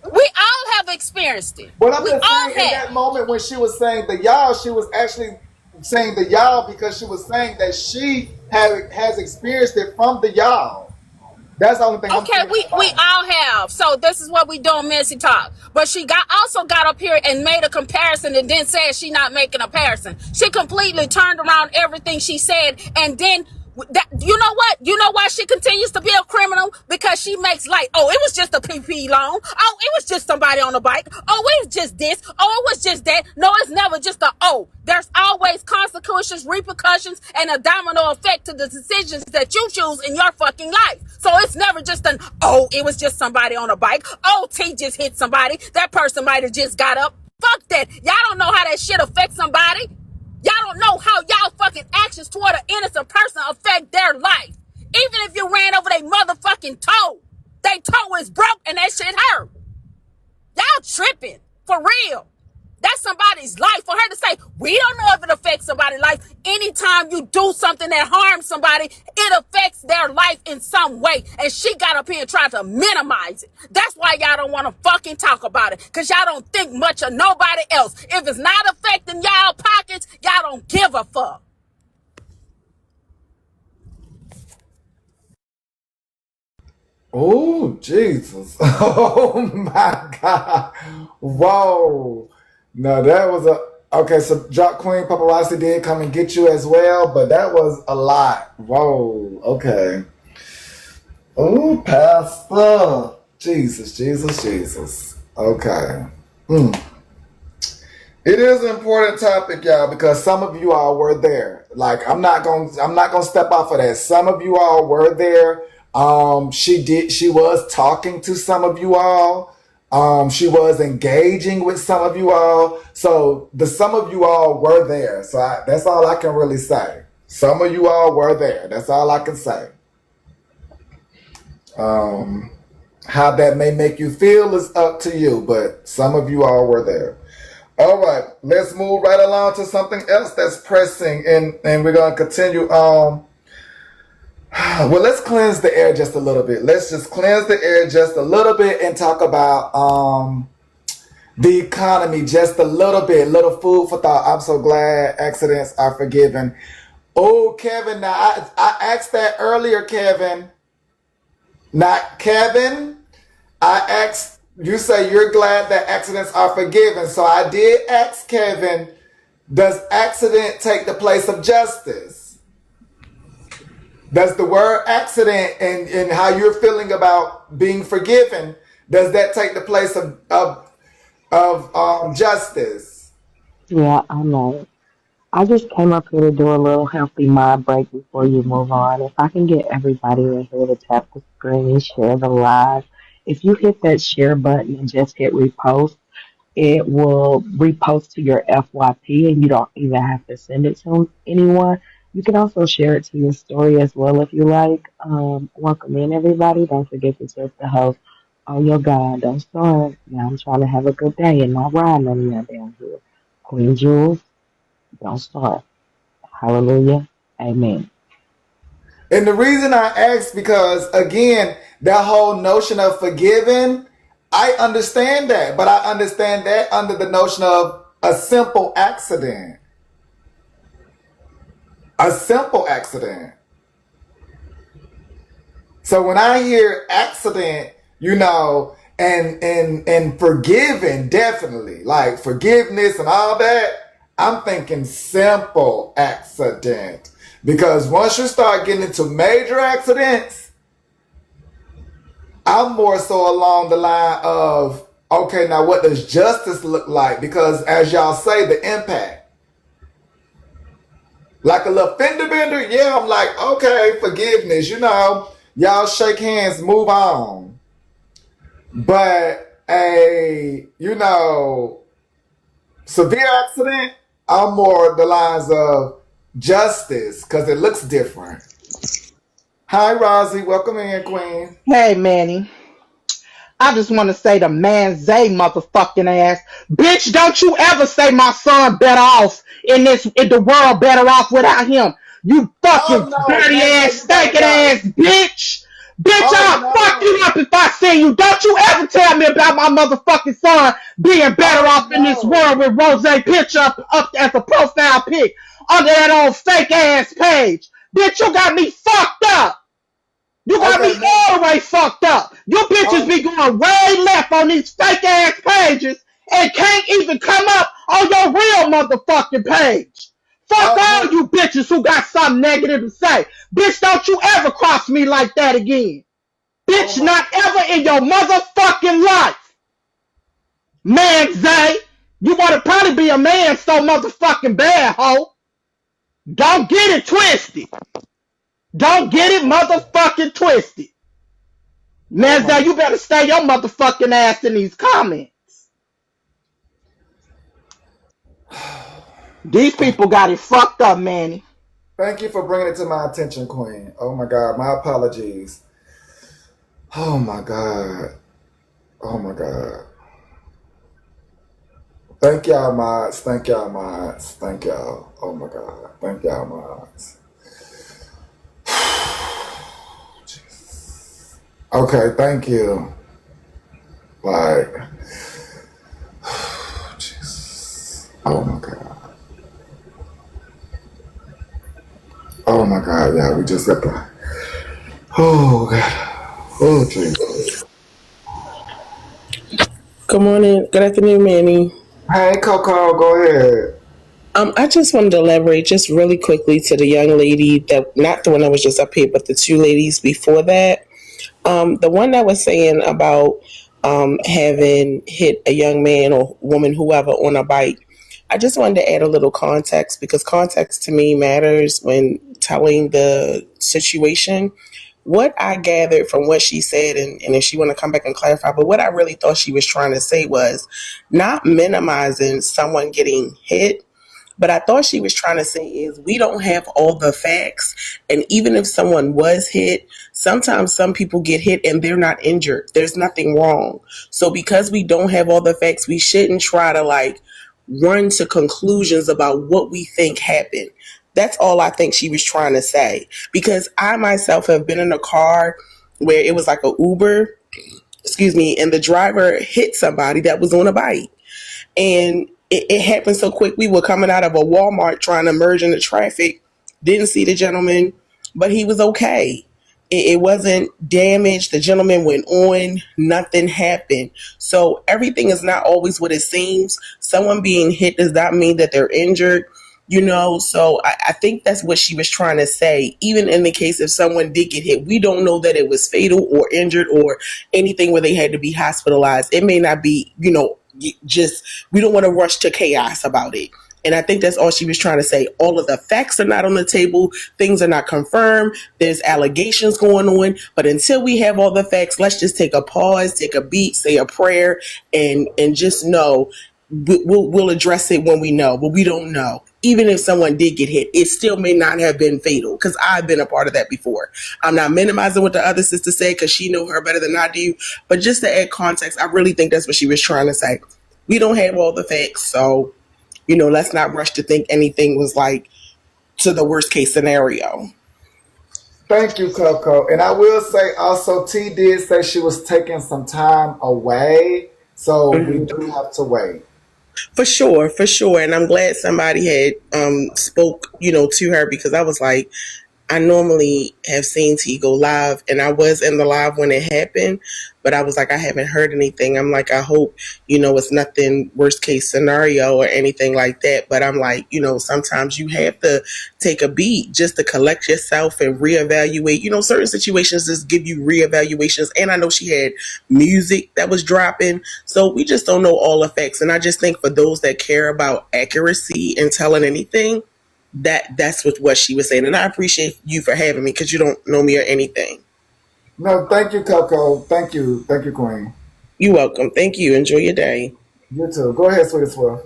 We all have experienced it. But I'm We just all saying, in have. that moment when she was saying the y'all, she was actually saying the y'all because she was saying that she has experienced it from the y'all. That's the only thing I'm Okay, saying we about it. all have. So this is what we doing, messy talk. But she also got up here and made a comparison and then said she not making a comparison. She completely turned around everything she said and then that, you know what? You know why she continues to be a criminal? Because she makes light. Oh, it was just a PP loan. Oh, it was just somebody on a bike. Oh, it was just this. Oh, it was just that. No, it's never just a oh. There's always consequences, repercussions, and a domino effect to the decisions that you choose in your fucking life. So it's never just an oh, it was just somebody on a bike. Oh, T just hit somebody. That person might have just got up. Fuck that. Y'all don't know how that shit affects somebody. Y'all don't know how y'all fucking actions toward an innocent person affect their life. Even if you ran over their motherfucking toe. They toe is broke and that shit hurt. Y'all tripping. For real. That's somebody's life. For her to say, we don't know if it affects somebody's life. Anytime you do something that harms somebody, it affects their life in some way. And she got up here and tried to minimize it. That's why y'all don't want to fucking talk about it. Because y'all don't think much of nobody else. If it's not affecting y'all pockets, y'all don't give a fuck. Oh, Jesus. Oh, my God. Whoa. No, that was a. Okay, so Drop Queen Paparazzi did come and get you as well, but that was a lot. Whoa. Okay. Oh, Pastor. Jesus, Jesus, Jesus. Okay. It is an important topic, y'all, because some of you all were there. Like, I'm not gonna step off of that. Some of you all were there. She was talking to some of you all. She was engaging with some of you all. So some of you all were there. So that's all I can really say. Some of you all were there. That's all I can say. How that may make you feel is up to you, but some of you all were there. All right, let's move right along to something else that's pressing, and we're going to continue on. Well, let's cleanse the air just a little bit. Let's just cleanse the air just a little bit and talk about the economy just a little bit. Little food for thought. I'm so glad accidents are forgiven. Oh, Kevin, now I asked that earlier, Kevin. Not Kevin. I asked, you say you're glad that accidents are forgiven. So I did ask Kevin, does accident take the place of justice? Does the word accident and how you're feeling about being forgiven, does that take the place of justice? Yeah, I know. I just came up here to do a little healthy mind break before you move on. If I can get everybody in here to tap the screen, share the live. If you hit that share button and just hit repost, it will repost to your FYP and you don't even have to send it to anyone. You can also share it to your story as well if you like. Welcome in, everybody. Don't forget to tip the host. Oh, your God, don't start. Now I'm trying to have a good day and not ride none of you down here. Queen Jules, don't start. Hallelujah. Amen. And the reason I asked because again, that whole notion of forgiving, I understand that, but I understand that under the notion of a simple accident. A simple accident. So when I hear accident, and forgiving, definitely, like forgiveness and all that, I'm thinking simple accident. Because once you start getting into major accidents, I'm more so along the line of, okay, now what does justice look like? Because as y'all say, the impact. Like a little fender bender, yeah, I'm like, okay, forgiveness, y'all shake hands, move on. But severe accident, I'm more the lines of justice because it looks different. Hi, Rosie. Welcome in, Queen. Hey, Manny. I just want to say to man Zay motherfucking ass, bitch, don't you ever say my son better off in the world better off without him. You fucking Oh no, dirty man, ass, say you gotta stinking go. ass bitch. Bitch, Oh I'll fuck you no. up if I see you. Don't you ever tell me about my motherfucking son being better Oh off in this no. world with Rose picture up as a profile pic under that old fake ass page. Bitch, you got me fucked up. You got Okay, me man. all the way fucked up. You bitches Oh, be going way left on these fake ass pages and can't even come up on your real motherfucking page. Fuck all man. you bitches who got something negative to say. Bitch, don't you ever cross me like that again. Oh Bitch, my. not ever in your motherfucking life. Man, Zay, you want to probably be a man so motherfucking bad, ho. Don't get it twisted. Don't get it motherfucking twisted. Oh my. Nezda, you better stay your motherfucking ass in these comments. These people got it fucked up, Manny. Thank you for bringing it to my attention, Queen. Oh my God. My apologies. Oh my God. Oh my God. Thank y'all, mods. Thank y'all, mods. Thank y'all. Oh my God. Thank y'all, mods. Okay, thank you. Like, Jesus. Oh my God. Oh my God. Yeah, we just got the. Oh God. Oh Jesus. Good morning. Good afternoon, Manny. Hey, Coco, go ahead. I just wanted to elaborate just really quickly to the young lady that, not the one that was just up here, but the two ladies before that. The one that was saying about having hit a young man or woman, whoever, on a bike. I just wanted to add a little context because context to me matters when telling the situation. What I gathered from what she said, and if she want to come back and clarify, but what I really thought she was trying to say was not minimizing someone getting hit, but I thought she was trying to say is we don't have all the facts. And even if someone was hit, sometimes some people get hit and they're not injured. There's nothing wrong. So because we don't have all the facts, we shouldn't try to like run to conclusions about what we think happened. That's all I think she was trying to say. Because I myself have been in a car where it was like a Uber, excuse me, and the driver hit somebody that was on a bike. And it happened so quick. We were coming out of a Walmart trying to merge into traffic. Didn't see the gentleman, but he was okay. It wasn't damaged. The gentleman went on. Nothing happened. So everything is not always what it seems. Someone being hit does not mean that they're injured. So I think that's what she was trying to say. Even in the case if someone did get hit, we don't know that it was fatal or injured or anything where they had to be hospitalized. It may not be, just we don't want to rush to chaos about it. And I think that's all she was trying to say. All of the facts are not on the table. Things are not confirmed. There's allegations going on. But until we have all the facts, let's just take a pause, take a beat, say a prayer, and just know we'll address it when we know. But we don't know. Even if someone did get hit, it still may not have been fatal because I've been a part of that before. I'm not minimizing what the other sister said because she knew her better than I do. But just to add context, I really think that's what she was trying to say. We don't have all the facts, so let's not rush to think anything was like to the worst case scenario. Thank you, Coco. And I will say also, T did say she was taking some time away. So we Mhm. do have to wait. For sure. And I'm glad somebody had spoke, to her because I was like, I normally have seen T go live, and I was in the live when it happened, but I was like, I haven't heard anything. I'm like, I hope, it's nothing worst case scenario or anything like that. But I'm like, sometimes you have to take a beat just to collect yourself and reevaluate. Certain situations just give you reevaluations. And I know she had music that was dropping. So we just don't know all effects. And I just think for those that care about accuracy and telling anything, that's what she was saying, and I appreciate you for having me because you don't know me or anything. No, thank you, Coco. Thank you. Thank you, Queen. You're welcome. Thank you. Enjoy your day. You too. Go ahead, sweetest Swift.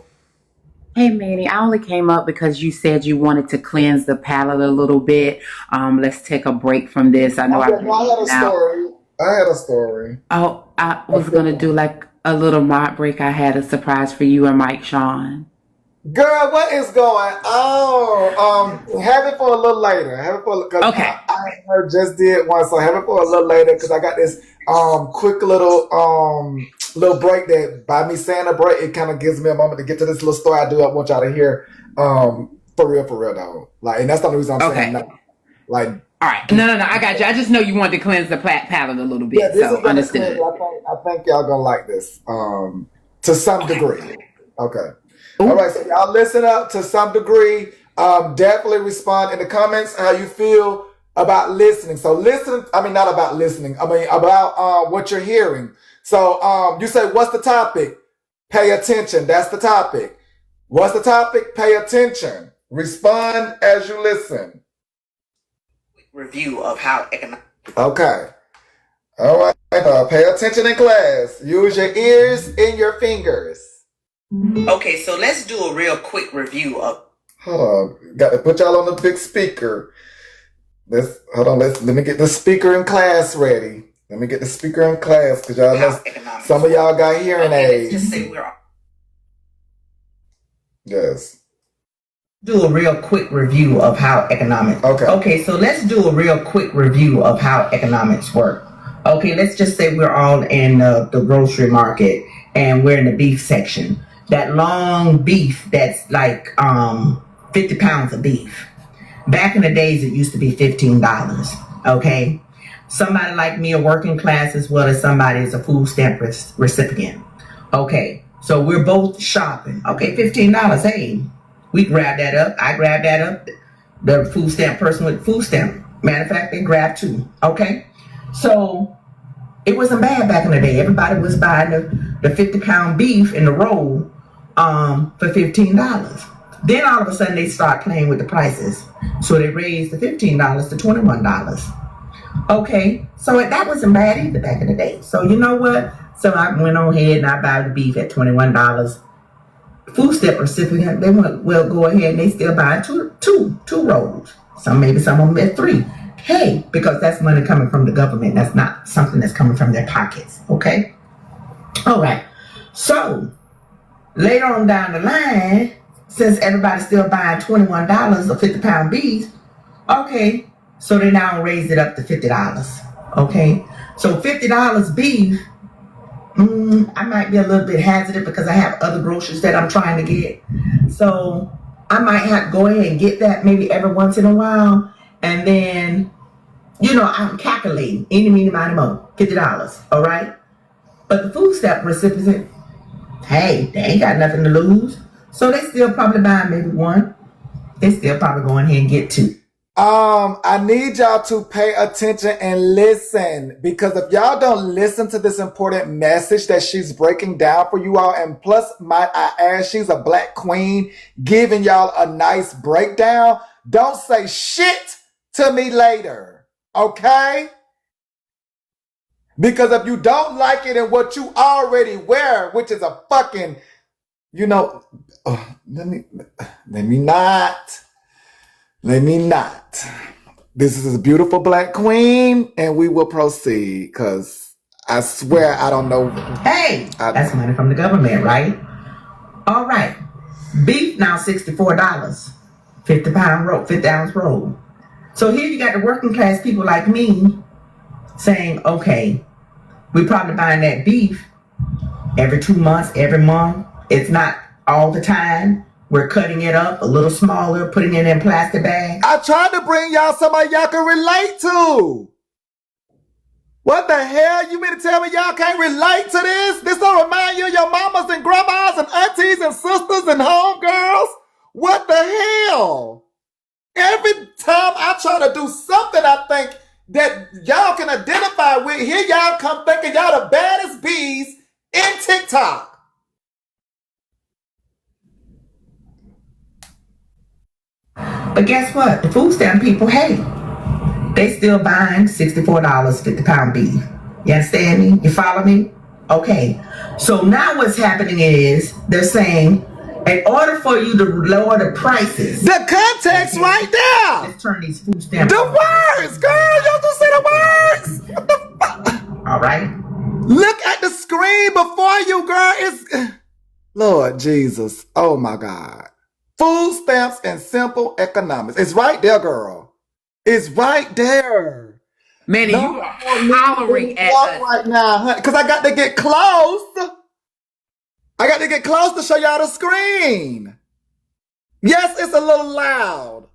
Hey Manny, I only came up because you said you wanted to cleanse the palate a little bit. Let's take a break from this. I know I've been I had in a and out. story. I had a story. Oh, I A was good gonna do one. like a little mock break. I had a surprise for you and Mike Sean. Girl, what is going on? Have it for a little later. Have it for because Okay. I just did one, so have it for a little later because I got this quick little break that by me saying a break, it kind of gives me a moment to get to this little story I do. I want y'all to hear for real though. Like, and that's not the reason I'm saying Okay. no. Like, All right. No. I got you. I just know you wanted to cleanse the palate a little yeah, bit, this is so gonna clear. understood. I think y'all gonna like this to some Okay. degree. Okay. All Ooh. right, so y'all listen up to some degree. Definitely respond in the comments how you feel about listening. So not about listening. I mean about what you're hearing. So you say, what's the topic? Pay attention. That's the topic. What's the topic? Pay attention. Respond as you listen. Review of how economic. Okay. All right. Pay attention in class. Use your ears and your fingers. Okay, so let's do a real quick review of. Hold on. Got to put y'all on the big speaker. Let me get the speaker in class ready. Let me get the speaker in class because y'all know some of y'all got hearing aids. Let's just say we're. Yes. Do a real quick review of how economics. Okay. So let's do a real quick review of how economics work. Okay, let's just say we're all in the grocery market and we're in the beef section. That long beef that's like 50 pounds of beef. Back in the days, it used to be $15. Okay, somebody like me, a working class, as well as somebody is a food stamp recipient. Okay, so we're both shopping. Okay, $15. Hey, we grab that up. I grab that up. The food stamp person with food stamp. Matter of fact, they grab two. Okay, so it wasn't bad back in the day. Everybody was buying the 50-pound beef in the roll for $15. Then all of a sudden they start playing with the prices. So they raised the $15 to $21. Okay, so that wasn't bad either back in the day. So you know what? So I went on ahead and I bought the beef at $21. Food stamp recipient, they went, well, go ahead and they still buy two rolls. Maybe some of them at 3. Hey, because that's money coming from the government. That's not something that's coming from their pockets. Okay? All right. So later on down the line, since everybody's still buying $21 a 50-pound beef, okay, so they now raised it up to $50. Okay? So $50 beef, I might be a little bit hesitant because I have other groceries that I'm trying to get. So I might have to go ahead and get that maybe every once in a while. And then, I'm calculating any, meeny, miny, mo, $50. All right? But the food stamp recipient, hey, they ain't got nothing to lose. So they still probably buying maybe one. They still probably going ahead and get 2. I need y'all to pay attention and listen because if y'all don't listen to this important message that she's breaking down for you all, and plus might I add, she's a black queen giving y'all a nice breakdown. Don't say shit to me later, okay? Because if you don't like it in what you already wear, which is a fucking, let me not. This is a beautiful black queen, and we will proceed, because I swear I don't know. Hey, that's money from the government, right? All right. Beef now $64. 50-pound roll, 50-ounce roll. So here you got the working class people like me saying, okay, we probably buying that beef every 2 months, every month. It's not all the time. We're cutting it up a little smaller, putting it in plastic bags. I tried to bring y'all somebody y'all can relate to. What the hell? You mean to tell me y'all can't relate to this? This don't remind you of your mamas and grandmas and aunties and sisters and homegirls? What the hell? Every time I try to do something I think that y'all can identify with, here y'all come thinking y'all the baddest bees in TikTok. But guess what? The food stamp people, hey, they still buying $64, 50-pound beef. You understand me? You follow me? Okay. So now what's happening is they're saying In order for you to lower the prices, The context right there. let's turn these food stamps. The words, girl. Y'all just say the words. What the fuck? All right. Look at the screen before you, girl. It's Lord Jesus. Oh my God. Food stamps and simple economics. It's right there, girl. It's right there. Manny, No, you are hollering at walk us. right now, honey, because I got to get close. I got to get close to show y'all the screen. Yes, it's a little loud.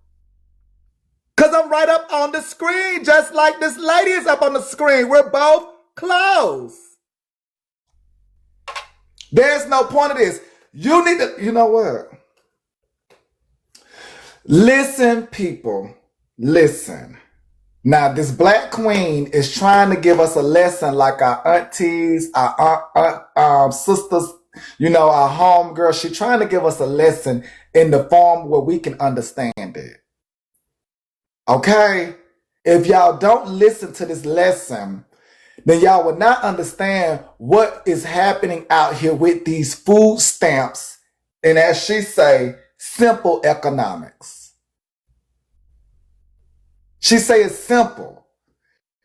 Because I'm right up on the screen, just like this lady is up on the screen. We're both close. There's no point of this. You need to, you know what? Listen, people. Listen. Now, this black queen is trying to give us a lesson like our aunties, our sisters, our home girls. She's trying to give us a lesson in the form where we can understand it. Okay? If y'all don't listen to this lesson, then y'all will not understand what is happening out here with these food stamps. And as she say, simple economics. She say it's simple.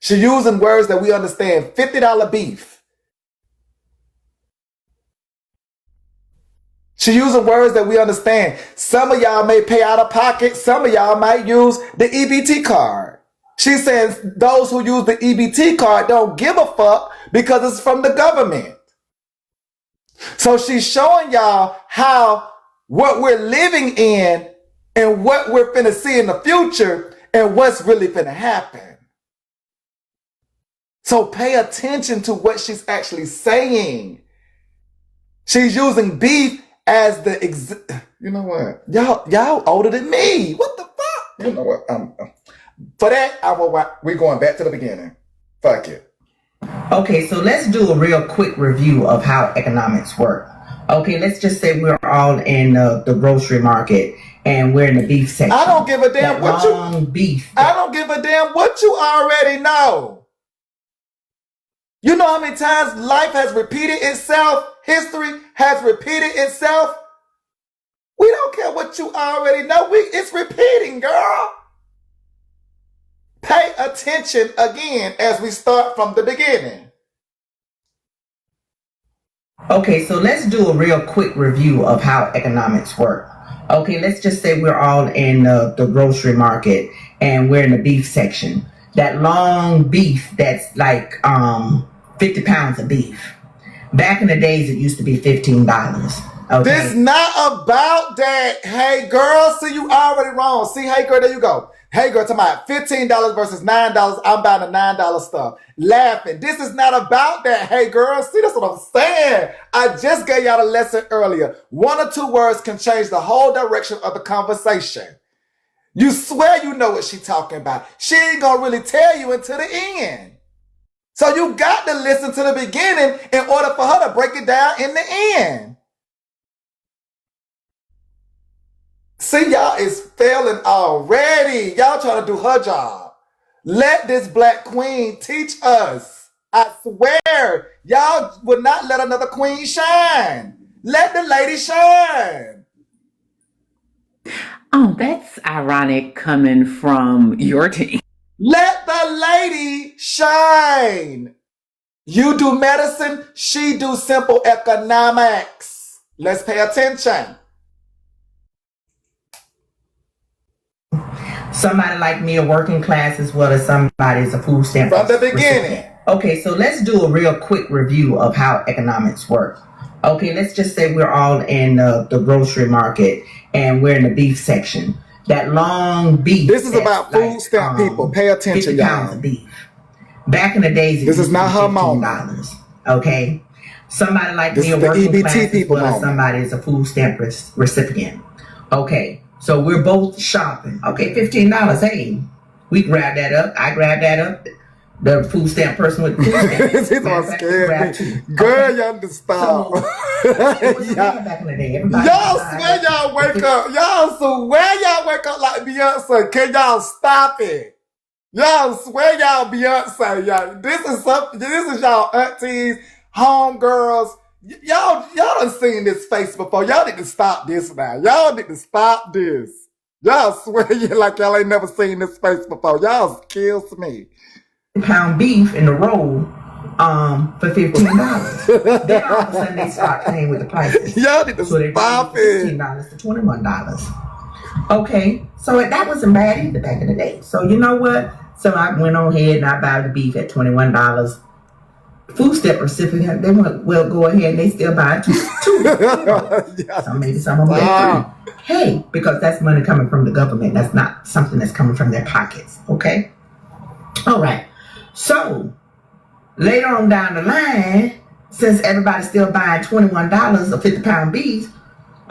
She using words that we understand. $50 beef. She using words that we understand. Some of y'all may pay out of pocket. Some of y'all might use the EBT card. She says those who use the EBT card don't give a fuck because it's from the government. So she's showing y'all how what we're living in and what we're finna see in the future and what's really finna happen. So pay attention to what she's actually saying. She's using beef as the you know what? Y'all older than me. What the fuck? You know what? For that, we're going back to the beginning. Fuck it. Okay, so let's do a real quick review of how economics work. Okay, let's just say we're all in the grocery market and we're in the beef section. I don't give a damn what you beef. I don't give a damn what you already know. You know how many times life has repeated itself? History has repeated itself. We don't care what you already know. It's repeating, girl. Pay attention again as we start from the beginning. Okay, so let's do a real quick review of how economics work. Okay, let's just say we're all in the grocery market and we're in the beef section. That long beef that's like 50 pounds of beef. Back in the days, it used to be $15. Okay? This not about that. Hey, girl, see, you already wrong. See, hey, girl, there you go. Hey, girl, talking about $15 versus $9. I'm buying the $9 stuff. Laughing. This is not about that. Hey, girl, see, that's what I'm saying. I just gave y'all a lesson earlier. One or two words can change the whole direction of the conversation. You swear you know what she's talking about. She ain't gonna really tell you until the end. So you got to listen to the beginning in order for her to break it down in the end. See, y'all is failing already. Y'all trying to do her job. Let this black queen teach us. I swear, y'all would not let another queen shine. Let the lady shine. Oh, that's ironic coming from your team. Let the lady shine. You do medicine, she do simple economics. Let's pay attention. Somebody like me, a working class, as well as somebody is a food stamp. From the beginning. Okay, so let's do a real quick review of how economics work. Okay, let's just say we're all in the grocery market and we're in the beef section. That long beef. This is about food stamp people. Pay attention, 50 pounds y'all. of beef. Back in the days, this is not her moment. Okay, somebody like this me, a working EBT class, people as well as somebody is a food stamp recipient. Okay, so we're both shopping. Okay, $15. Hey, we grab that up. I grab that up. The food stamp person with food stamp. This is what scared me. Girl, okay. Y'all need to stop. Back in the day. Y'all swear y'all wake up. Y'all swear y'all wake up like Beyonce. Can y'all stop it? Y'all swear y'all Beyonce. Y'all. This is y'all aunties, homegirls. Y'all done seen this face before. Y'all need to stop this now. Y'all need to stop this. Y'all swear you like y'all ain't never seen this face before. Y'all kills me. Pound beef in the roll for $15. Then all of a sudden they start playing with the prices. Y'all need to so stop it. $15 to $21. Okay, so that wasn't bad either back in the day. So you know what? So I went on ahead and I bought the beef at $21. Food stamp recipient, they went, well, go ahead and they still buy two. So maybe some of them get 3. Hey, because that's money coming from the government. That's not something that's coming from their pockets. Okay? All right. So later on down the line, since everybody's still buying $21 a 50-pound beef,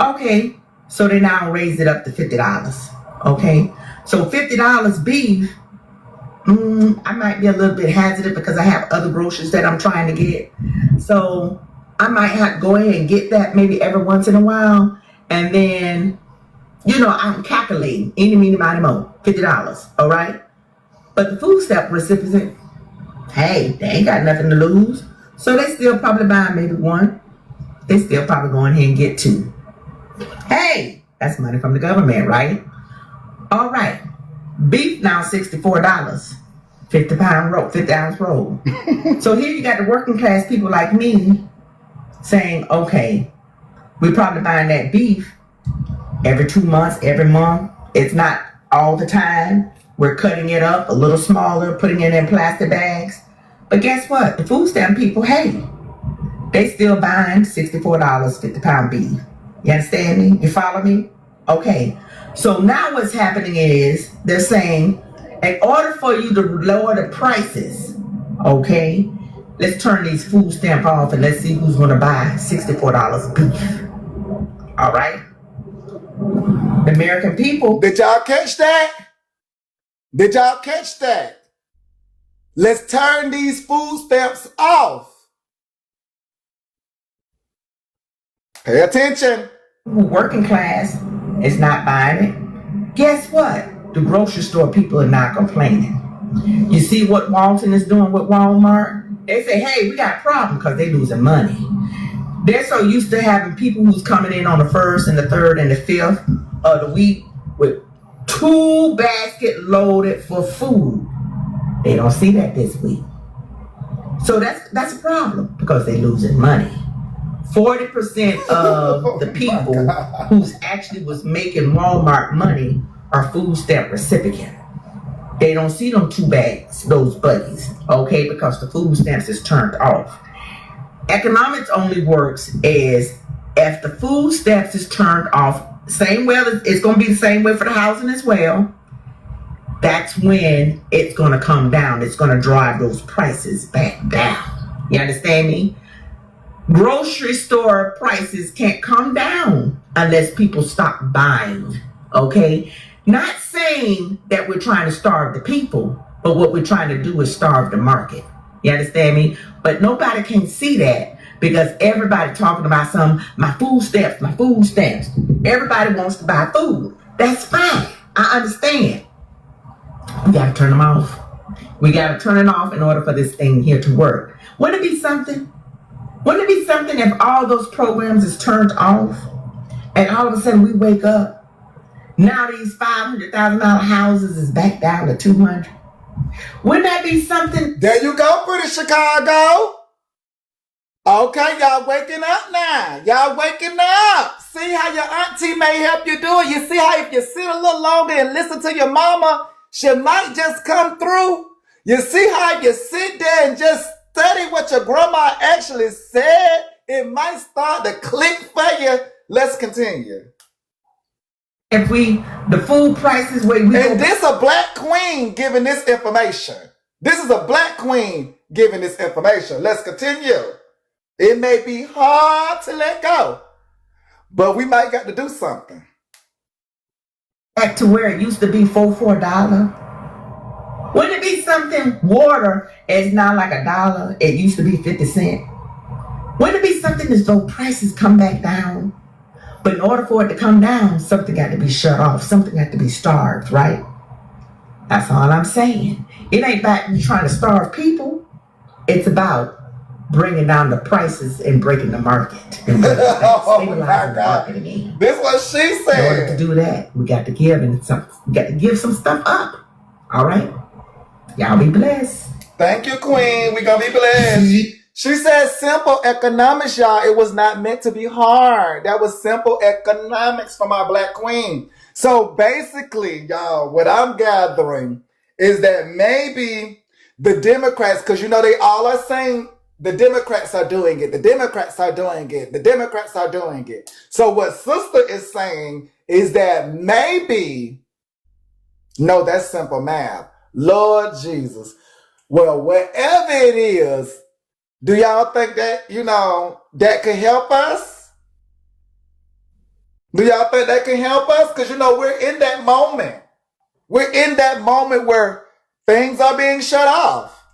okay, so they now raised it up to $50. Okay, so $50 beef, I might be a little bit hesitant because I have other groceries that I'm trying to get. So I might have to go ahead and get that maybe every once in a while. And then, I'm calculating any, meeny, miny, mo, $50. All right. But the food stamp recipient, hey, they ain't got nothing to lose. So they still probably buying maybe 1. They still probably going ahead and get 2. Hey, that's money from the government, right? All right. Beef now $64. 50-pound roll, 50-ounce roll. So here you got the working class people like me saying, okay, we're probably buying that beef every 2 months, every month. It's not all the time. We're cutting it up a little smaller, putting it in plastic bags. But guess what? The food stamp people, hey, they still buying $64, 50-pound beef. You understand me? You follow me? Okay. So now what's happening is they're saying, in order for you to lower the prices, okay, let's turn these food stamp off and let's see who's going to buy $64 beef. All right? The American people. Did y'all catch that? Did y'all catch that? Let's turn these food stamps off. Pay attention. Working class is not buying it. Guess what? The grocery store people are not complaining. You see what Walton is doing with Walmart? They say, hey, we got a problem because they're losing money. They're so used to having people who's coming in on the 1st and the 3rd and the 5th of the week with 2 baskets loaded for food. They don't see that this week. So that's a problem because they're losing money. 40% of the people who's actually was making Walmart money are food stamp recipients. They don't see them 2 bags, those buddies, okay, because the food stamps is turned off. Economics only works as if the food stamps is turned off, same way, it's going to be the same way for the housing as well. That's when it's going to come down. It's going to drive those prices back down. You understand me? Grocery store prices can't come down unless people stop buying, okay? Not saying that we're trying to starve the people, but what we're trying to do is starve the market. You understand me? But nobody can see that because everybody talking about my food stamps, my food stamps. Everybody wants to buy food. That's fine. I understand. We got to turn them off. We got to turn it off in order for this thing here to work. Wouldn't it be something? Wouldn't it be something if all those programs is turned off and all of a sudden we wake up, now these $500,000 houses is back down to 200? Wouldn't that be something? There you go, pretty Chicago. Okay, y'all waking up now. Y'all waking up. See how your auntie may help you do it. You see how if you sit a little longer and listen to your mama, she might just come through. You see how if you sit there and just study what your grandma actually said, it might start to click for you. Let's continue. If the food prices where we and this a black queen giving this information. This is a black queen giving this information. Let's continue. It may be hard to let go, but we might got to do something. Back to where it used to be $4 for $1. Wouldn't it be something? Water is now like $1. It used to be 50 cents. Wouldn't it be something as though prices come back down? But in order for it to come down, something got to be shut off. Something got to be starved, right? That's all I'm saying. It ain't about you trying to starve people. It's about bringing down the prices and breaking the market. And Oh my stabilizing the God. market again. This what she In order to said. do that, we got to give some stuff up. All right? Y'all be blessed. Thank you, Queen. We gonna be blessed. She said simple economics, y'all. It was not meant to be hard. That was simple economics from our Black Queen. So basically, y'all, what I'm gathering is that maybe the Democrats, because you know they all are saying the Democrats are doing it, the Democrats are doing it, the Democrats are doing it. So what Sister is saying is that maybe, no, that's simple math. Lord Jesus. Well, whatever it is, do y'all think that, that could help us? Do y'all think that can help us? Because, we're in that moment. We're in that moment where things are being shut off.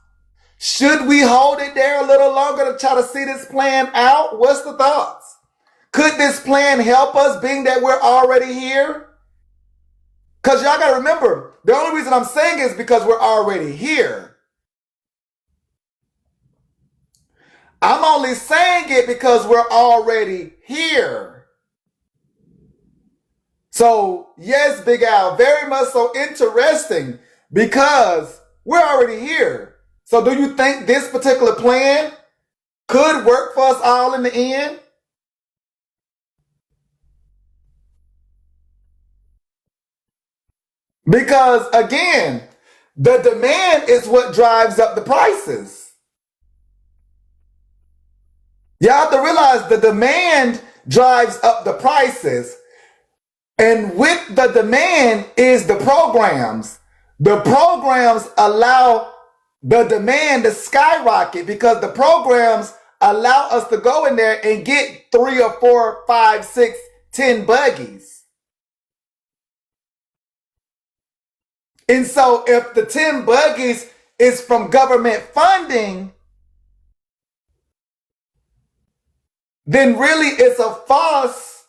Should we hold it there a little longer to try to see this plan out? What's the thoughts? Could this plan help us being that we're already here? Because y'all got to remember, the only reason I'm saying is because we're already here. I'm only saying it because we're already here. So, yes, Big Al, very much so interesting because we're already here. So, do you think this particular plan could work for us all in the end? Because, again, the demand is what drives up the prices. You have to realize the demand drives up the prices. And with the demand is the programs. The programs allow the demand to skyrocket because the programs allow us to go in there and get 3 or 4, 5, 6, 10 buggies. And so if the 10 buggies is from government funding, then really it's a false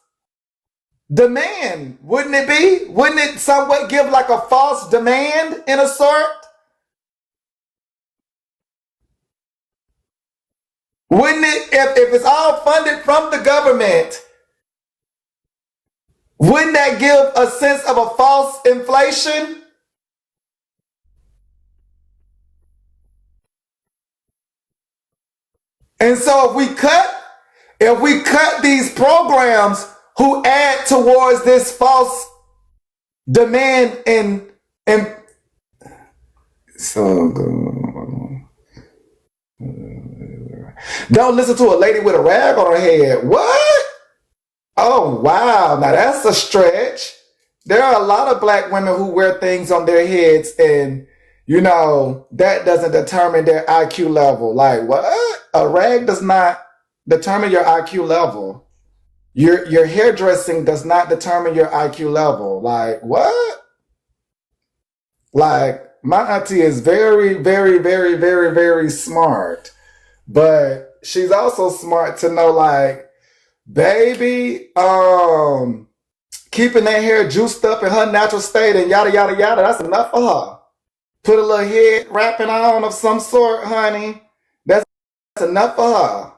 demand, wouldn't it be? Wouldn't it somewhat give like a false demand in a sort? Wouldn't it, if it's all funded from the government, wouldn't that give a sense of a false inflation? And so if we cut these programs who add towards this false demand and so don't listen to a lady with a rag on her head. What? Oh wow, now that's a stretch. There are a lot of Black women who wear things on their heads and that doesn't determine their IQ level. Like what? A rag does not determine your IQ level. Your hairdressing does not determine your IQ level. Like what? Like my auntie is very, very, very, very, very smart. But she's also smart to know like, baby, keeping that hair juiced up in her natural state and yada yada yada, that's enough for her. Put a little head wrapping on of some sort, honey. That's enough for her.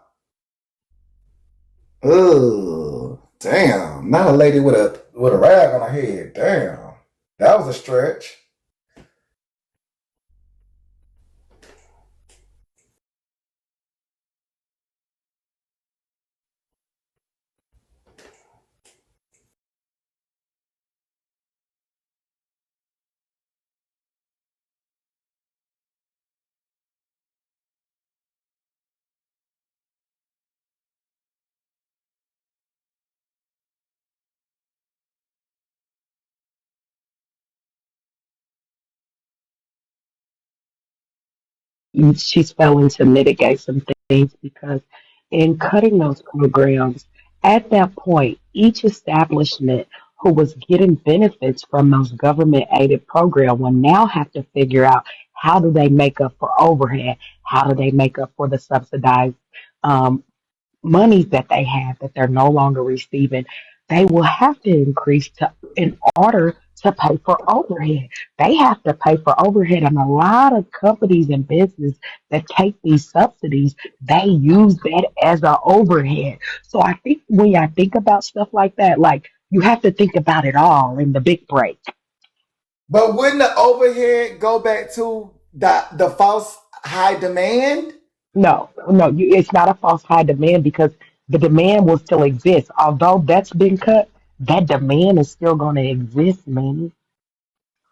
Ugh, damn. Not a lady with a rag on her head. Damn. That was a stretch. She's failing to mitigate some things because in cutting those programs, at that point, each establishment who was getting benefits from those government aided programs will now have to figure out how do they make up for overhead? How do they make up for the subsidized um, monies that they have that they're no longer receiving? they will have to increase to in order to pay for overhead. They have to pay for overhead, and a lot of companies and business that take these subsidies, they use that as an overhead. So I think when I think about stuff like that, like you have to think about it all in the big break. But wouldn't the overhead go back to the false high demand? No, no, it's not a false high demand because the demand will still exist. Although that's been cut, that demand is still going to exist, man.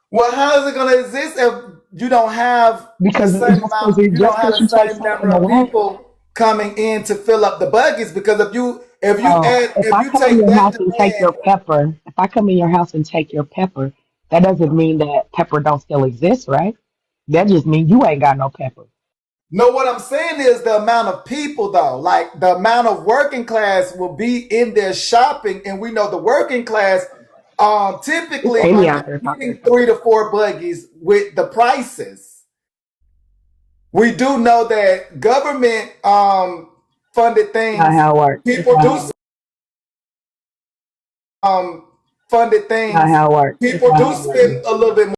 Well, how is it going to exist if you don't have the Because same amount? You don't just have because the you take same something number of away. people coming in to fill up the buckets. Because If if I you come in take your that house and take demand. your pepper, if I come in your house and take your pepper, that doesn't mean that pepper don't still exist, right? That just means you ain't got no pepper. No, what I'm saying is the amount of people, though, like the amount of working class will be in there shopping, and we know the working class It's typically are Amy out not there talking to getting somebody. 3 to 4 buggies with the prices. We do know that government funded Not things, how it works. people do funded Not things, how it works. It's people not do how it works. spend a little bit more.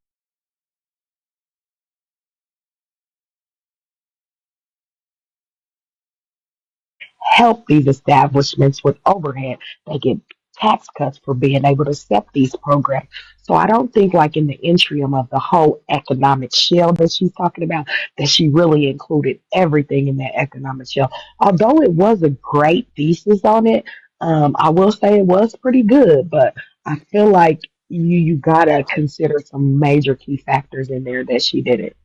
Help these establishments with overhead. They get tax cuts for being able to set these programs. So I don't think like in the interim of the whole economic shell that she's talking about, that she really included everything in that economic shell. Although it was a great thesis on it, I will say it was pretty good, but I feel like you gotta consider some major key factors in there that she didn't.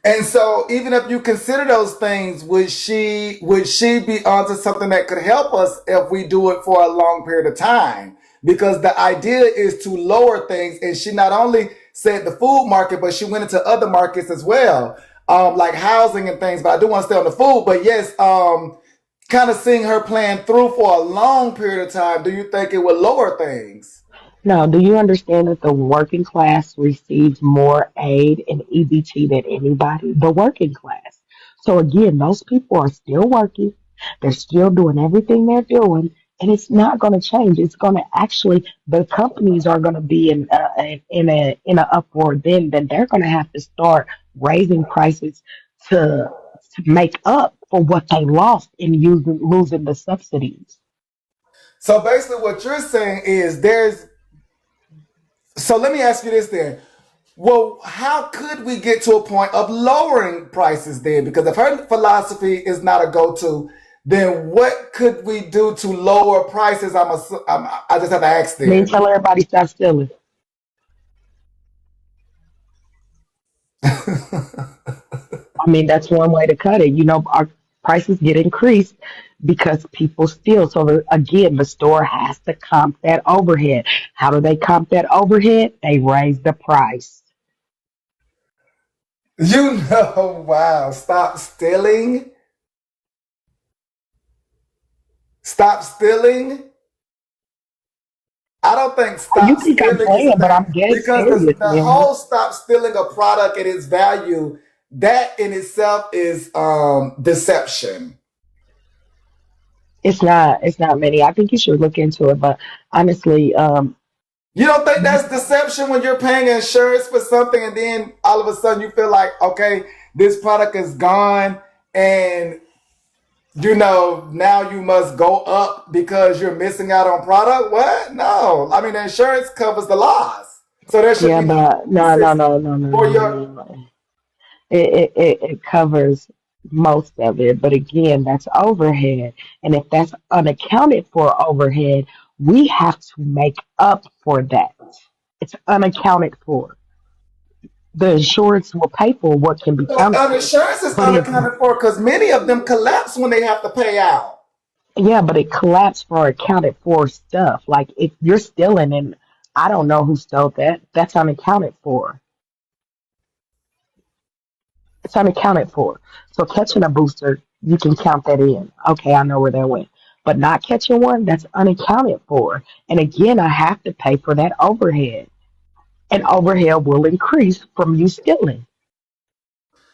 And so, even if you consider those things, would she be onto something that could help us if we do it for a long period of time? Because the idea is to lower things, and she not only said the food market, but she went into other markets as well, like housing and things. But I do want to stay on the food. But yes, kind of seeing her plan through for a long period of time. Do you think it would lower things? Now, do you understand that the working class receives more aid in EBT than anybody? The working class. So again, those people are still working. They're still doing everything they're doing, and it's not going to change. It's going to actually the companies are going to be in a uproar. Then they're going to have to start raising prices to to make up for what they lost in losing the subsidies. So basically, what you're saying is there's. So let me ask you this then. Well, how could we get to a point of lowering prices then? Because if her philosophy is not a go-to, then what could we do to lower prices? I just have to ask I mean, then. tell everybody stop stealing. I mean, that's one way to cut it. You know, our prices get increased because people steal. So again, the store has to comp that overhead. How do they comp that overhead? They raise the price. Wow, stop stealing. Stop stealing. I don't think Oh, you stop think I'm stealing is a playing, but thing I'm dead because serious, the man. whole stop stealing a product and its value, that in itself is deception. It's not many. I think you should look into it, but honestly, You don't think that's deception when you're paying insurance for something and then all of a sudden you feel like, okay, this product is gone and now you must go up because you're missing out on product? What? No. I mean, the insurance covers the loss. So there should yeah, be no but no, no, basis no, no, no, for no, no, your. no, no. It covers most of it, but again, that's overhead. And if that's unaccounted for overhead, we have to make up for that. It's unaccounted for. The insurance will pay for what can be counted for. Insurance is But if unaccounted for because many of them collapse when they have to pay out. yeah, but it collapsed for accounted for stuff. Like if you're stealing and I don't know who stole that, that's unaccounted for. It's unaccounted for. So catching a booster, you can count that in. Okay, I know where that went. But not catching one, that's unaccounted for. And again, I have to pay for that overhead. And overhead will increase from you stealing.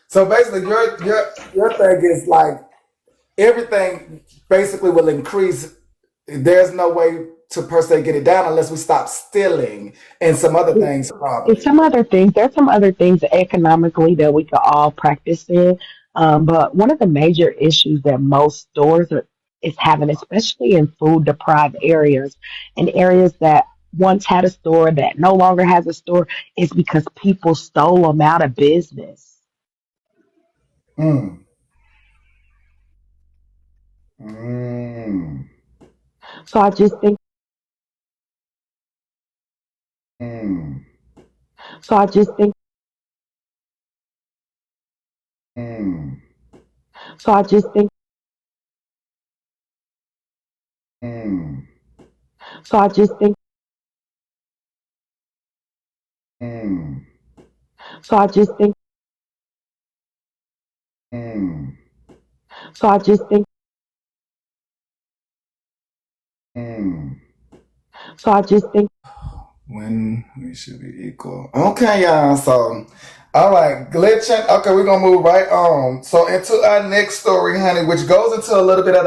So basically, your thing is like everything basically will increase there's no way to per se get it down unless we stop stealing and some other things It's probably. some other things. There's some other things economically that we could all practice in. But one of the major issues that most is having, especially in food deprived areas and areas that once had a store that no longer has a store, is because people stole them out of business. Mm. Mm. So I just think. Mm. So I just think. Mm. So I just think. Mm. So I just think. Mm. So I just think. Mm. So I just think. Mm. So I just think. When we should be equal. Okay, y'all. So, all right, glitching. Okay, we're gonna move right on. So into our next story, honey, which goes into a little bit of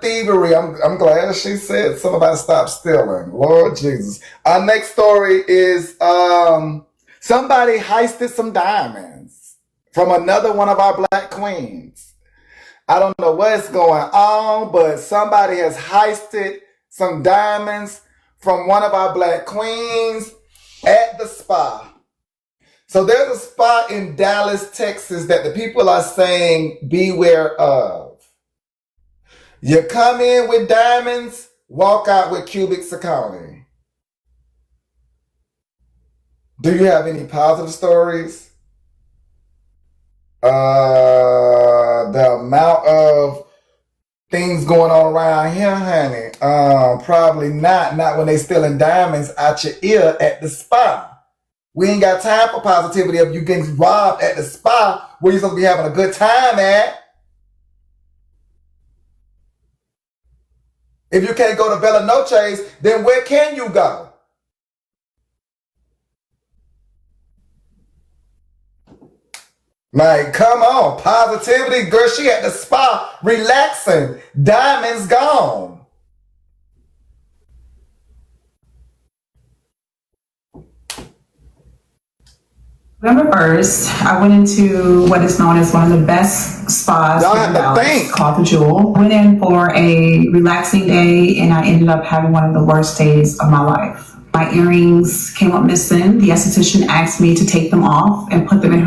thievery. I'm glad she said something about stop stealing. Lord Jesus. Our next story is somebody heisted some diamonds from another one of our black queens. I don't know what's going on, but somebody has heisted some diamonds from one of our black queens at the spa. So there's a spa in Dallas, Texas that the people are saying beware of. You come in with diamonds, walk out with cubic zirconia. Do you have any positive stories? The amount of things going on around here, honey. Probably not. Not when they stealing diamonds out your ear at the spa. We ain't got time for positivity of you getting robbed at the spa where you're supposed to be having a good time at. If you can't go to Bella Noche's, then where can you go? Like, come on, positivity, girl. She at the spa, relaxing. Diamonds gone. November 1st, I went into what is known as one of the best spas Y'all here have in to Dallas, think. called The Jewel. Went in for a relaxing day, and I ended up having one of the worst days of my life. My earrings came up missing. The esthetician asked me to take them off and put them in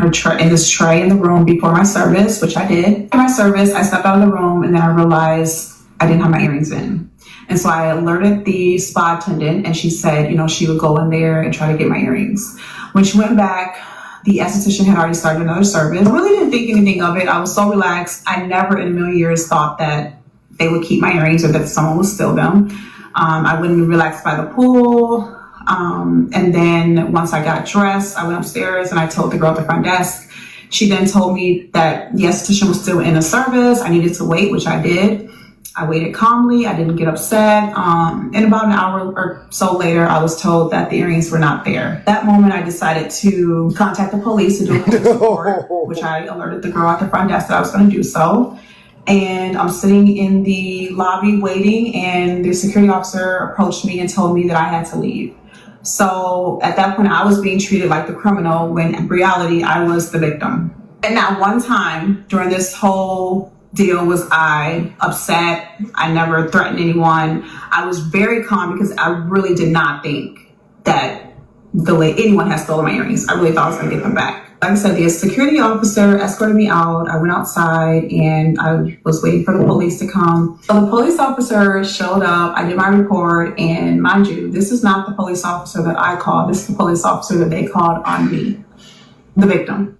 this tray in the room before my service, which I did. After my service, I stepped out of the room, and then I realized I didn't have my earrings in. And so I alerted the spa attendant, and she said, she would go in there and try to get my earrings. When she went back, the esthetician had already started another service. I really didn't think anything of it. I was so relaxed. I never in a million years thought that they would keep my earrings or that someone would steal them. I went and relaxed by the pool. And then once I got dressed, I went upstairs and I told the girl at the front desk. She then told me that the esthetician was still in the service. I needed to wait, which I did. I waited calmly. I didn't get upset. And about an hour or so later, I was told that the earrings were not there. That moment, I decided to contact the police to do a police report, which I alerted the girl at the front desk that I was going to do so. And I'm sitting in the lobby waiting, and the security officer approached me and told me that I had to leave. So at that point, I was being treated like the criminal when in reality, I was the victim. And not one time during this whole deal was I upset. I never threatened anyone. I was very calm because I really did not think that anyone had stolen my earrings. I really thought I was going to get them back. Like I said, the security officer escorted me out. I went outside and I was waiting for the police to come. So the police officer showed up. I did my report, and mind you, this is not the police officer that I called. This is the police officer that they called on me, the victim.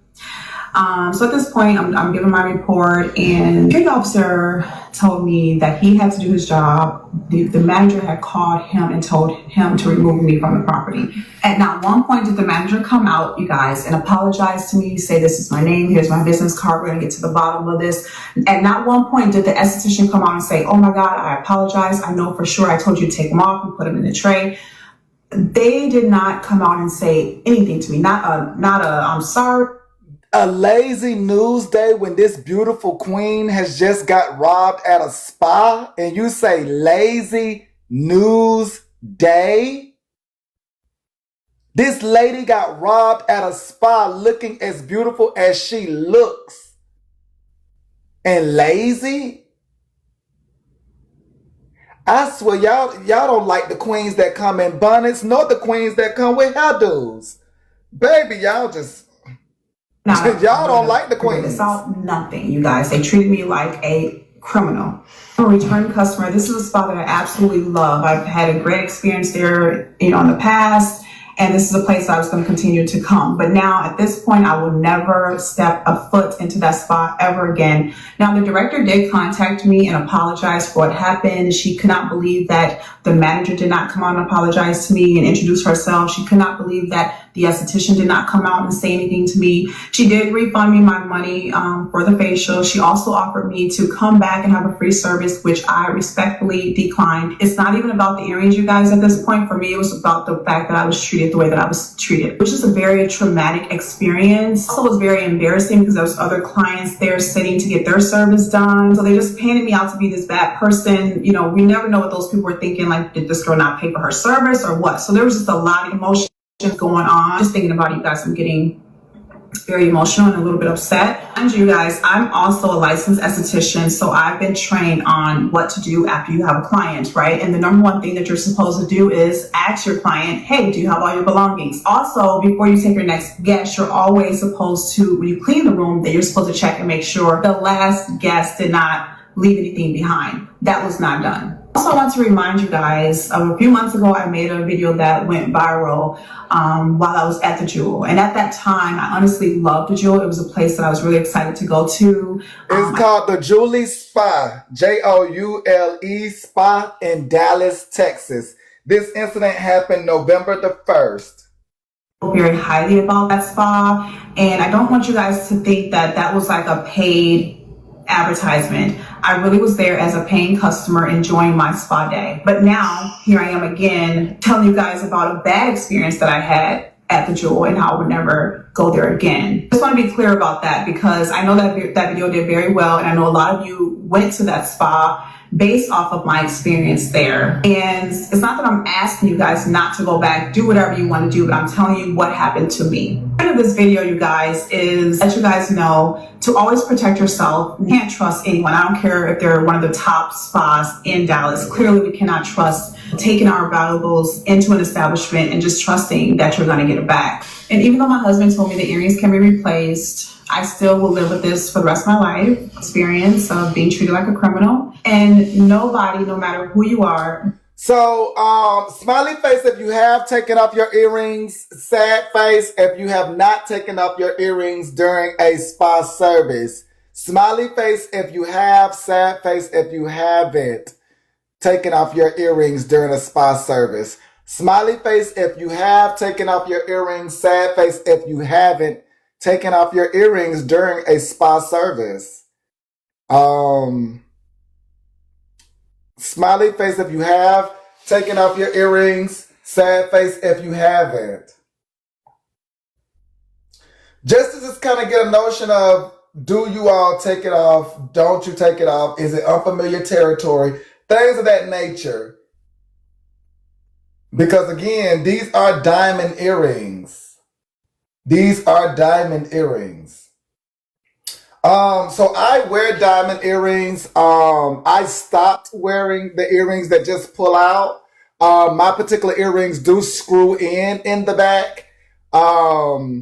So at this point, I'm giving my report, and the officer told me that he had to do his job. The manager had called him and told him to remove me from the property. At not one point did the manager come out, you guys, and apologize to me, say this is my name, here's my business card, we're gonna get to the bottom of this. At not one point did the esthetician come out and say, oh my God, I apologize. I know for sure I told you to take them off and put them in the tray. They did not come out and say anything to me. Not a I'm sorry. A lazy news day when this beautiful queen has just got robbed at a spa and you say lazy news day? This lady got robbed at a spa looking as beautiful as she looks. And lazy? I swear y'all don't like the queens that come in bonnets, nor the queens that come with hairdos. Baby, y'all just y'all don't like the Figure this queens. out. Nothing, you guys. They treated me like a criminal. I'm a return customer. This is a spa that I absolutely love. I've had a great experience there, in the past. And this is a place I was going to continue to come. But now at this point, I will never step a foot into that spa ever again. Now, the director did contact me and apologize for what happened. She could not believe that the manager did not come out and apologize to me and introduce herself. She could not believe that the esthetician did not come out and say anything to me. She did refund me my money for the facial. She also offered me to come back and have a free service, which I respectfully declined. It's not even about the earrings, you guys, at this point. For me, it was about the fact that I was treated the way that I was treated, which is a very traumatic experience. Also was very embarrassing because there was other clients there sitting to get their service done. So they just painted me out to be this bad person. We never know what those people were thinking, like, did this girl not pay for her service or what? So there was just a lot of emotion going on. Just thinking about it, you guys, I'm getting very emotional and a little bit upset. And you guys, I'm also a licensed esthetician, so I've been trained on what to do after you have a client, right? And the number one thing that you're supposed to do is ask your client, hey, do you have all your belongings? Also, before you take your next guest, you're always supposed to, when you clean the room, that you're supposed to check and make sure the last guest did not leave anything behind. That was not done. Also, I want to remind you guys, a few months ago, I made a video that went viral while I was at the Jewel. And at that time, I honestly loved the Jewel. It was a place that I was really excited to go to. It's called the Julie Spa, Joule Spa in Dallas, Texas. This incident happened November the 1st. Very highly about that spa. And I don't want you guys to think that that was like a paid advertisement. I really was there as a paying customer enjoying my spa day. But now here I am again telling you guys about a bad experience that I had at the Jewel and how I would never go there again. Just want to be clear about that because I know that that video did very well, and I know a lot of you went to that spa based off of my experience there. And it's not that I'm asking you guys not to go back, do whatever you want to do, but I'm telling you what happened to me. The point of this video, you guys, is let you guys know to always protect yourself. You can't trust anyone. I don't care if they're one of the top spas in Dallas. Clearly, we cannot trust taking our valuables into an establishment and just trusting that you're going to get it back. And even though my husband told me the earrings can be replaced, I still will live with this for the rest of my life. Experience of being treated like a criminal. And nobody, no matter who you are. So, smiley face if you have taken off your earrings, sad face if you have not taken off your earrings during a spa service. Smiley face if you have, sad face if you haven't taken off your earrings during a spa service. Smiley face if you have taken off your earrings, sad face if you haven't taken off your earrings during a spa service. Smiley face if you have taken off your earrings, sad face if you haven't. Just to just kind of get a notion of, do you all take it off? Don't you take it off? Is it unfamiliar territory? Things of that nature. Because again, these are diamond earrings. These are diamond earrings. So I wear diamond earrings. I stopped wearing the earrings that just pull out. My particular earrings do screw in the back. I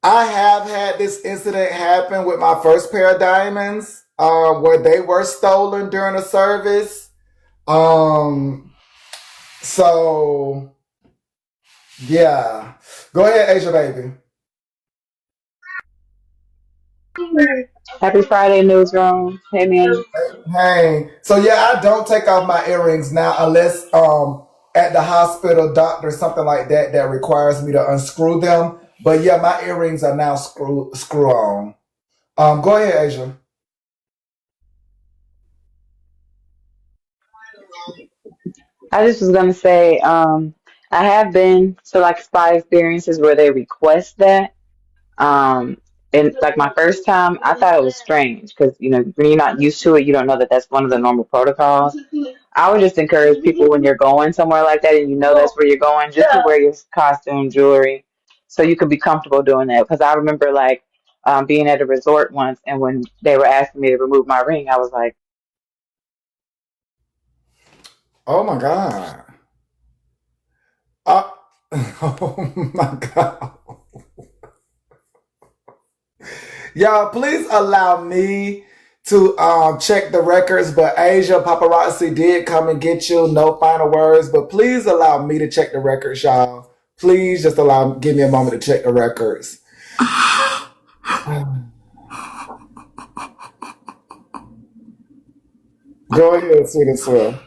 have had this incident happen with my first pair of diamonds, where they were stolen during a service. So yeah, go ahead, Asia baby. Happy Friday, newsroom. Hey, man. Hey, so yeah, I don't take off my earrings now unless at the hospital, doctor, something like that that requires me to unscrew them. But yeah, my earrings are now screw on. Go ahead, Asia. I just was gonna say, I have been to like spa experiences where they request that. Um, And like my first time, I thought it was strange because when you're not used to it, you don't know that that's one of the normal protocols. I would just encourage people when you're going somewhere like that and you know that's where you're going, just to wear your costume jewelry, so you can be comfortable doing that. Because I remember being at a resort once, and when they were asking me to remove my ring, I was like, Oh my God. Uh, oh my God. Y'all, please allow me to check the records, but Asia Paparazzi did come and get you. No final words, but please allow me to check the records, y'all. Please just give me a moment to check the records. Go ahead, sweet and swell.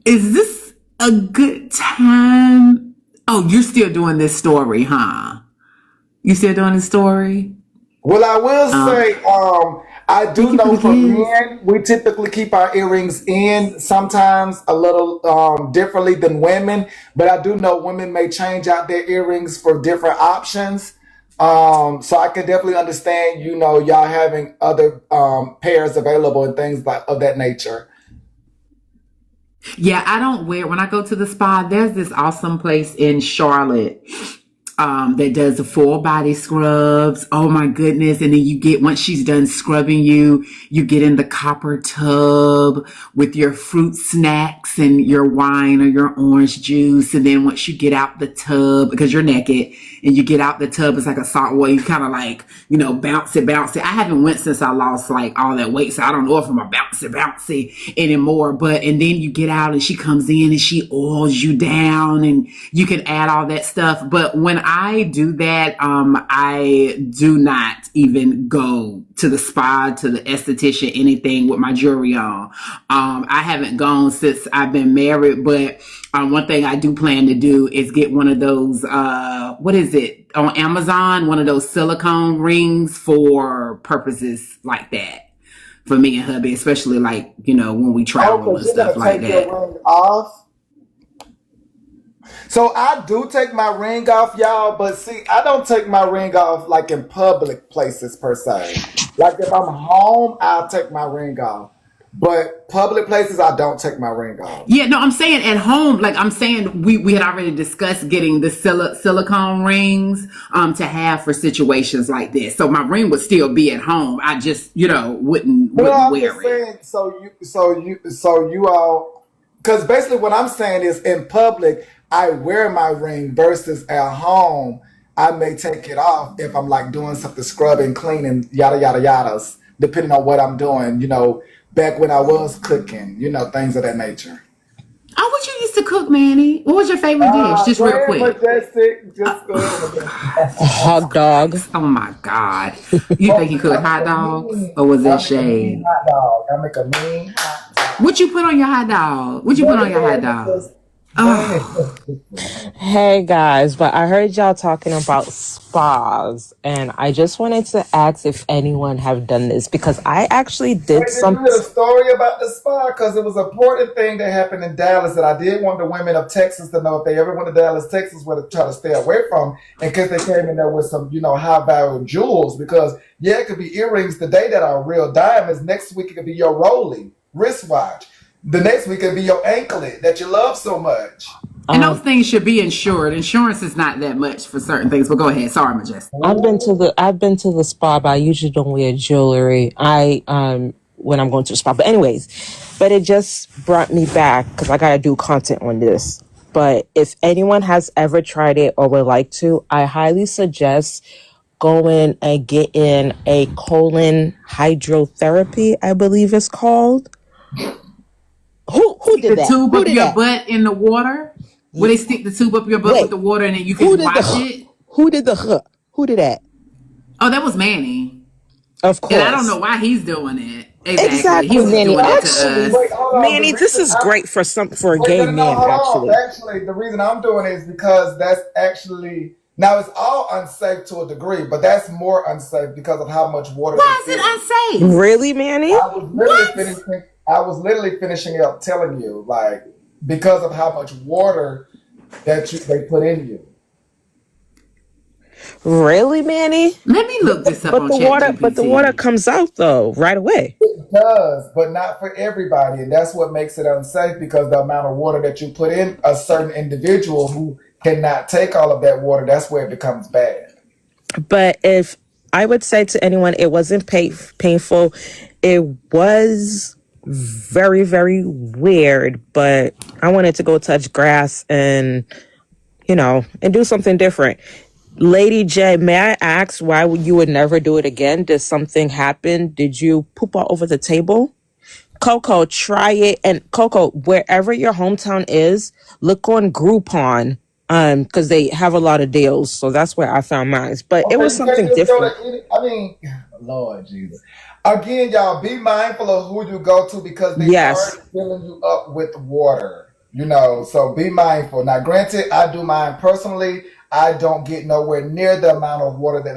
Is this a good time? Oh, you're still doing this story, huh? You still doing this story? Well, I will say, I Thank do you for know the for kiss. men, we typically keep our earrings in sometimes a little differently than women, but I do know women may change out their earrings for different options. So I can definitely understand, y'all having other pairs available and things like of that nature. Yeah, I don't wear when I go to the spa. There's this awesome place in Charlotte that does the full body scrubs. Oh my goodness. And then once she's done scrubbing you, you get in the copper tub with your fruit snacks and your wine or your orange juice. And then once you get out the tub, because you're naked and you get out the tub, it's like a salt water. You kind of bounce it. I haven't went since I lost like all that weight. So I don't know if I'm a bouncy anymore, and then you get out and she comes in and she oils you down and you can add all that stuff. But when I do that, I do not even go to the spa, to the esthetician, anything with my jewelry on. I haven't gone since I've been married, but one thing I do plan to do is get one of those, what is it, on Amazon, one of those silicone rings for purposes like that. For me and hubby, especially when we Oh, travel because and you're stuff going to like take your that. ring off? So I do take my ring off, y'all, but see, I don't take my ring off like in public places per se. Like if I'm home, I'll take my ring off. But public places, I don't take my ring off. Yeah, no, I'm saying at home, like I'm saying we had already discussed getting the silicone rings to have for situations like this. So my ring would still be at home. I just, No, wouldn't I'm just wear it. saying. So you all, because basically what I'm saying is in public, I wear my ring versus at home, I may take it off if I'm like doing something scrubbing, cleaning, yada yada yadas, depending on what I'm doing. Back when I was cooking, things of that nature. Oh, what you used to cook, Manny? What was your favorite dish? Just Go real ahead, quick. Majestic. Just go ahead, Majestic. Hot dog. Oh my God. You think Oh, you I cooked hot make a dogs? mean, Or was I that make a mean shade? hot dog. I make a mean hot dog. What you put on your hot dog? What you Go put on your hot ahead, dog? Majestic. Go ahead. Oh. Hey guys, but I heard y'all talking about spas, and I just wanted to ask if anyone have done this because I actually did Wait, did you some. hear the story about the spa? Because it was an important thing that happened in Dallas that I did want the women of Texas to know if they ever went to Dallas, Texas, where to try to stay away from in case they came in there with some, high value jewels. Because, yeah, it could be earrings today that are real diamonds. Next week, it could be your Rolly wristwatch. The next week, it could be your anklet that you love so much. And those things should be insured. Insurance is not that much for certain things. But go ahead. Sorry, Majestic. I've been to the spa, but I usually don't wear jewelry. When I'm going to the spa. But anyways, it just brought me back because I gotta do content on this. But if anyone has ever tried it or would like to, I highly suggest going and getting a colon hydrotherapy, I believe it's called. Who Stick did the that? tube Who up did your that? butt in the water? Where they stick the tube up your butt with Wait, the water and then you who can did the wash it? who did that? Oh, that was Manny. Of And I don't course. know why he's doing it. Exactly. He Exactly, was just Manny. doing it to Actually, us. Wait, hold on. The Manny, this reason is great for a wait, gay no, man, hold on. actually. Actually, the reason I'm doing it is because that's actually now it's all unsafe to a degree, but that's more unsafe because of how much water they Why is fill. it unsafe? Really, Manny? What? I was literally finishing it up telling you, like, because of how much water they put in you. Really, Manny? Let me look this up But on the water, ChatGPT. comes out though right away. It does, but not for everybody. And that's what makes it unsafe because the amount of water that you put in a certain individual who cannot take all of that water, that's where it becomes bad. But if I would say to anyone, it wasn't painful. It was very, very weird, but I wanted to go touch grass and, and do something different. Lady J, may I ask why you would never do it again? Did something happen? Did you poop all over the table? Coco, try it. And Coco, wherever your hometown is, look on Groupon. Because they have a lot of deals. So that's where I found mine. But it Okay, was you can't something just go different. to any. I mean, Lord Jesus. Again, y'all, be mindful of who you go to because they are Yes. filling you up with water. So be mindful. Now, granted, I do mine personally. I don't get nowhere near the amount of water that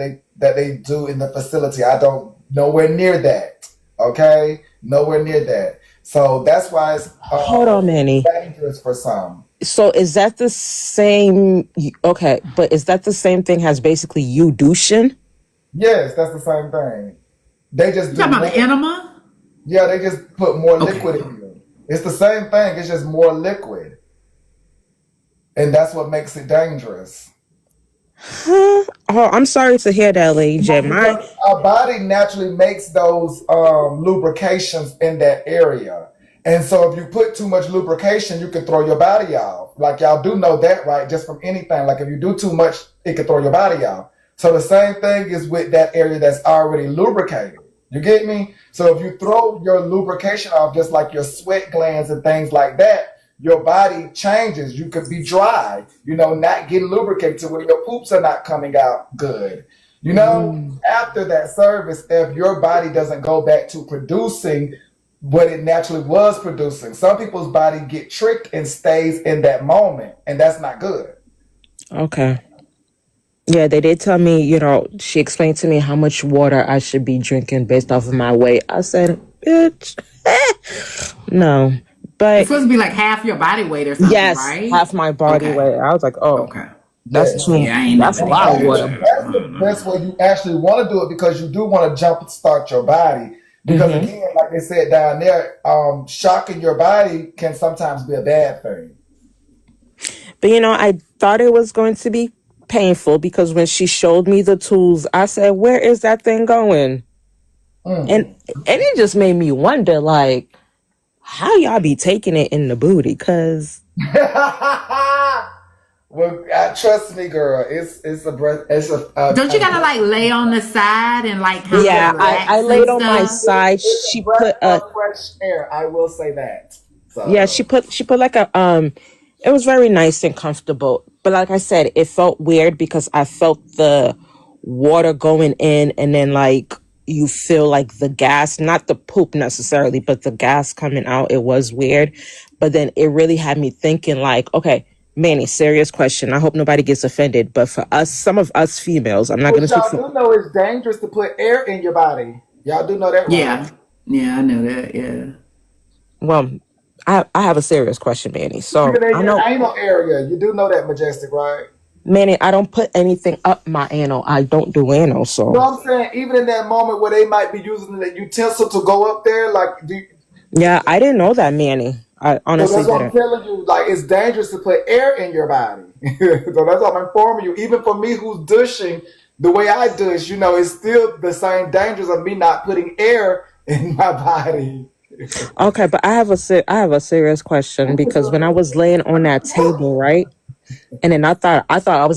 they do in the facility. I don't nowhere near that. Okay, nowhere near that. So that's why it's Hold on, Manny. dangerous for some. So is that the same? Okay, but is that the same thing as basically you douching? Yes, that's the same thing. They just You do talking about more. an enema? Yeah, they just put more Okay. liquid in you. It's the same thing. It's just more liquid, and that's what makes it dangerous. Huh? Oh, I'm sorry to hear that, Lady J. Because our body naturally makes those lubrications in that area. And so if you put too much lubrication, you can throw your body off. Like y'all do know that, right? Just from anything. Like if you do too much, it can throw your body off. So the same thing is with that area that's already lubricated. You get me? So if you throw your lubrication off, just like your sweat glands and things like that, your body changes. You could be dry, not getting lubricated to where your poops are not coming out good. After that service, if your body doesn't go back to producing what it naturally was producing, some people's body get tricked and stays in that moment, and that's not good. Okay. Yeah, they did tell me, she explained to me how much water I should be drinking based off of my weight. I said, bitch, no. But It's supposed to be like half your body weight or something, yes, right? half my body Okay. weight. I was like, oh, Okay. that's Yes. too, Yeah, I ain't that's never a did lot of that water. shit. That's the best way you actually want to do it because you do want to jump start your body. Because again, like they said down there, shocking your body can sometimes be a bad thing. But I thought it was going to be painful because when she showed me the tools, I said, where is that thing going? And it just made me wonder, like, how y'all be taking it in the booty? Cause Well, trust me, girl. It's a breath. It's Don't you gotta like lay on the side and like kind of yeah, I relax and laid on my stuff? side. It's a She breath put of fresh air. I will say that. yeah, So she put like a it was very nice and comfortable. But like I said, it felt weird because I felt the water going in and then like you feel like the gas, not the poop necessarily, but the gas coming out. It was weird. But then it really had me thinking like, okay, Manny, serious question. I hope nobody gets offended. But for us, some of us females, I'm not but gonna speak y'all for do know it's dangerous to put air in your body. Y'all do know that, right? Yeah. Yeah, I know that. Yeah. well, I have a serious question, Manny. So Even in I your know anal area, you do know that, Majestic, right? Manny, I don't put anything up my anal. I don't do anal, No, so I'm saying even in that moment where they might be using the utensil to go up there, yeah, I didn't know that, Manny. I so honestly that's what I'm didn't. telling you. Like it's dangerous to put air in your body. So that's what I'm informing you. Even for me, who's douching the way I douche, it's still the same dangers of me not putting air in my body. Okay, but I have a serious question because when I was laying on that table, right, and then I thought I was